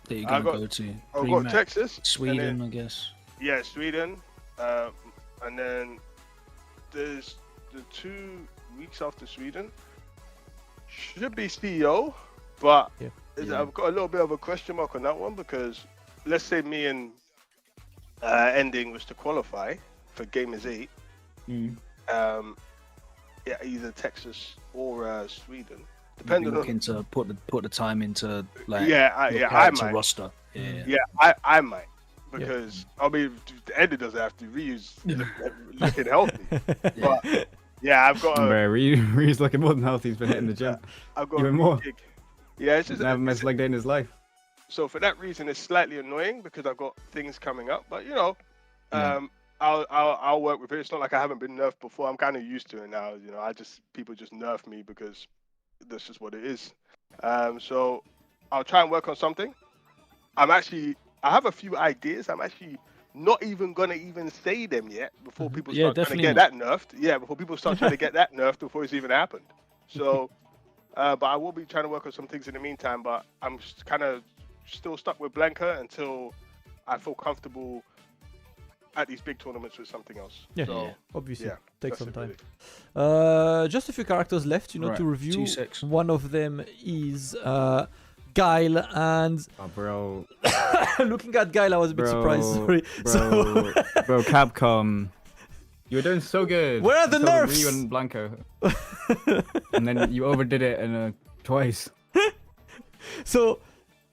that you're going to go to? I've got Texas, Sweden, and I guess. then, Sweden, and then there's the 2 weeks after Sweden. Should be CEO, but I've got a little bit of a question mark on that one, because let's say me and Ending was to qualify for Gamers 8. Either Texas or Sweden, depending looking on. to put the time into like I might. roster. I might, because I mean, Ending doesn't have to reuse looking healthy, but I've got. He's looking more than healthy. He's been hitting the gym. I've got even more. Yeah, it's just Never missed leg day in his life. So for that reason, it's slightly annoying because I've got things coming up. But I'll work with it. It's not like I haven't been nerfed before. I'm kind of used to it now. People just nerf me because that's just what it is. So I'll try and work on something. I have a few ideas. I'm actually not even gonna say them yet before people start trying to get that nerfed. Yeah, before people start trying to get that nerfed before it's even happened. So, but I will be trying to work on some things in the meantime. But I'm kind of still stuck with Blanka until I feel comfortable at these big tournaments with something else. Yeah, So, obviously, yeah, take that's some it, time. really. Just a few characters left, Right, to review. 2 secs. One of them is Guile, and Oh, bro, looking at Guile, I was a bit surprised. Sorry. bro, Capcom. You were doing so good. Where are the until nerfs? Ryu and Blanka. And then you overdid it twice. So,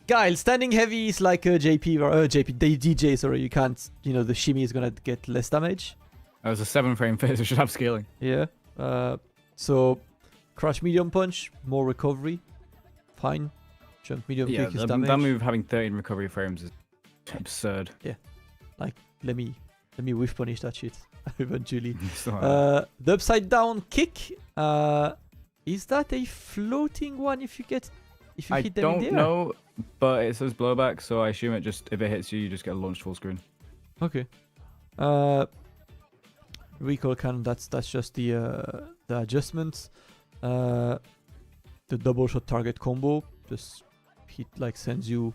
Guile, standing heavy is like a DJ, sorry, you can't, the shimmy is gonna get less damage. That was a 7-frame phase, it should have scaling. Yeah. So, crush medium punch, more recovery. Fine. Jump medium Yeah, kick is that damage. move having 13 recovery frames is absurd. Like, let me whiff punish that shit eventually. So, The upside down kick, is that a floating one if you hit them I in the don't air? know, but it says blowback, so I assume if it hits you, you just get launched full screen. Okay. Recoil cannon, that's just the adjustments. The double shot target combo, just hit sends you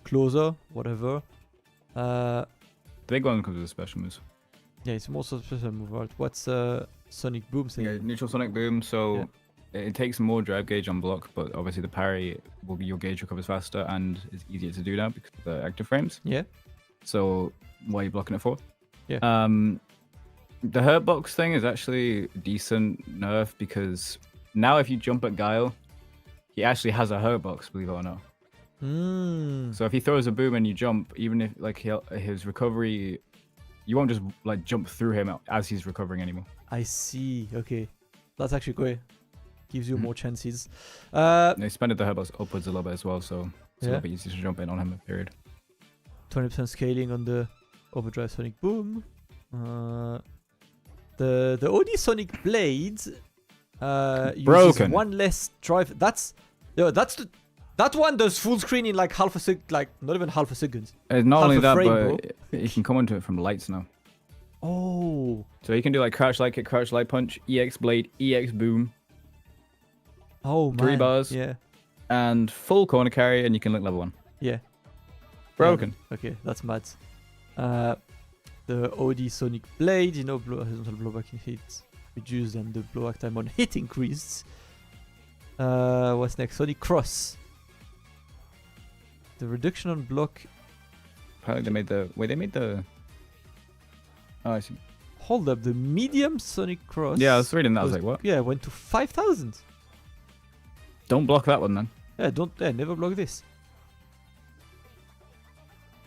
closer, whatever. The big one comes with a special moves. Yeah, it's more sort of special move, right? What's Sonic Boom saying? Yeah, neutral sonic boom, so Yeah. it takes more drive gauge on block, but obviously the parry will be your gauge recovers faster and it's easier to do now because of the active frames. Yeah. So what are you blocking it for? Yeah. The hurt box thing is actually a decent nerf because now if you jump at Guile, he actually has a hurt box, believe it or not. So if he throws a boom and you jump, even if his recovery, you won't just jump through him as he's recovering anymore. I see. Okay. That's actually great. Gives you more chances. They expanded the hurt box upwards a little bit as well, so it's a Yeah. little bit easier to jump in on him, period. 20% scaling on the overdrive Sonic Boom. The OD Sonic Blade uses Broken. one less drive. That one does full screen in half a second, not even half a second. Not Half only a that, frame, but you can come onto it from lights now. Oh. So you can do crouch light kick, crouch light punch, EX blade, EX boom, Oh man. 3 bars. Yeah. and full corner carry, and you can look level 1. Yeah. Broken. Okay, that's mad. The OD Sonic Blade, horizontal blowback in hit reduced and the blowback time on hit increased. What's next? Sonic Cross. The reduction on block. Apparently they made the. Oh, I see. Hold up, the medium Sonic Cross. Yeah, I was reading that. I was like, what? Yeah, went to 5,000. Don't block that one then. Yeah, never block this.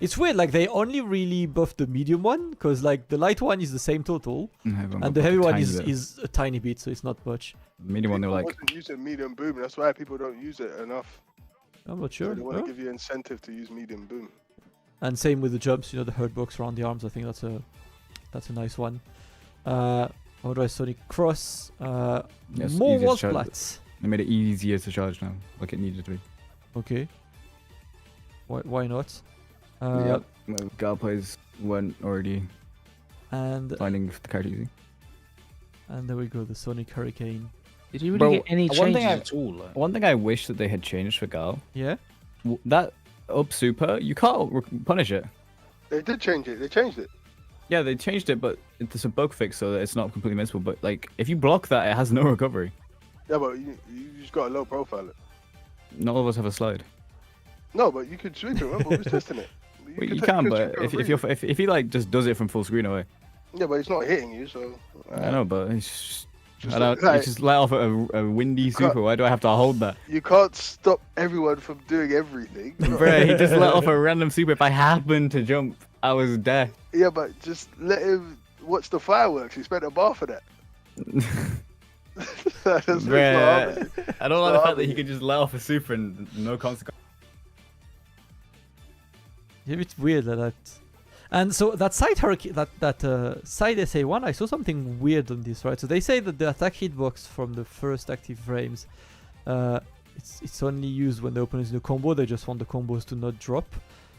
It's weird, they only really buffed the medium one, because the light one is the same total, and the heavy one is a tiny bit, so it's not much. The medium one, they were People like, wasn't using medium boom. That's why people don't use it enough. I'm not So sure. they want no? to give you incentive to use medium boom. And same with the jumps, the hurt box around the arms. I think that's a nice one. Overdrive Sonic Cross. Yes, More easier wall to charge. splats. They made it easier to charge now, like it needed to be. Okay. Why not? Yep. Guile plays weren't already And finding the card easy. there we go, the Sonic Hurricane. Did you really Bro, get any one thing changes I- at all? One thing I wish that they had changed for Guile, Yeah. that up super, you can't punish it. They did change it. They changed it. Yeah, they changed it, but it's a bug fix so that it's not completely missable. But if you block that, it has no recovery. Yeah, but you just got a low profile it. Not all of us have a slide. No, but you could sweep it. Remember, we was testing it. Well, you could can, sweep but it if freely. if he just does it from full screen away, Yeah, but it's not hitting you, so. I know, but it's Just I don't, like- it's just let off a windy super. Why do I have to hold that? You can't stop everyone from doing everything. Bruh, he just let off a random super. If I happened to jump, I was dead. Yeah, but just let him watch the fireworks. He spent a bar for that. That's not Bruh, happening. I don't like So the fact that he obvious. could just let off a super and no consequence. Yeah, it's weird that. And so that side hurricane, that side SA1, I saw something weird on this, right? So they say that the attack hitbox from the first active frames, it's only used when the opponent is in a combo. They just want the combos to not drop.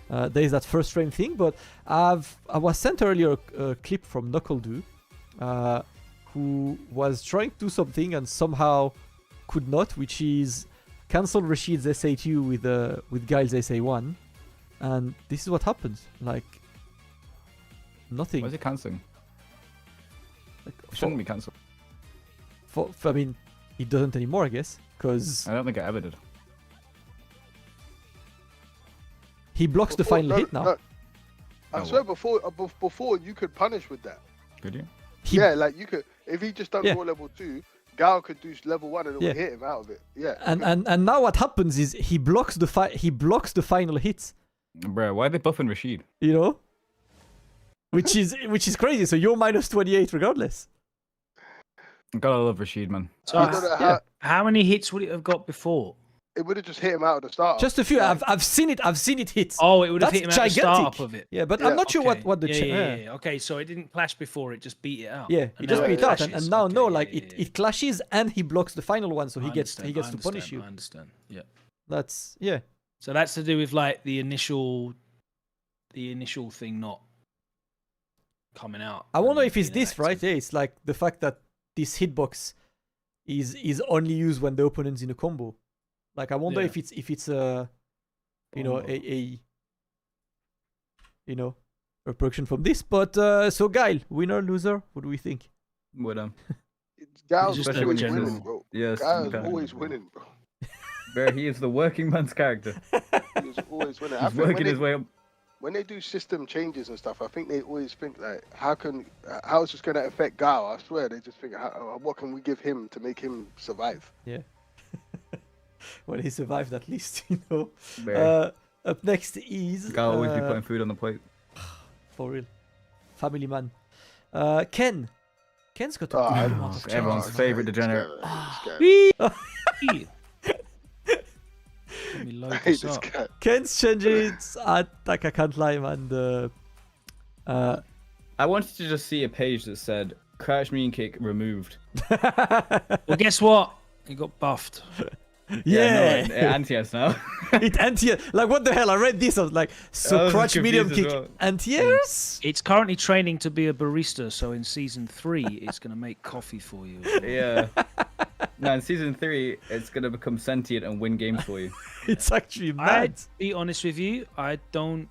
There is that first frame thing, but I was sent earlier a clip from NuckleDo, who was trying to do something and somehow could not, which is cancel Rashid's SA2 with Guile's SA1. And this is what happens. nothing. Why is it cancelling? Like, It shouldn't be cancelled. I mean, it doesn't anymore, I guess, because I don't think it ever did. he blocks the final hit now. I Oh, swear before you could punish with that. Could you? Yeah, like you could if he just done Yeah. raw level 2, Guile could do level 1 and it Yeah. would hit him out of it. Yeah. And now what happens is he blocks the final hit. Bro, why are they buffing Rashid? You know, which is crazy. So you're minus 28 regardless. Gotta love Rashid, man. So I don't know yeah. how many hits would it have got before? It would have just hit him out of the start. Just a few. I've seen it hit. Oh, it would have That's hit him at the gigantic. start of it. Yeah, but Yeah. I'm not sure Okay. what the yeah. Okay, so it didn't clash before; it just beat it out. Yeah, he And just now beat it it out, clashes. and now Okay, no, yeah, like yeah, it, yeah. it clashes and he blocks the final one, so I he gets understand, to punish you. I understand. Yeah. That's yeah. So that's to do with like the initial thing not coming out. I wonder and if it's being this, right? active. Yeah, it's like the fact that this hitbox is only used when the opponent's in a combo. Like I wonder Yeah. if it's a you know Combo. a you know repercussion from this. But so Guile, winner loser, what do we think? Would Guile's Just always a general- winning, bro. Yes. Guile's okay. always winning, bro. Bro, he is the working man's character. He's always winning. I He's think working his way up. when they do system changes and stuff, I think they always think like, how is this going to affect Guile? I swear they just think, what can we give him to make him survive? Well, he survived at least, you know. Bro. Up next is Gotta always be putting food on the plate. for real, family man. Ken. Ken's got a Oh, good I- amount of everyone's charge. favourite degenerate. I Let me load hate this this up. guy. Ken's changes at like I can't lie, man. I wanted to just see a page that said crouch mean kick removed. Well, guess what? He got buffed. Yeah, No, anti-S now. it anti like what the hell? I read this. I was like, I so was crutch medium confused kick as well. anti-airs? It's currently training to be a barista, so in season 3, it's going to make coffee for you. Yeah. No, in season 3, it's gonna become sentient and win games for you. It's actually mad. I'd be honest with you, I don't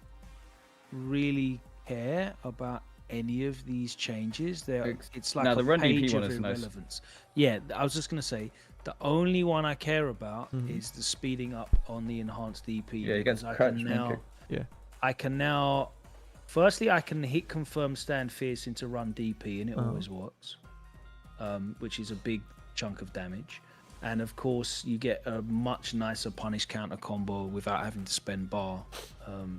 really care about any of these changes. It's like Now, a the run DP page one of is nice. irrelevance. Yeah, I was just going to say, the only one I care about Mhm. is the speeding up on the enhanced DP. Yeah, you get because I crouch can mean now, kick. Yeah. I can now, firstly, I can hit confirm stand fierce into run DP, and it Oh. always works, which is a big chunk of damage. And of course, you get a much nicer punish counter combo without having to spend bar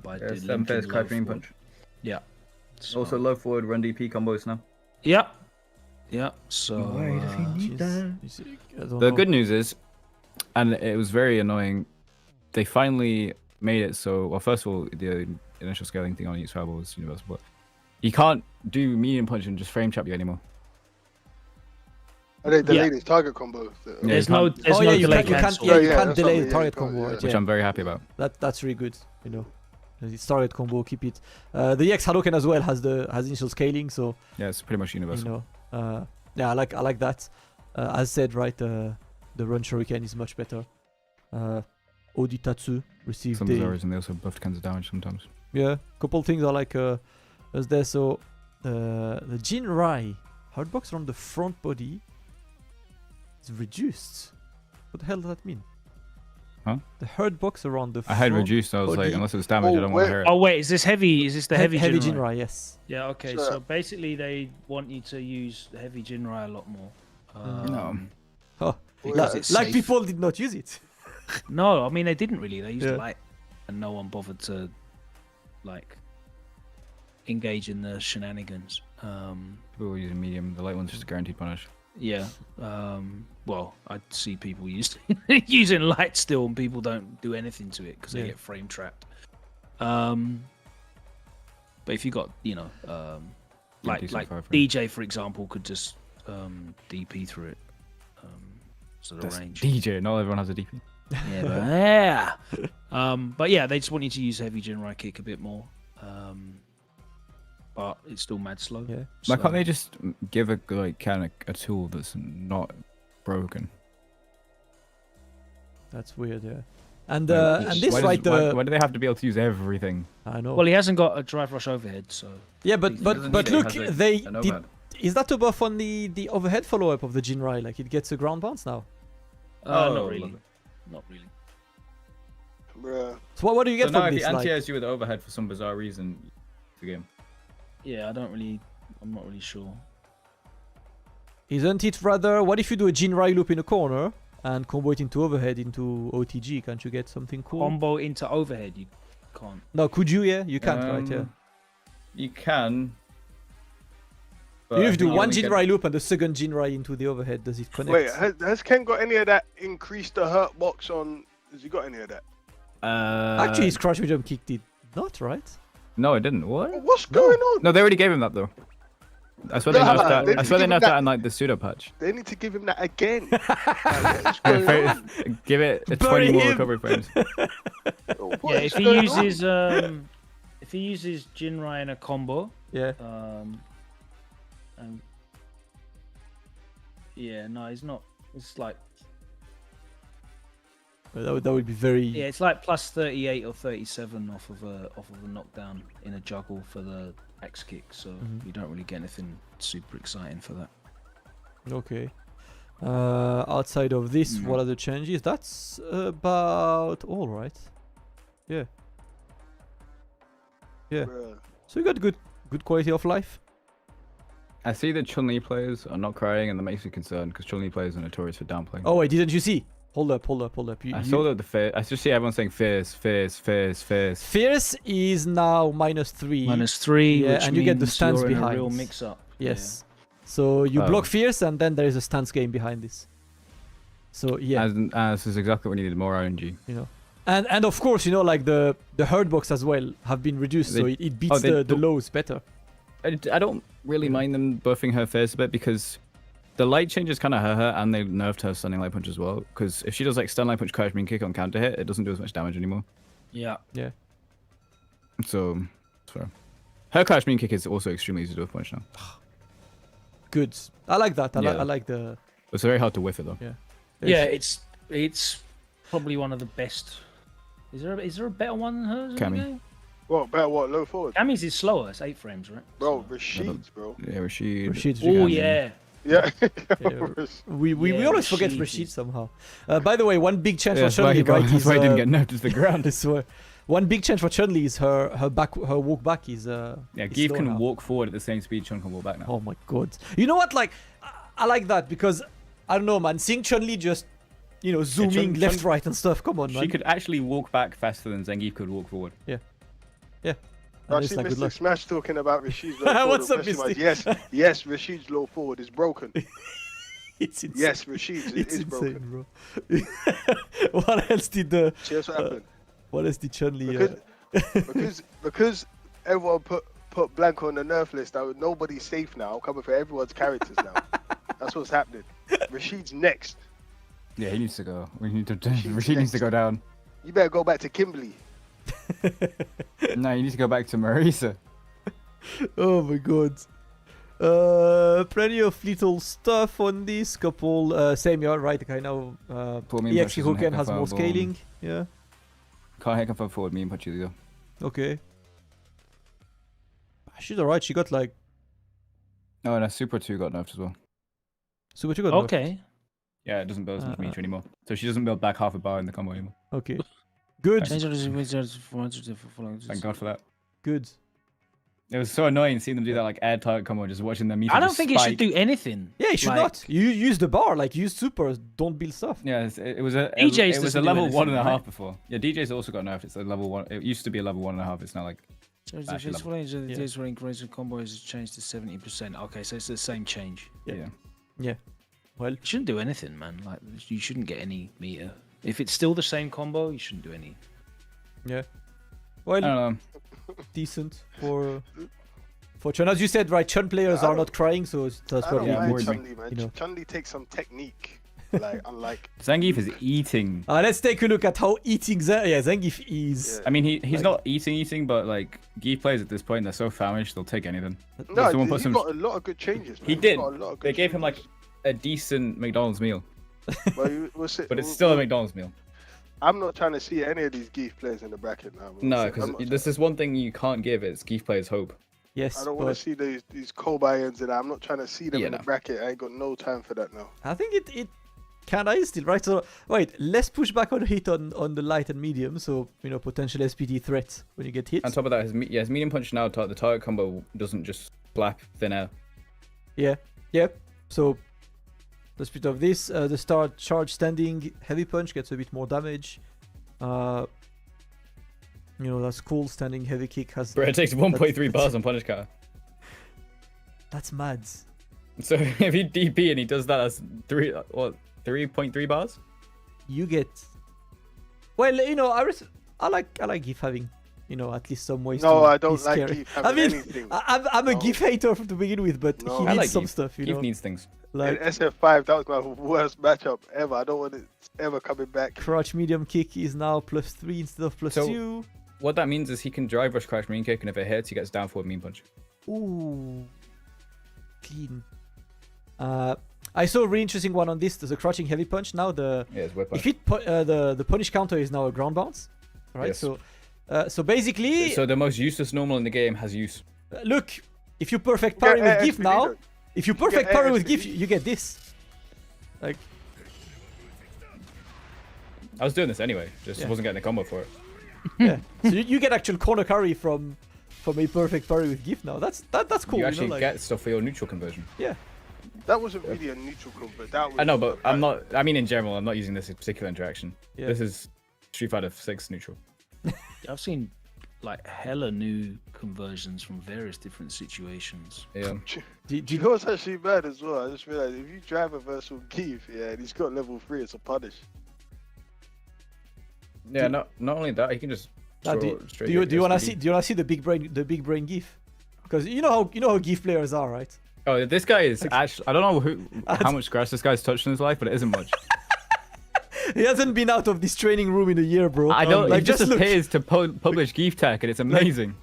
by Yeah, doing 7 phase low crouch mean forward. punch. Yeah. So, Also low forward run DP combos now. Yep. Yep. So. Jeez. I don't The know. good news is, and it was very annoying, they finally made it so, well, first of all, the initial scaling thing on each fireball was universal, but you can't do medium punch and just frame trap you anymore. And they delayed his target combo. Yeah, There's you no, can't- there's Oh no yeah, you delay can't, you can't, cancel. yeah, you Yeah, can't that's delay what- the yeah, target you can't, combo. yeah. right, Which yeah. I'm very happy about. That's really good, you know. It's target combo, keep it. The EX Hadoken as well has initial scaling, so Yeah, it's pretty much universal. you know. Yeah, I like that. As said, right, the run shuriken is much better. Oditatsu received Some the Zoro's and they also buffed Ken's damage sometimes. yeah, couple things are like as there. So the Jin Rai hardbox around the front body is reduced. What the hell does that mean? Huh? The hardbox around the I had front reduced, I was like, body- unless it's damage, I don't want to hear it. Oh wait, is this heavy? Is this the heavy heavy Jinrai? Jinrai, yes. Yeah. Okay. Sure. So basically, they want you to use the heavy Jinrai a lot more. No. Oh, Because like, it's like safe. people did not use it. No, I mean they didn't really. They used Yeah. light, and no one bothered to like engage in the shenanigans. People were using medium, the light one's just a guaranteed punish. Yeah. Well, I see people using light still, and people don't do anything to it because they Yeah. get frame trapped. But if you got, like 265 frame. DJ for example, could just DP through it. So the That's range. DJ, not everyone has a DP. Yeah, but yeah, they just want you to use heavy Jinrai kick a bit more. But it's still mad slow. Yeah. Why can't they just give a a tool that's not broken? That's weird, yeah. And Why this does- right why do they have to be able to use everything? I know. Well, he hasn't got a drive rush overhead, so. Yeah, but He doesn't but need it, look, he has they an did. overhead. Is that a buff on the overhead follow up of the Jinrai? Like it gets a ground bounce now. Oh, Not love really. it. Not really. Bruh. So what do you So get now from if this? he Like, anti-airs you with overhead for some bizarre reason, the game. Yeah, I'm not really sure. isn't it rather? What if you do a Jinrai loop in a corner and combo it into overhead into OTG? Can't you get something cool? Combo into overhead, you can't. No, could you? Yeah, you can't, right? Yeah. You can. but You I have to do think you one only get- Jinrai loop and the second Jinrai into the overhead. Does it connect? Wait, has Ken got any of that increase the hurt box on? Has he got any of that? Actually, his crush jump kick did not, right? No, it didn't. What? What's going on? No, they already gave him that though. I swear they Nah, nerfed that. they I swear they didn't nerfed give that in like the pseudo patch. They need to give him that again. Like, what's going on? Give it a Bury 20 more him. recovery frames. What Yeah, is if he going uses on? if he uses Jinrai in a combo, Yeah. and yeah, no, he's not. It's like That would be very. yeah, it's like plus 38 or 37 off of a knockdown in a juggle for the X kick. So you don't really get anything super exciting for that. Okay. Outside of this, what are the changes? That's about all right. Yeah. Yeah. Bruh. So you got good quality of life. I see that Chun-Li players are not crying, and that makes me concerned because Chun-Li players are notorious for downplaying. Oh wait, didn't you see? Hold up. I saw that the fear. I just see everyone saying fierce. Fierce is now -3. -3, Yeah, which and you get the means stance you're in behind. a real mix-up. Yes. So you Oh. block fierce, and then there is a stance game behind this. So yeah, This is exactly what we needed, more RNG. you know, and of course, you know, like the hurt box as well have been reduced, so it beats the lows better. I don't really mind them buffing her fierce a bit because the light changes kind of hurt her, and they nerfed her stunning light punch as well. Because if she does like stun light punch, crash mean kick on counter hit, it doesn't do as much damage anymore. Yeah. Yeah. So, it's fair. Her crash mean kick is also extremely easy to do with punch now. Good. I like that. Yeah. I like the. It's very hard to whiff it though. Yeah. Yeah, it's probably one of the best. Is there a better one than hers? in the Cammy. game? What, better what? Low forward? Cammy's is slower. It's 8 frames, right? Bro, Rashid's, bro. Yeah, Rashid. Rashid's Oh really- yeah. Yeah. Yeah. We Yeah, always forget Rashid Rashid is- somehow. By the way, one big change Yeah, for Chun-Li, right? that's why he didn't get nerfed to the ground. I swear. One big change for Chun-Li is her walk back is Yeah, is Geef slow can now. walk forward at the same speed Chun can walk back now. Oh my god. You know what? Like, I like that because I don't know, man. Seeing Chun-Li just, you know, zooming Chun- left, Chun- right, and stuff. Come on, man. She could actually walk back faster than Zangief could walk forward. And I it's see like, good Mr. luck. Smash talking about Rashid's low forward. What's up, Question mark. Mr.? Yes, Rashid's low forward is broken. It's insane. Yes, Rashid's It's is insane, broken. bro. What else did the? Cheers, what happened? What else did Chun-Li? Because everyone put Blanka on the nerf list, now nobody's safe now. I'm coming for everyone's characters now. That's what's happening. Rashid's next. Yeah, he needs to go. Rashid needs to go down. You better go back to Kimberly. No, you need to go back to Marisa. Oh my god. Plenty of little stuff on this couple. Same, yeah, right? Okay, now Pull me in EXE pushes and Hoken heck has up more our scaling. Yeah. Can't heck up forward, me and punch you go. Okay. She's alright. She got like Oh, and a Super 2 got nerfed as well. super. She got Okay. Yeah, it doesn't build as much meter Uh, anymore. So she doesn't build back half a bar in the combo anymore. okay. Good. Thank Thank God for that. Good. It was so annoying seeing them do that like air target combo, just watching them meter I don't just think it should spike. do anything. Yeah, you should Like- not. You use the bar, like use supers. Don't build stuff. Yeah, it was a DJ's it was a doesn't do level anything, 1.5 right? before. Yeah, DJ's also got nerfed. It's a level 1. It used to be a level 1.5. It's now like Actually, Yeah. This rank raising combo has changed to 70%. Okay, so it's the same change. Yeah. Well, You shouldn't do anything, man. Like you shouldn't get any meter. If it's still the same combo, you shouldn't do any. yeah. I Well, don't know. decent for Chun. As you said, right? Chun players I are don't- not crying, so that's I what don't Yeah, mind worries me. Chun-Li, man. you know. Chun-Li takes some technique. Like, unlike... Zangief is eating. Let's take a look at how eating Zangief is. Yeah. I mean, he's Like- not eating, but like Geef players at this point, they're so famished they'll take anything. No, someone put he some- got a lot of good changes, man. He did. got a lot of They good gave him like changes. a decent McDonald's meal, Well, we'll sit- but it's we'll- still a we'll- McDonald's meal. I'm not trying to see any of these Geef players in the bracket now. No, I'm because not this is one thing you can't give. It's Geef players hope. Yes, I don't want to see these Kobayans and I'm not trying to see them Yeah, in the no. bracket. I ain't got no time for that now. I think it kind of is still, right? So, wait, let's push back on hit on the light and medium, so, potential SPD threats when you get hit. On top of that, his medium punch now, the target combo doesn't just flap thin air. Yeah, so, the speed of this, the start charge standing heavy punch gets a bit more damage. That's cool. Standing heavy kick has... Bro, it takes 1.3 bars on punish counter. That's mad. So if you DP and he does that, that's 3.3 bars? You get... Well, I like Geef having, at least some ways No, to I don't be like scary. Geef having anything. I'm a No. Geef hater to begin with, but No. he I needs like some Geef. stuff, Geef needs things. Like In SF5, that was my worst matchup ever. I don't want it ever coming back. crouch medium kick is now +3 instead of So- +2. What that means is he can drive rush crash mean kick, and if it hits, he gets down forward mean punch. Ooh, clean. I saw a really interesting one on this. There's a crouching heavy punch now. Yeah, it's whip If punch. the punish counter is now a ground bounce, right? Yes. So basically, So the most useless normal in the game has use. look, if you perfect parry with Geef SPD now, though. if you You get perfect parry with SPD. Geef, you get this. Like, I was doing this anyway, just Yeah. wasn't getting a combo for it. yeah. So you get actual corner carry from a perfect parry with Geef now. That's cool. You actually like, get stuff for your neutral conversion. yeah. That wasn't really a neutral combo, but that was. I know, but I'm not. I mean, in general, I'm not using this particular interaction. Yeah. This is Street Fighter 6 neutral. I've seen like hella new conversions from various different situations. Yeah. Do Do you know what's actually bad as well? I just realized if you drive a versal Geef, yeah, and he's got level 3, it's a punish. Yeah. Not only that, he can just. Now, throw do it straight you at wanna SPD. see the big brain Geef? Because you know how Geef players are, right? Oh, this guy is actually. I don't know how much grass this guy's touched in his life, but it isn't much. He hasn't been out of this training room in a year, bro. I don't. Like, He just look. appears to publish Geef Tech, and it's amazing.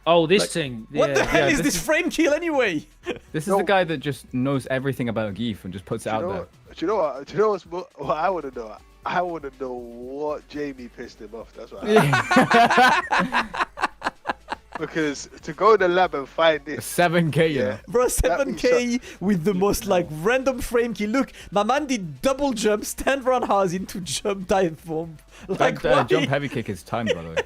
Oh, this Like, thing. What the Yeah. hell is this this frame kill anyway? This is No. the guy that just knows everything about Geef and just puts it Do out you know there. what? Do you know what? Do you know what I want to know? I want to know what Jamie pissed him off. That's what. Because to go in the lab and find this, 7K, you know. Bro, That means 7K with the most like random frame kill. Look, my man did double jump, stand run house into jump dive bomb. Like That why? jump heavy kick is timed, by the way.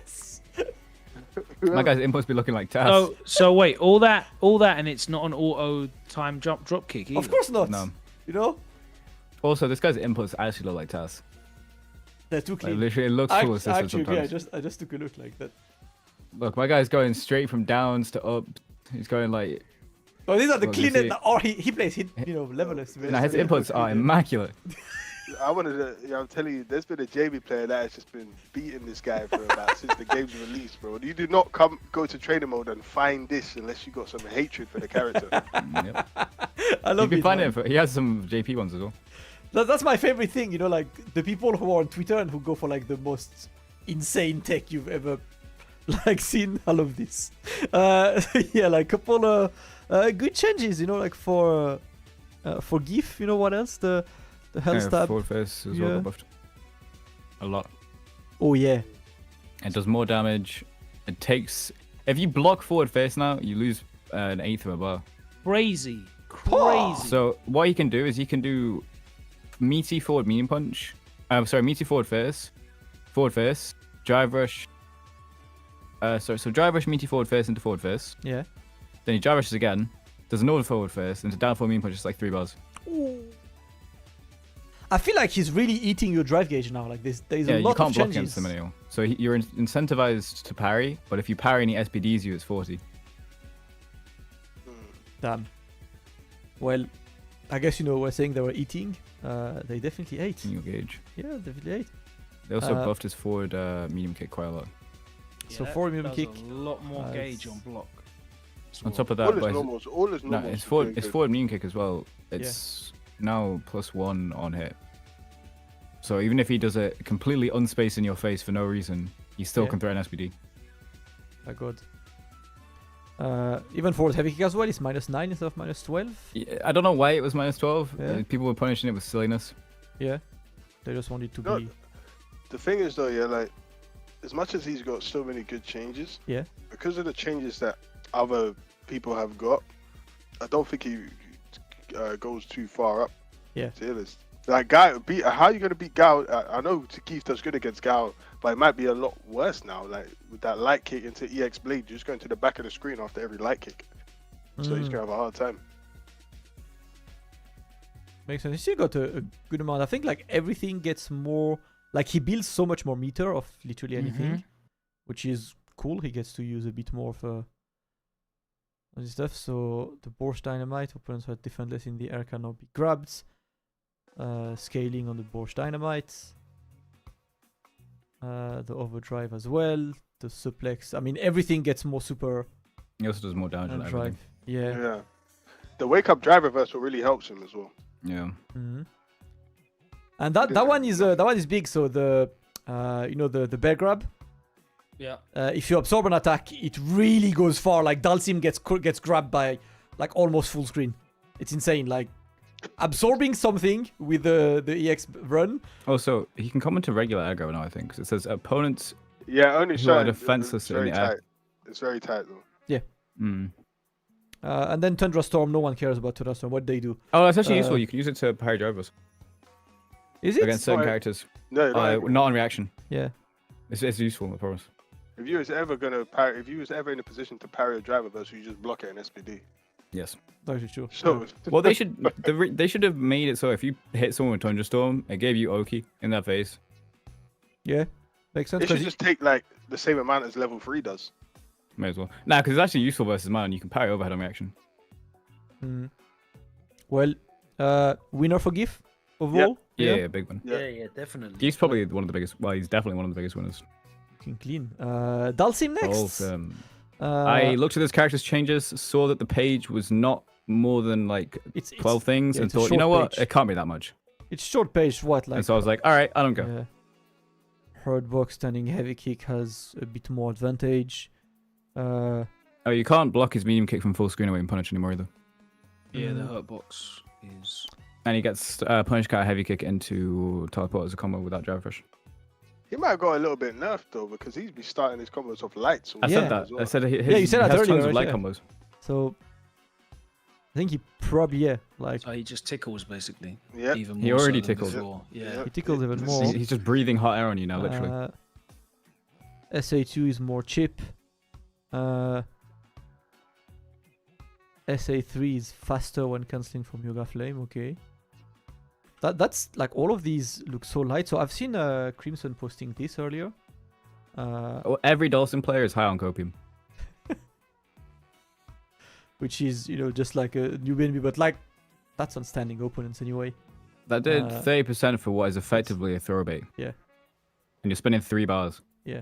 My guy's inputs be looking like Taz. So wait, all that, and it's not an auto time jump drop kick. Either. Of course not. No. You know, Also, this guy's inputs actually look like Taz. they're too Like, clean. literally, it looks full assisted Actually, yeah, sometimes. I just took a look like that. Look, my guy's going straight from downs to up. He's going like. Oh, these are the Well, you cleanest. see- Or he plays levelers. Nah, his inputs are immaculate. I wanted to. I'm telling you, there's been a Jamie player that has just been beating this guy for about since the game's released, bro. You do not go to training mode and find this unless you got some hatred for the character. Yep. I You've love been it. finding man. it. He has some JP ones as well. That's my favorite thing. Like the people who are on Twitter and who go for like the most insane tech you've ever like seen. I love this. Yeah, like a couple of good changes. Like for Geef. You know what else? The hell stab. Forward face as Yeah. well got buffed. A lot. Oh yeah. It does more damage. It takes. If you block forward face now, you lose an eighth of a bar. Crazy. So what he can do is he can do meaty forward medium punch. Meaty forward face, drive rush. So drive rush meaty forward face into forward face. Yeah. Then he drive rushes again. Does another forward face into down forward medium punch. It's like 3 bars. I feel like he's really eating your drive gauge now. Like there's Yeah, a you lot can't of block changes. against him anymore. So you're incentivized to parry, but if you parry and he SPDs you, it's 40. Damn. Well, I guess we're saying they were eating. They definitely ate. in your gauge. Yeah, definitely ate. They also Uh, buffed his forward medium kick quite a lot. So that forward medium does kick. A lot more gauge it's- on block. On top of that, all his but his- normals, all his no, normals. it's are forward. doing It's good. forward medium kick as well. It's now +1 on hit. So even if he does it completely unspaced in your face for no reason, he still Yeah. can threaten SPD. My god. Even forward heavy kick as well is -9 instead of -12. Yeah, I don't know why it was -12. Yeah. People were punishing it with silliness. Yeah. They just wanted to No, be. The thing is though, yeah, like as much as he's got so many good changes, Yeah. because of the changes that other people have got, I don't think he goes too far up. Yeah. To this. Like Guile, how are you gonna beat Guile? I know Zangief does good against Guile, but it might be a lot worse now. Like with that light kick into EX Blade, you're just going to the back of the screen after every light kick, so he's gonna have a hard time. Makes sense. He still got a good amount. I think like everything gets more. Like he builds so much more meter of literally anything, which is cool. He gets to use a bit more of this stuff. So the Borscht Dynamite, opponents who are defenseless in the air cannot be grabbed. Scaling on the Borscht Dynamite. The overdrive as well. The suplex. I mean, everything gets more super. He also does more damage on drive. everything. Yeah. Yeah. The wake up drive reversal really helps him as well. Yeah. And that one is big. So the the bear grab. Yeah. If you absorb an attack, it really goes far. Like Dhalsim gets grabbed by like almost full screen. It's insane. Like absorbing something with the EX run. Also, he can come into regular aggro now, I think. 'Cause it says opponents Yeah, only who are certain. defenseless in the air. It's very tight though. And then Tundra Storm. No one cares about Tundra Storm. What they do? Oh, that's actually useful. You can use it to parry drivers Is it? against certain Alright. characters. No, Not on reaction. Yeah. It's useful, I promise. if you was ever in a position to parry a drive reversal, you just block it in SPD. Yes. That's true. So Well, they should have made it so if you hit someone with Tundra Storm, it gave you Oki in that phase. Yeah. Makes sense. it should 'cause just take like the same amount as level 3 does. May as well. Nah, because it's actually useful versus Manon. You can parry overhead on reaction. Well, winner for GIF overall. Yeah, big one. Yeah. Definitely. He's probably one of the biggest. Well, he's definitely one of the biggest winners. Looking clean. Dhalsim next. All of them. I looked at his character's changes, saw that the page was not more than like it's 12 things, yeah, and it's a thought, you know short what, page. it can't be that much. It's short page. What like? And so I was like, all right, I don't go. Yeah. Hard box standing heavy kick has a bit more advantage. Oh, you can't block his medium kick from full screen away and punish anymore either. Yeah, the hurt box is. And he gets punish cat heavy kick into teleport as a combo without drive rush. He might have got a little bit nerfed though because he'd be starting his combos off lights. I Yeah. said that. as well. I said his, you said that he has earlier, tons of right? light Yeah. combos. So I think he probably like So he just tickles basically. Yeah. Even more He already so than tickled. before. Yeah. Yeah. he tickles even This more. is- He's just breathing hot air on you now, literally. SA2 is more chip. SA3 is faster when cancelling from Yoga Flame. Okay. That's like all of these look so light. So I've seen Crimson posting this earlier. Every Dhalsim player is high on copium. Which is just like a new BNB, but like that's on standing opponents anyway. That did 30% for what is effectively a throw bait. Yeah. And you're spinning 3 bars. Yeah,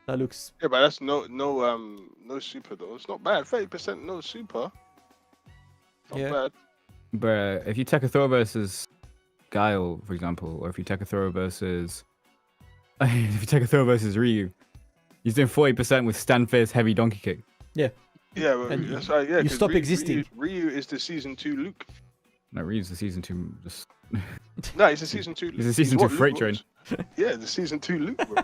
that looks. Yeah, but that's no super though. It's not bad. 30% no super. Not Yeah. bad. But if you take a throw versus Guile, for example, or if you take a throw versus Ryu, he's doing 40% with stand face heavy donkey kick. Yeah, but And that's right. Yeah, you 'cause stop existing. Ryu is the season 2 Luke. No, Ryu's the season 2. Just... No, he's a season 2. He's a season what 2 freight Luke train. was. Yeah, the season 2 Luke, bro.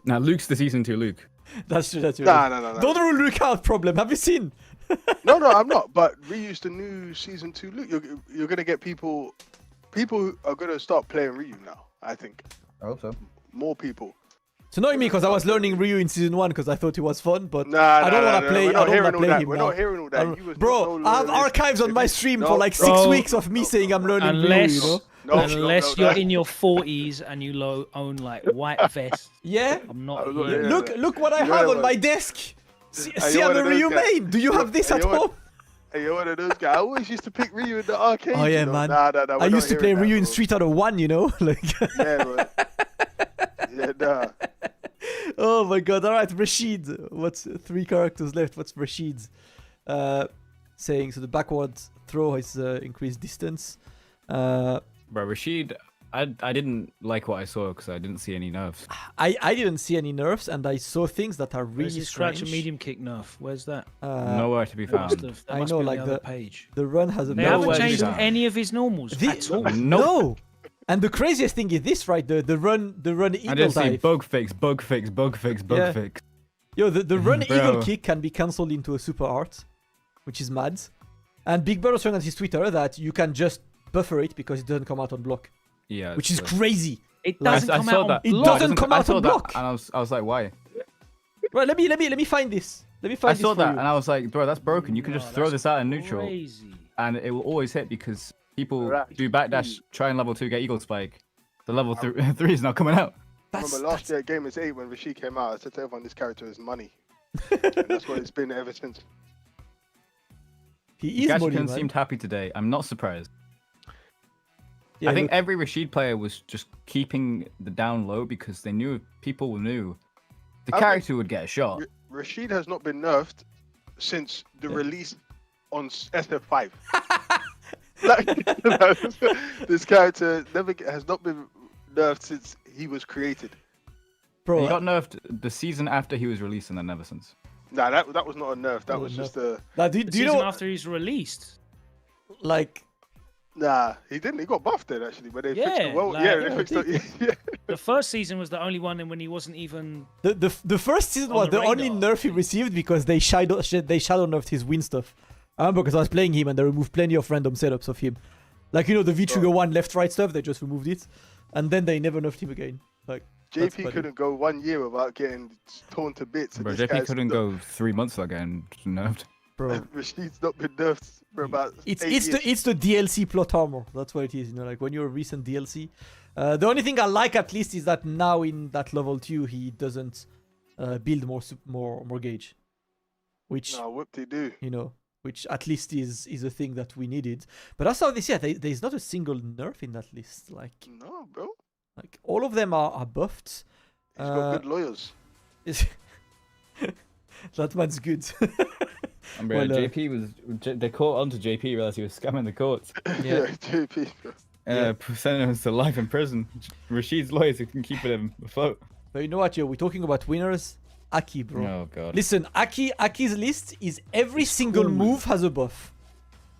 Now Luke's the season 2 Luke. That's true. That's true. No. Don't rule Luke out. Problem. Have you seen? No, I'm not. But Ryu's the new season 2 Luke. You're gonna get people. People are gonna start playing Ryu now. I think I hope so. more people. It's annoying me because I was learning Ryu in season 1 because I thought he was fun, but Nah, I don't want to nah, play. We're I not don't hearing want to all play that. him We're now. not hearing all that. You was Bro, not I have no archives on my stream for like 6 bro. weeks of me saying I'm learning Unless, Ryu. unless you're in your 40s and you own like white vests. Yeah. I'm not. I was here. like, Look what I You know have on what? my desk. See, Are see you I'm one a of those Ryu guys? main. Do you have this Are at you one- home? Hey, you're one of those guys. I always used to pick Ryu in the arcade. Oh, yeah, you know? man. Nah, I we're used to not play hearing Ryu that, in bro. Street out of 1, like. Yeah, but yeah, nah. Oh my god, alright, Rashid. What's 3 characters left? What's Rashid's saying? So the backward throw has increased distance. Bro, Rashid, I didn't like what I saw because I didn't see any nerfs. I didn't see any nerfs, and I saw things that are Where's really his scratch strange. and medium kick nerf? Where's that? Nowhere to be That must found. have- that I must know, be on like the other the- page. The run has a They No haven't way changed to be found. any of his normals The- at all. No, And the craziest thing is this, right? The run I eagle just see dive. bug fix, bug fix, bug fix, bug Yeah. fix. Yo, the run Bro. eagle kick can be cancelled into a super art, which is mad. And Big Bird was showing on his Twitter that you can just buffer it because it doesn't come out on block, Yeah. which is so- crazy. It I doesn't come saw out on that. It block. doesn't come I out saw on that, block. and I was like, why? Right, let me find this. Let me find I this saw for that, you. and I was like, bro, that's broken. You can just No, throw that's this out in neutral, Crazy. and it will always hit because people Right. do backdash, try and level 2 get eagle spike. The level 3 is not coming out. Remember last year at Gamers 8 when Rashid came out, I said to everyone, this character is money. And that's what it's been ever since. He is money, Gashkin man. seemed happy today. I'm not surprised. Yeah, I think look, every Rashid player was just keeping the down low because they knew if people knew the I character would get a shot. Rashid has not been nerfed since the release on SF5. Like, this character has not been nerfed since he was created. bro, He got nerfed the season after he was released and then ever since. Nah, that was not a nerf. That Oh, was no. just a. now, The do you season know, after he's released. like, Nah, he didn't. He got buffed then actually, but they fixed Yeah, it well. like- yeah, Yeah, they fixed they it. Yeah. The first season was the only one when he wasn't even. the first season On was the the only radar. nerf he received because they shadow nerfed his win stuff. I remember because I was playing him and they removed plenty of random setups of him. Like, you know, the V-Trigger 1 left-right stuff, they just removed it. And then they never nerfed him again. Like, that's JP funny. couldn't go 1 year without getting torn to bits. and Bro, this JP guy's couldn't not- go 3 months without getting nerfed. Bro. Rashid's not been nerfed for about. It's 8 years. it's the DLC plot armor. That's what it is. You know, like when you're a recent DLC. The only thing I like at least is that now in that level 2 he doesn't build more gauge, which No, whoop-de-doo. you know, which at least is a thing that we needed. But as of this year, there's not a single nerf in that list. Like No, bro. all of them are buffed. He's got good lawyers. That man's good. And Well, JP was. They caught onto JP, realized he was scamming the courts. Yeah. JP. Sending him to life in prison. Rashid's lawyers who can keep him afloat. But you know what, yo? We're talking about winners. Aki, bro. Oh, God. Listen, Aki's list is every single cool. move has a buff.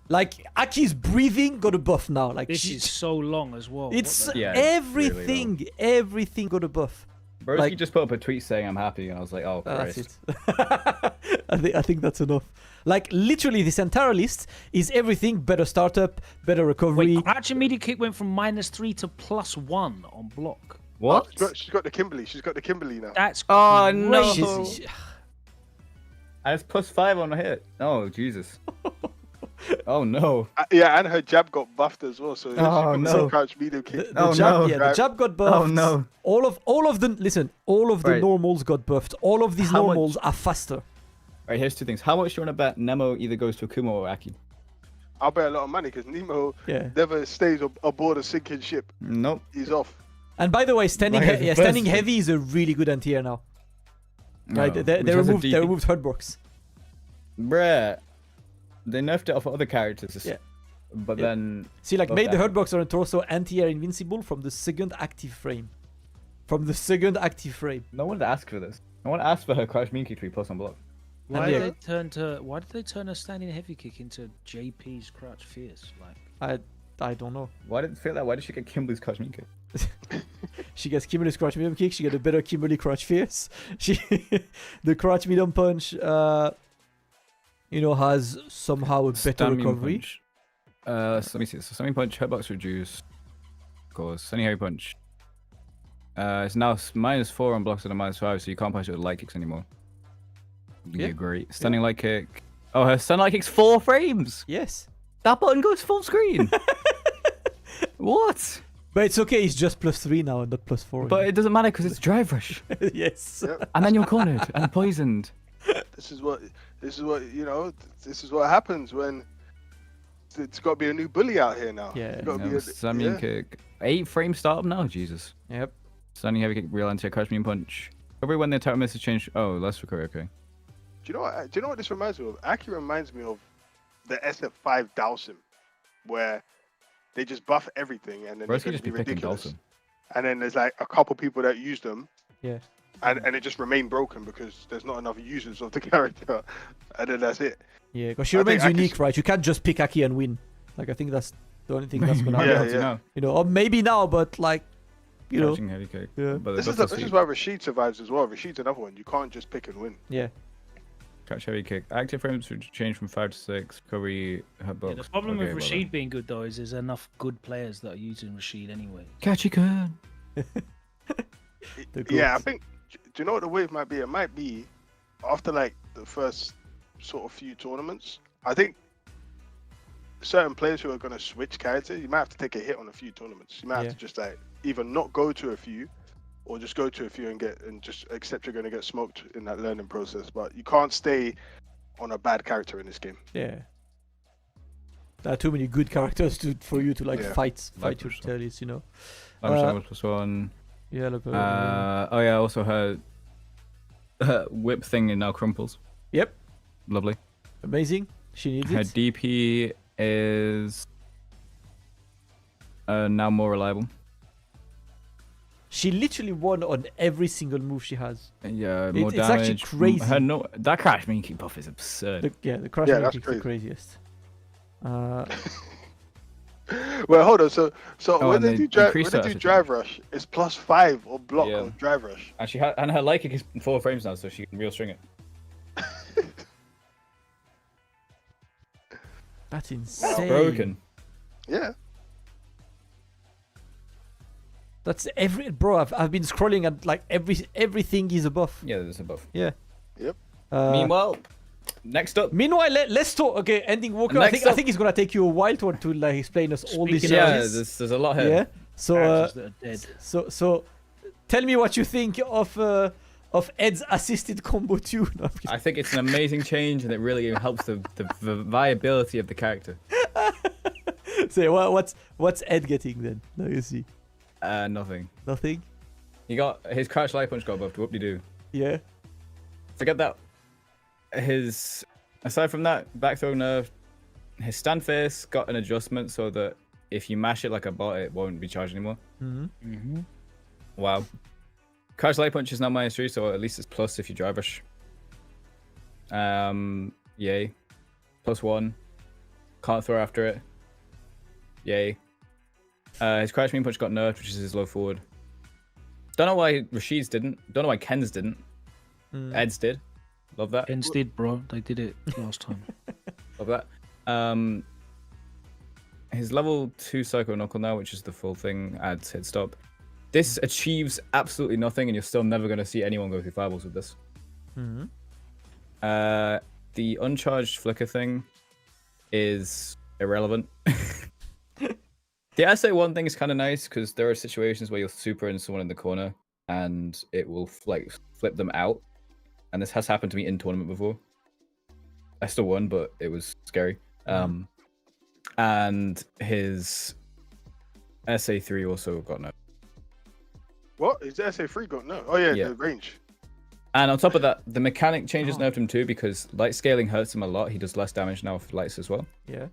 Like Aki's breathing got a buff now. Like This is so long as well. it's What the- Yeah, it's really everything, everything got a buff. Broski like- just put up a tweet saying I'm happy, and I was like, oh, That's Christ. it. I think that's enough. Like literally, this entire list is everything: better startup, better recovery. Wait, crouch immediate kick went from -3 to +1 on block. What? She's got the Kimberly. She's got the Kimberly now. That's Oh, no. crazy. She's- I was +5 on a hit. Oh, Jesus. Oh, no. Yeah, and her jab got buffed as well. So Oh, she got no. some crouch medium kick. the Oh, jab, no. yeah, the jab got buffed. Oh, no. All of the Right. normals got buffed. All of these How much- normals are faster. Alright, here's two things. How much do you want to bet Nemo either goes to Akuma or Aki? I'll bet a lot of money because Nemo Yeah. never stays aboard a sinking ship. Nope. He's off. And by the way, standing Right, the standing best. heavy is a really good anti-air now. Right? No, They which has a removed Hurtbox. Bruh. They nerfed it off other characters. Yeah. But Yeah. then... See, like Love made the that. Hurtbox on a torso anti-air invincible from the second active frame. From the second active frame. No one asked for this. No one asked for her crouch mean kick to be plus on block. Why And did yeah. why did they turn a standing heavy kick into JP's crouch fierce? Like I don't know. Why did it feel that? Why did she get Kimberly's crouch mean kick? She gets Kimberly's crouch medium kick. She get a better Kimberly crouch fierce. She, the crouch medium punch, has somehow a better Stamina recovery. punch. So let me see. So stamina punch, hitbox reduce. Of course. Sunny heavy punch. It's now -4 on blocks and a -5, so you can't punch it with light kicks anymore. Yeah. Yeah, great. Stunning light kick. Oh, her stun light kick's 4 frames. Yes, That button goes full screen. What? but it's okay. It's just +3 now and not +4. But it doesn't matter because it's drive rush, yes. Yep. and then you're cornered and poisoned. This is what This is what happens when it's got to be a new bully out here now. Yeah. It's gotta be a, Stunning kick. 8 frame startup now. Jesus. Yep. Stunning heavy kick, real anti crouch mean punch. Probably when the attack message change. Oh, less recovery. Okay. Do you know what this reminds me of? Aki reminds me of the SF5 Dhalsim, where they just buff everything and then Broski they just be be picking ridiculous. Dhalsim. And then there's like a couple people that use them. Yeah. And it just remain broken because there's not enough users of the character, and then that's it. Yeah, because she I think remains Aki's- unique, right? You can't just pick Aki and win. Like I think that's The only thing that's gonna Might be happen. able to now. You know, or maybe now, but like, you know, Catching heavy kick. yeah. But This is why Rashid survives as well. Rashid's another one. You can't just pick and win. yeah. Catch heavy kick. Active frames would change from 5 to 6. Recovery. Yeah, the problem with Rashid being good though is there's enough good players that are using Rashid anyway. Catchy can. Yeah, I think. Do you know what the wave might be? It might be after like the first sort of few tournaments. I think certain players who are going to switch characters, you might have to take a hit on a few tournaments. You might have to just like either not go to a few, or just go to a few and just accept you're going to get smoked in that learning process. But you can't stay on a bad character in this game. Yeah. There are too many good characters for you to like fight Like your tails, you know. +1. Yeah, look. Oh yeah, I also heard whip thing and now crumples. Yep. Lovely. Amazing. She needs Her it. DP is now more reliable. She literally won on every single move she has. Yeah, more It's damage. actually crazy. Her that crash mean kick buff is absurd. The crash Yeah, move that's is the craziest. Well, hold on. So when and they they do increased that drive rush, it's +5 or block Yeah. or drive rush. And and her light kick is 4 frames now, so she can real string it. That's It's insane. broken. Yeah. That's bro. I've been scrolling and like everything is a buff. Yeah, there's a buff. Yeah. Yep. Meanwhile, next up. Meanwhile, let's talk. Okay, EndingWalker. I Next think up- it's gonna take you a while to like explain us all these Speaking Yeah, changes. there's a lot here. Yeah. So Characters that are dead. so tell me what you think of Ed's assisted combo 2. No, I'm kidding. I think it's an amazing change, and it really helps the viability of the character. So what's Ed getting then? Now you see. Nothing. Nothing. He got his crouch light punch got buffed. Whoop-de-doo. Yeah. Forget that. Aside from that, back throw nerf. His stand face got an adjustment so that if you mash it like a bot, it won't be charged anymore. Mm-hmm. Wow. Crouch light punch is now -3, so at least it's plus if you drive rush. Yay. +1. Can't throw after it. Yay. His crouch mean punch got nerfed, which is his low forward. Don't know why Rashid's didn't. Don't know why Ken's didn't. Ed's did. Love that. Kens did, bro. They did it last time. Love that. His level 2 Psycho Knuckle now, which is the full thing, adds hit stop. This achieves absolutely nothing, and you're still never going to see anyone go through fireballs with this. Mm-hmm. The uncharged flicker thing is irrelevant. The SA1 thing is kind of nice because there are situations where you'll super in someone in the corner and it will like flip them out. And this has happened to me in tournament before. I still won, but it was scary. And his SA3 also got nerfed. What? His SA3 got no? Oh yeah, Yeah. the range. And on top of that, the mechanic changes nerfed him too because light scaling hurts him a lot. He does less damage now with lights as well. Yeah.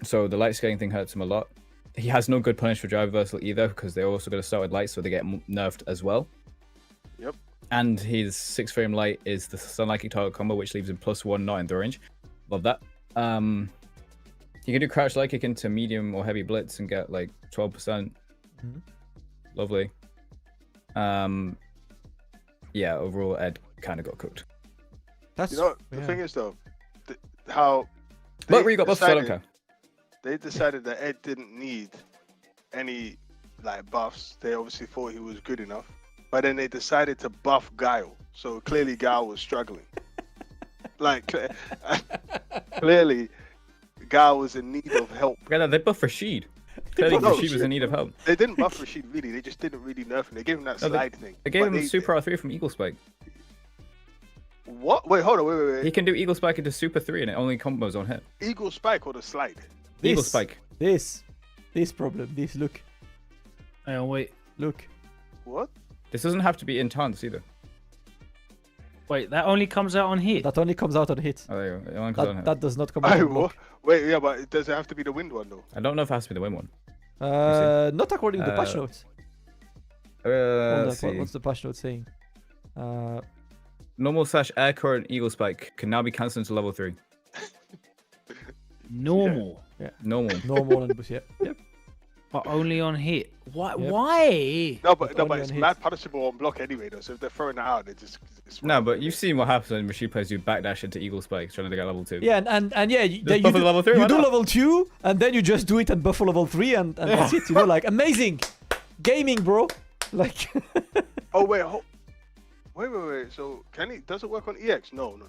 So the light scaling thing hurts him a lot. He has no good punish for drive reversal either because they're also going to start with light, so they get nerfed as well. Yep. And his 6 frame light is the sunlight kick target combo, which leaves him +1 not in the range. Love that. You can do crouch light kick into medium or heavy blitz and get like 12%. Lovely. Yeah, overall Ed kind of got cooked. That's You know, the thing is though, how Look where you got buffed, so I don't decided- care. they decided that Ed didn't need any like buffs. They obviously thought he was good enough, but then they decided to buff Guile. So clearly Guile was struggling. Like clearly Guile was in need of help. Yeah, they buffed Rashid. Clearly No, Rashid was shit. in need of help. They didn't buff Rashid really. They just didn't really nerf him. They gave him that No, slide thing. They gave But him Super R3 from Eagle Spike. What? Wait, hold on. Wait. He can do Eagle Spike into Super 3 and it only combos on hit. Eagle Spike or the slide? Eagle Spike. This problem. This look. Hang on, wait. Look. What? This doesn't have to be intense either. Wait, that only comes out on hit. That only comes out on hit. Oh, there you go. It only comes on hit. That does not come out I, on block. wait, yeah, but does it have to be the wind one though? I don't know if it has to be the win one. Not according to the patch notes. Let's see. What's the patch note saying? Normal / air current Eagle Spike can now be cancelled to level 3. Normal. Normal. Normal and boost. Yep. But only on hit. Why? Yep. Why? No, but only it's on mad hits. punishable on block anyway, though. So if they're throwing it out, it's No, but you've seen what happens when Rashid players do backdash into Eagle Spikes trying to get level 2. Yeah, and yeah, you Just buff do, it level 3, you why do not? level 2, and then you just do it and buff level 3, and that's it. You know, like amazing gaming, bro. Like. Oh wait, wait. So does it work on EX? No. No,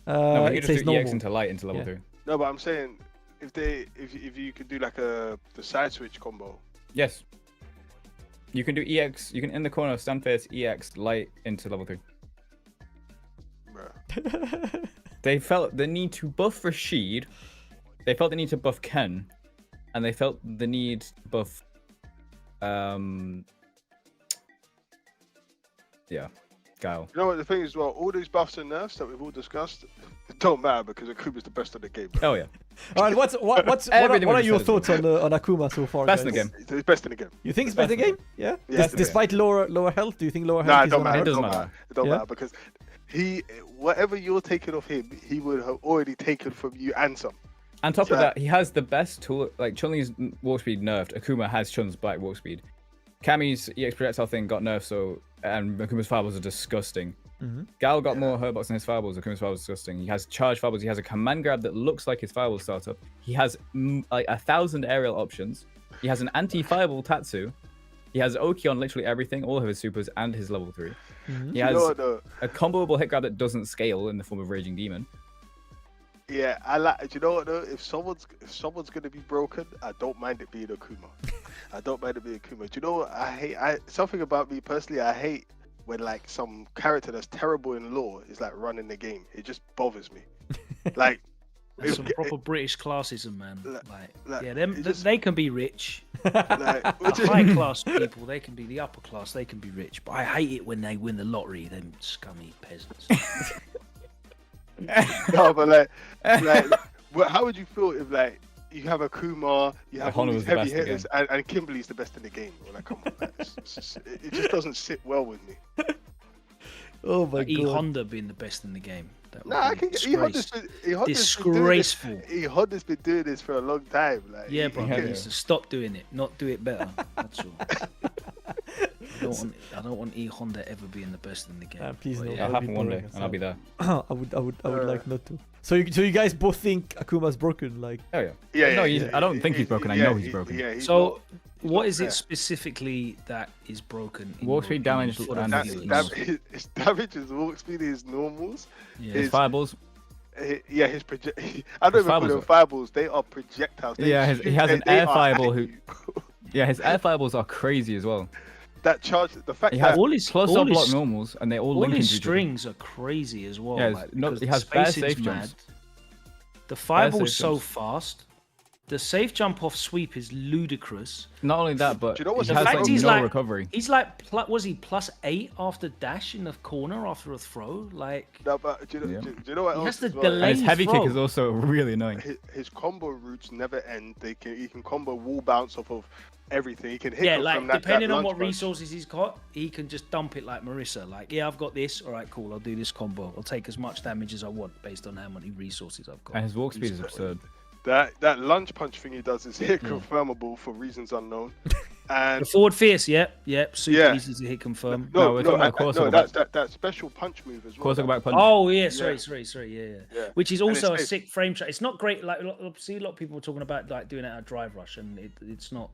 but you it just says do normal. EX into light into level Yeah. 3. No, but I'm saying if you could do like the side switch combo. Yes. You can do EX. You can in the corner stand face EX light into level 3. Bruh. They felt the need to buff Rashid. They felt the need to buff Ken, and they felt the need to buff. Yeah, Guile. You know what the thing is? Well, all these buffs and nerfs that we've all discussed, it don't matter because Akuma's the best of the game. Oh yeah, All right, what Everything are we your just thoughts on Akuma so far? Best in guys? the game. He's best in the game. You think it's better game? Yeah. Yeah, Despite lower health, do you think lower health Nah, it is don't gonna matter. hurt? It doesn't It matter. don't Yeah? matter because whatever you're taking off him, he would have already taken from you and some. On top of Yeah. that, he has the best tool. Like Chun-Li's warp speed nerfed. Akuma has Chun's black warp speed. Cammy's EX projectile thing got nerfed, and Akuma's fireballs are disgusting. Mm-hmm. Guile got more hurtbox than his fireballs. Akuma's fireballs are disgusting. He has charge fireballs. He has a command grab that looks like his fireball startup. He has like 1,000 aerial options. He has an anti-fireball Tatsu. He has Oki on literally everything, all of his supers and his level 3. Mm-hmm. He You has know what, though? a comboable hit grab that doesn't scale in the form of Raging Demon. Yeah, I like. Do you know what though? If someone's gonna be broken, I don't mind it being Akuma. I don't mind it being Akuma. Do you know what I hate? Something about me personally, I hate when like some character that's terrible in lore is like running the game. It just bothers me. Like, That's some proper British classism, man. like, Yeah, it just- they can be rich. like, The high class people, they can be the upper class. They can be rich. But I hate it when they win the lottery. Them scummy peasants. no, but like, how would you feel if like you have Akuma, you have all Honda these was the heavy best in the hitters, and Kimberly's the best in the game? Or like, come on, like, it just doesn't sit well with me. Oh my E god. Honda being the best in the game. That would Nah, I be can. Honda's been doing this. disgraceful. Honda's been doing this for a long time. Like, Yeah, bro. Yeah. He needs to stop doing it, not do it better. That's all. I don't want E Honda ever being the best in the game. Please But no. yeah. It'll That would be happen one day, boring as and I'll be there. I would like not to. So you guys both think Akuma's broken? Like, Oh yeah. Yeah, No, yeah, I don't think he's broken. I know he's broken. Yeah, he's So, not what is fair. it specifically that is broken? in Warp your speed damage sort and of That, feelings? his damage, his walk speed, his normals. Yeah. His fireballs. Yeah, his project. I don't His even call them fireballs fireballs. They are projectiles. They Yeah, shoot- he has an they air are fireball at who. you. Yeah, his air fireballs are crazy as well. That charge, the fact He that has all his close all up block his- normals, and they all All link his into each other. strings are crazy as well. Yeah, like, no, because he the has bare spacing's safe jumps. The fireball's safe so jumps. fast. The safe jump off sweep is ludicrous. Not only that, but Do you know what's he the has fact like he's no like- recovery. He's like, was he +8 after dash in the corner after a throw? Like, no, but do you know, Yeah. do you know what He else? has to as well? And his delay heavy kick throw. is also really annoying. His combo routes never end. He can combo wall bounce off of everything. He can hit yeah, from like that, depending that on what lunge punch. resources he's got, he can just dump it like Marisa. Like, yeah, I've got this. All right, cool. I'll do this combo. I'll take as much damage as I want based on how many resources I've got. And his walk speed He's is got- absurd. That lunge punch thing he does is hit confirmable for reasons unknown. And The forward fierce, yep. Super Yeah. easy to hit confirm. No, we're talking about Corso that special punch move as well. Corso back punch. Oh yeah, sorry, yeah. Yeah. Which is And also a it's- sick frame shot. It's not great. Like, see, a lot of people are talking about like doing it at a drive rush, and it's not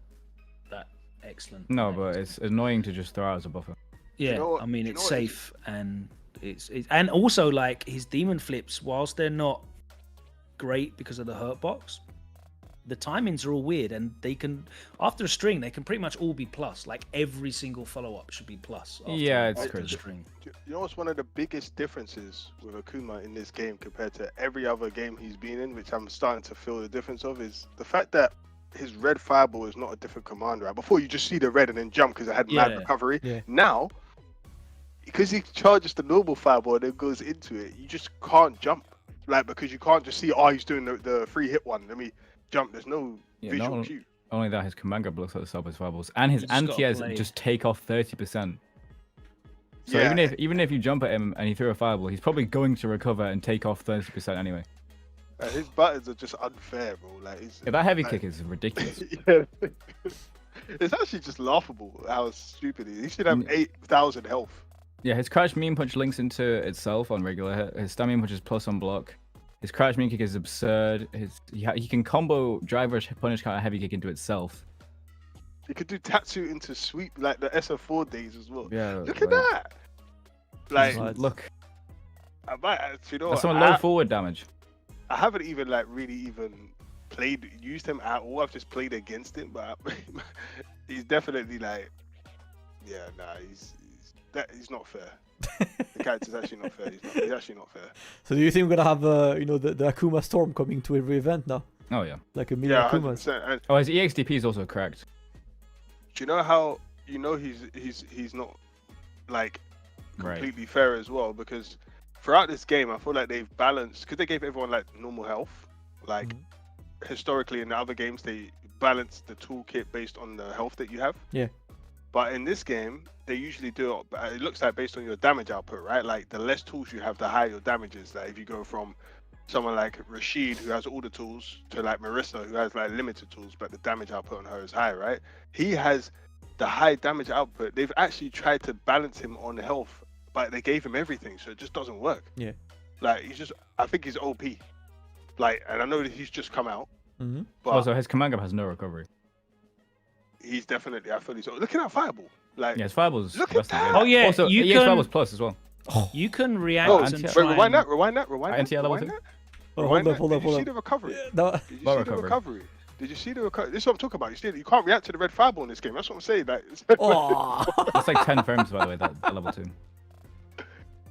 that excellent. No, but it's annoying to just throw out as a buffer. Yeah, know what- I mean do you it's know what it safe and it's and also like his demon flips, whilst they're not great because of the hurt box, the timings are all weird, and they can after a string they can pretty much all be plus. Like every single follow up should be plus. Yeah, it's after a crazy. string. You know what's one of the biggest differences with Akuma in this game compared to every other game he's been in, which I'm starting to feel the difference of, is the fact that his red fireball is not a different command, right? Before you just see the red and then jump because it had mad Yeah. recovery. Yeah. Now, because he charges the normal fireball and then goes into it, you just can't jump. Like, because you can't just see, oh, he's doing the free hit one. Let me jump. There's no Yeah, visual no- cue. Only that, his command grab looks like the sub his fireballs, and his You just gotta anti-airs play. just take off 30%. So Yeah. even if you jump at him and he threw a fireball, he's probably going to recover and take off 30% anyway. His buttons are just unfair, bro. Like, Yeah, that heavy kick is ridiculous. yeah. It's actually just laughable how stupid he is. He should have 8,000 health. Yeah, his crouch mean punch links into itself on regular hit. His stun mean punch is plus on block. His crouch mean kick is absurd. He can combo driver punish counter heavy kick into itself. He could do Tatsu into sweep like the SF4 days as well. Yeah. Look at that. Like, look. I might, you know, That's some low forward damage. I haven't even like really even used him at all. I've just played against him, but he's definitely like, yeah, nah, he's not fair. The character's actually not fair. He's actually not fair. So do you think we're gonna have the Akuma Storm coming to every event now? Oh yeah. Like a million Yeah, Akumas. 100%. Oh, his EXDP is also correct. Do you know how he's not like completely fair as well? Because throughout this game, I feel like they've balanced, because they gave everyone like normal health. Like historically in the other games, they balance the toolkit based on the health that you have. Yeah. But in this game, they usually do it looks like based on your damage output, right? Like the less tools you have, the higher your damage is. Like if you go from someone like Rashid, who has all the tools, to like Marisa, who has like limited tools, but the damage output on her is high, right? He has the high damage output. They've actually tried to balance him on health, but they gave him everything, so it just doesn't work. Yeah. Like I think he's OP. Like, and I know that he's just come out, but Also, his command grab has no recovery. he's definitely, I feel he's. Look at that fireball. Like, Yeah, his fireballs. Look at that. Oh yeah, Also, you EX can fireballs plus as well. you can react oh, and wait, try rewind and- that. Rewind that. NTL level Rewind two? that. Oh, Rewind that. hold Did up. you see the recovery? No, Did you Low see recovery. the recovery? Did you see the recovery? This is what I'm talking about. You can't react to the red fireball in this game. That's what I'm saying. Like, oh. That's like 10 frames, by the way, that level 2.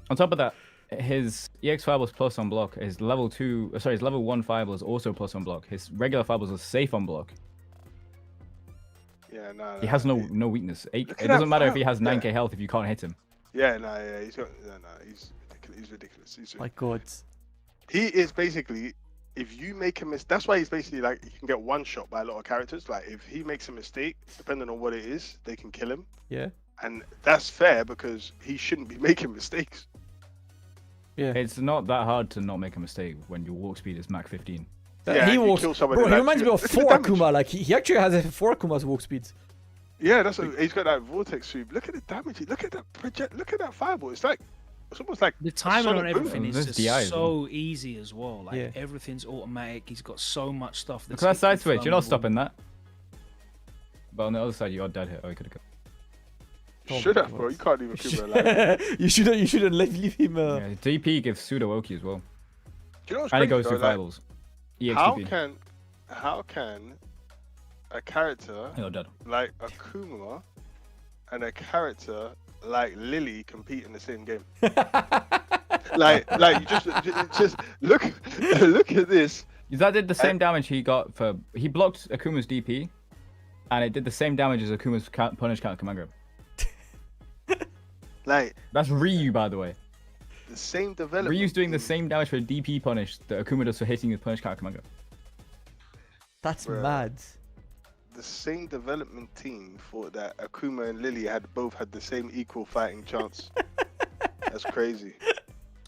On top of that, his EX fireballs plus on block. His level 1 fireball is also plus on block. His regular fireballs are safe on block. yeah, no. He has no weakness. It Look at doesn't that matter if he has fire. 9k health if you can't hit him. Yeah, he's got. He's ridiculous. My God. He is basically, if you make a mistake, that's why he's basically like, you can get one shot by a lot of characters. Like, if he makes a mistake, depending on what it is, they can kill him. Yeah. And that's fair because he shouldn't be making mistakes. Yeah. It's not that hard to not make a mistake when your walk speed is Mach 15. Yeah, he if you walks. kill someone Bro, in he like reminds me of look at the 4 damage. Akuma. Like he actually has a 4 Akuma's walk speed. Yeah, that's what, he's got that vortex sweep. Look at the damage. Look at that project. Look at that fireball. It's almost like The timing solid on everything boom. is There's just DI as so easy as well. Like Yeah. everything's automatic. He's got so much stuff. Look at that side switch. You're not flammable. stopping that. But on the other side, you are dead hit. Oh, he could have. Oh Should my have, bro. God. You can't even keep it alive. You shouldn't leave him. Yeah, DP gives pseudo Oki as well. Do you know what's And it crazy, goes through though? Like, fireballs. EXDP. how can a character You're dead. like Akuma and a character like Lily compete in the same game? like you just look at this. That did the same damage he got for. He blocked Akuma's DP, and it did the same damage as Akuma's punish counter command grab. Like That's Ryu, by the way. the same development. Ryu's doing the team. same damage for DP punish that Akuma does for hitting his punish counter command grab. That's Bruh. mad. The same development team thought that Akuma and Lily both had the same equal fighting chance. That's crazy.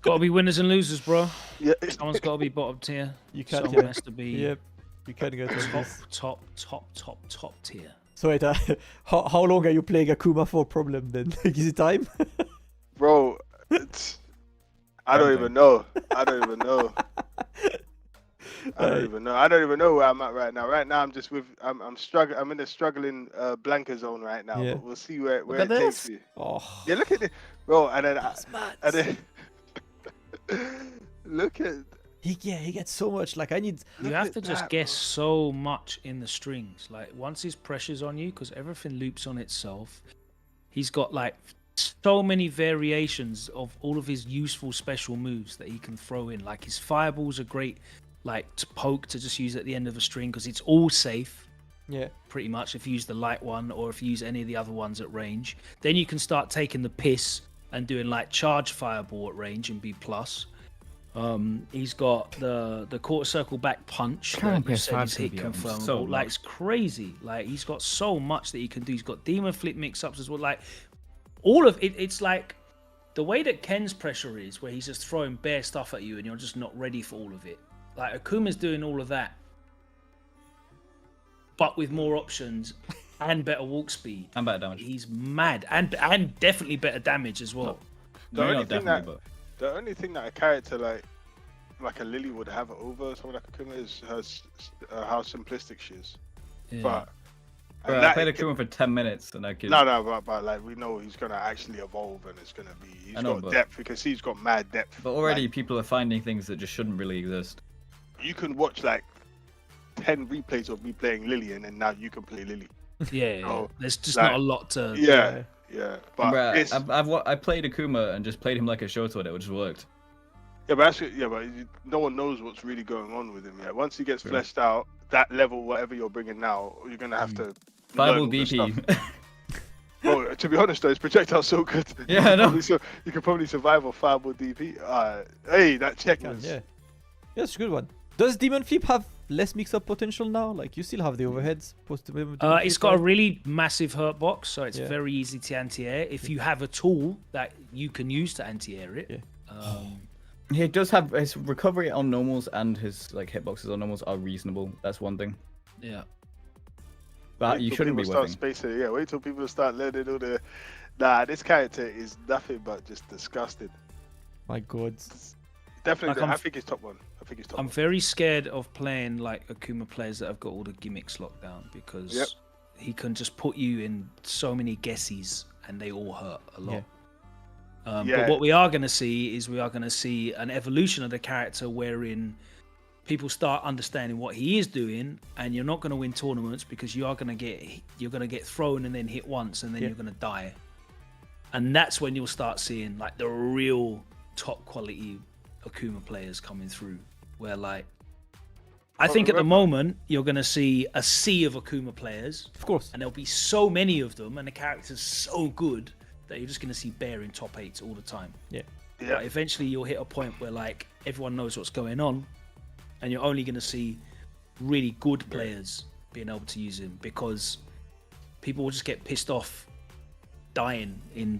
Got to be winners and losers, bro. Yeah. Someone's got to be bottom tier. You can't Someone get. has to be Yep. You can't get on top, this. top tier. So wait, how long are you playing Akuma for? Problem then? Is it time? Bro, I don't even know. I don't even know. I don't even know where I'm at right now. Right now, I'm just I'm struggling. I'm in a struggling Blanka zone right now. Yeah. But we'll see where Look it at takes this. me. Oh, Yeah, look at it, bro. And then, that's mad. and then look at. He gets so much. Like I need. You Look have at to just that, guess bro. so much in the strings. Like once his pressure's on you, because everything loops on itself. He's got like so many variations of all of his useful special moves that he can throw in. Like his fireballs are great, like to poke to just use at the end of a string because it's all safe. Yeah. Pretty much if you use the light one or if you use any of the other ones at range. Then you can start taking the piss and doing like charge fireball at range and B+. He's got the quarter circle back punch Can't that you piss said is five hit to be confirmable. so Like much. it's crazy. Like he's got so much that he can do. He's got demon flip mix-ups as well. Like all of it, it's like the way that Ken's pressure is where he's just throwing bare stuff at you and you're just not ready for all of it. Like Akuma's doing all of that, but with more options and better walk speed. And better damage. He's mad, and definitely better damage as well. The Maybe only not thing definitely, that the only thing that a character like a Lily would have over someone like Akuma is how simplistic she is. Yeah. But Bro, and I that- played Akuma for 10 minutes and I could. no, but like we know he's gonna actually evolve and it's gonna be he's I know, got but- depth because he's got mad depth. But already Like, people are finding things that just shouldn't really exist. you can watch like 10 replays of me playing Lily and then now you can play Lily. Yeah, Oh, there's just like- not a lot to. Yeah. But Bruh, it's, I played Akuma and just played him like a Shoto, it just worked. but no one knows what's really going on with him yet. Once he gets True. fleshed out, that level, whatever you're bringing now, you're gonna have to. Fireball learn all the DP. stuff. Well, to be honest though, his projectile's so good. Yeah, I know. You could probably survive a fireball DP. Hey, that check is. Yeah, it's a good one. Does Demon Flip have less mix-up potential now? Like you still have the overheads. It's got a really massive hurt box, so it's Yeah. very easy to anti-air. If you have a tool that you can use to anti-air it, Yeah. He does have his recovery on normals and his like hitboxes on normals are reasonable. That's one thing. yeah. But Wait you till shouldn't be people whipping. start spacing. Yeah, wait till people start learning all the. Nah, this character is nothing but just disgusting. My God. Definitely, Like, I think he's top one. I'm very scared of playing like Akuma players that have got all the gimmicks locked down because Yep. he can just put you in so many guesses and they all hurt a lot. Yeah. But what we are going to see is an evolution of the character wherein people start understanding what he is doing, and you're not going to win tournaments because you're going to get thrown and then hit once and then you're going to die. And that's when you'll start seeing like the real top quality Akuma players coming through, where like I think at the moment you're going to see a sea of Akuma players, Of course. and there'll be so many of them and the character's so good that you're just going to see Bear in top 8s all the time. Yeah. But eventually you'll hit a point where like everyone knows what's going on, and you're only going to see really good players being able to use him because people will just get pissed off dying in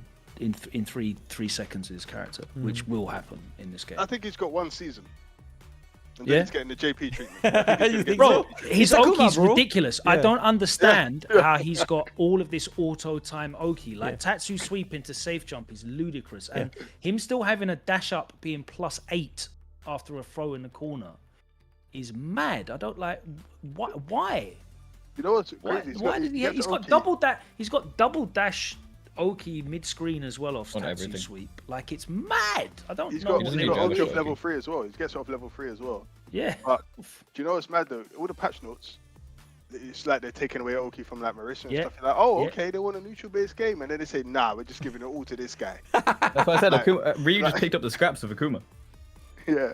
3 seconds of his character, which will happen in this game. I think he's got one season. And Yeah? then he's getting the JP treatment. You think Bro, so? his It's Akuma, Oki's bro. ridiculous. I Yeah. don't understand how he's got all of this auto time Oki. Like Tatsu sweep into safe jump is ludicrous, and him still having a dash up being +8 after a throw in the corner is mad. I don't like why. You know what's Why, crazy? why did he? He's got double that. He's got double dash Oki mid screen as well off On Tatsu everything. sweep. Like it's mad. I don't He's know. got, what doesn't they he's even got do. do Oki it. off level 3 as well. He gets off level 3 as well. Yeah. But do you know what's mad though? All the patch notes, it's like they're taking away Oki from like Marisa and Yeah. stuff. You're like, oh, Yeah. okay, they want a neutral based game, and then they say, nah, we're just giving it all to this guy. That's why I said Like- Akuma, Ryu just picked up the scraps of Akuma. Yeah.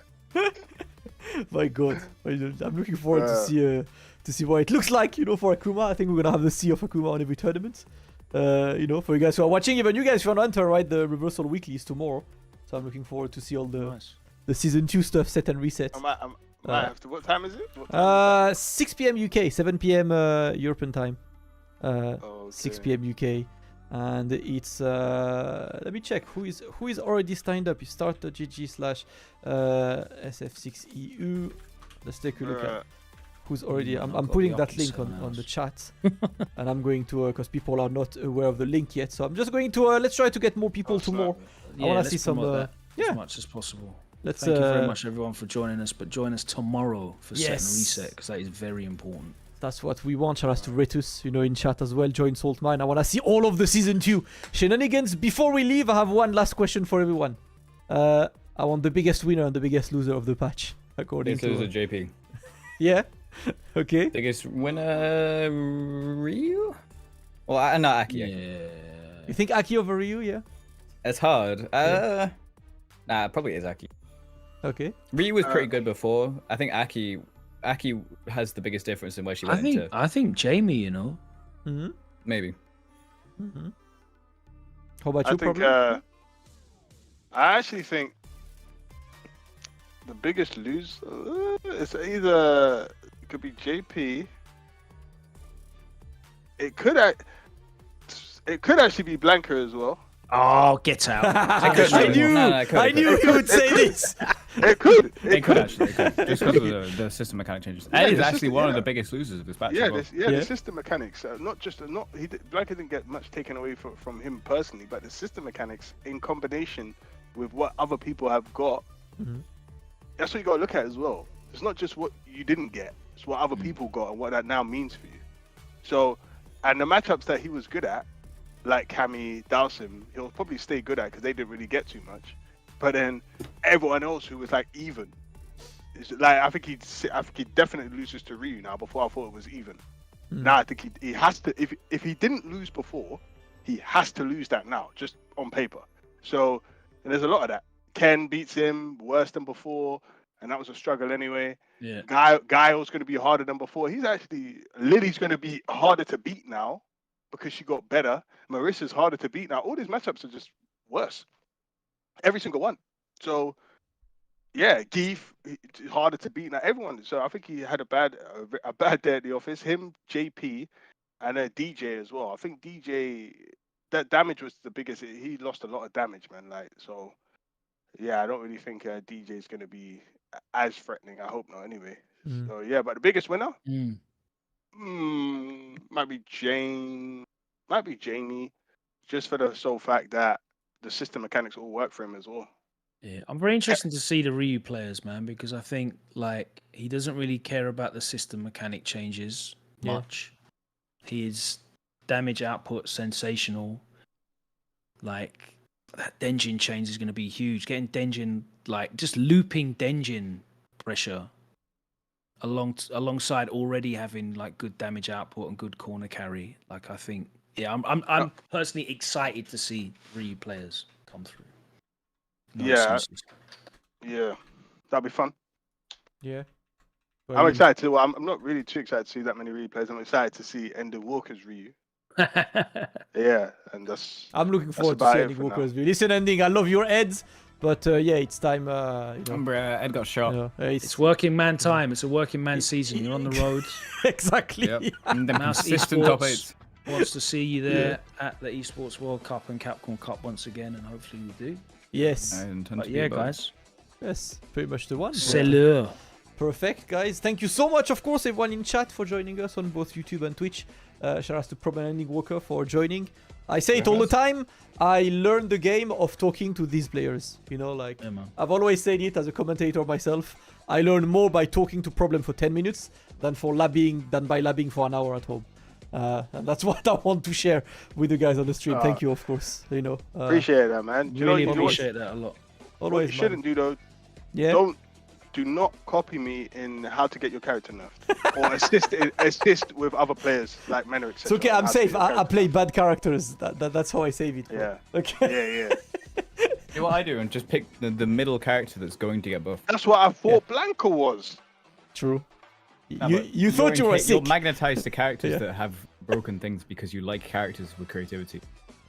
My God. I'm looking forward to see what it looks like, for Akuma. I think we're gonna have the sea of Akuma on every tournament. For you guys who are watching, even you guys who want to enter, right? The reversal weeklies tomorrow. So I'm looking forward to see all the season 2 stuff set and reset. I might have to. What time is it? What time is 6 p.m. UK, 7 p.m. European time. it? Oh, 6 okay. p.m. UK, and it's let me check who is already signed up. You start the GG/ SF6EU. Let's take a look at who's already. I'm got putting the that Oki link someone on the else. chat, and I'm going to because people are not aware of the link yet. So I'm just going to let's try to get more people tomorrow. I wanna let's see some, promote that yeah. as much as possible. Let's Thank you very much, everyone, for joining us. But join us tomorrow for set and Yes. reset because that is very important. That's what we want. Shout out to Retus, in chat as well. Join Salt Mine. I want to see all of the season 2 shenanigans. Before we leave, I have one last question for everyone. I want the biggest winner and the biggest loser of the patch, according This is a to. JP. Yeah. Okay. Biggest winner, Ryu? Well, no, Aki. You think Aki over Ryu? Yeah. It's hard. Nah, probably is Aki. Okay. Ryu was pretty good before. I think Aki has the biggest difference in where she went into. I think Jamie, Mm-hmm. Maybe. Mm-hmm. How about I you, think. Problem? I actually think the biggest lose is either it could be JP. It could actually be Blanka as well. Oh, get out! I couldn't knew. No, it could've I knew been. he would say this. It could. It could actually. Just because of the system mechanic changes. Yeah, Ed is the actually system- one of yeah. the biggest losers of this patch. Yeah, as well. the system mechanics. Blanka didn't get much taken away from him personally, but the system mechanics in combination with what other people have got, that's what you got to look at as well. It's not just what you didn't get; it's what other people got and what that now means for you. So, and the matchups that he was good at, like Cammy, Dhalsim, he'll probably stay good at because they didn't really get too much. But then everyone else who was like even, it's like I think he definitely loses to Ryu now. Before I thought it was even. Now I think he has to. If he didn't lose before, he has to lose that now, just on paper. So and there's a lot of that. Ken beats him worse than before, and that was a struggle anyway. Yeah. Guile's going to be harder than before. Lily's going to be harder to beat now because she got better. Marisa's harder to beat now. All these matchups are just worse. Every single one. So, yeah, Geef harder to beat now. Everyone. So I think he had a bad day at the office. Him, JP, and Dee Jay as well. I think Dee Jay, that damage was the biggest. He lost a lot of damage, man. Like so. Yeah, I don't really think Dee Jay is going to be as threatening. I hope not. Anyway. So yeah, but the biggest winner. Might be Jamie, just for the sole fact that the system mechanics all work for him as well. Yeah, I'm very interested to see the Ryu players, man, because I think like he doesn't really care about the system mechanic changes much. His damage output sensational. Like that Denjin change is going to be huge. Getting Denjin, like just looping Denjin pressure alongside already having like good damage output and good corner carry. Like I think, yeah, I'm personally excited to see Ryu players come through. No excuses. Yeah, that'll be fun. Yeah. I'm excited to. Well, I'm not really too excited to see that many Ryu players. I'm excited to see EndingWalker's Ryu. Yeah, and that's. I'm looking forward to seeing EndingWalker's Ryu. Listen, Ending, I love your ads, but yeah, it's time. Ed got shot. It's working man time. It's a working man season. You're on the road. Exactly. Yep. And the Mouse consistent top Esports 8. wants to see you there at the Esports World Cup and Capcom Cup once again, and hopefully we do. Yes. But yeah, guys. Yes, pretty much the one. C'est l'heure. Perfect, guys. Thank you so much, of course, everyone in chat for joining us on both YouTube and Twitch. Shout out to Problem X and EndingWalker for joining. I say it all the time. I learned the game of talking to these players. You know, like I've always said it as a commentator myself. I learn more by talking to Problem for 10 minutes than by labbing for an hour at home. And that's what I want to share with you guys on the stream. Thank you, of course. You know, appreciate that, man. Really appreciate that a lot. Always, what you shouldn't do though. Yeah. Do not copy me in how to get your character nerfed, or assist with other players like Manon. It's okay. I'm safe. I play bad characters. That's how I save it. Bro. Yeah. Okay. Yeah. Do what I do and just pick the middle character that's going to get buffed. That's what I thought Blanka was. True. No, you thought you were sick. You'll magnetize the characters that have broken things because you like characters with creativity.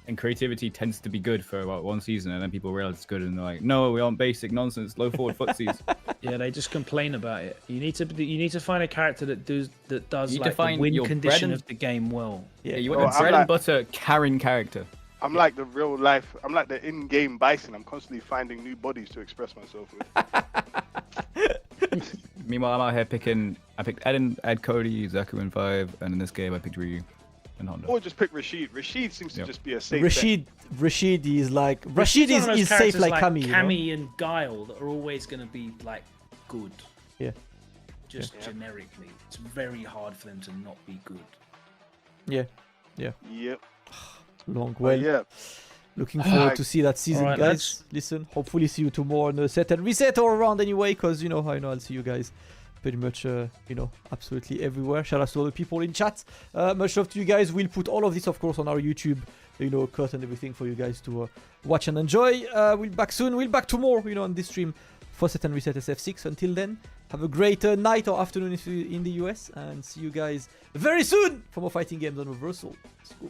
And creativity tends to be good for about one season, and then people realize it's good, and they're like, "No, we want basic nonsense, low forward footsies." Yeah, they just complain about it. You need to find a character that does like the win condition of the game well. Yeah, you want a bread and butter Karen character. I'm like the real life. I'm like the in-game Bison. I'm constantly finding new bodies to express myself with. Meanwhile, I'm out here picking. I picked Ed, Cody, Zaku in 5, and in this game I picked Ryu. Or just pick Rashid. Rashid seems to just be a safe Rashid is like Rashid is safe like Cammy. Cammy and Guile that are always going to be like good. Yeah. Just generically, it's very hard for them to not be good. Yeah. Yep. Long well. Yeah. Looking forward to see that season, right, guys. lads. Listen, hopefully see you tomorrow on the set and reset or around anyway, because I know I'll see you guys pretty much, absolutely everywhere. Shout out to all the people in chat. Much love to you guys. We'll put all of this, of course, on our YouTube, cut and everything for you guys to watch and enjoy. We'll back soon. We'll back tomorrow, on this stream for Set and Reset SF6. Until then, have a great night or afternoon if you're in the US, and see you guys very soon for more fighting games on Reversal. Let's go.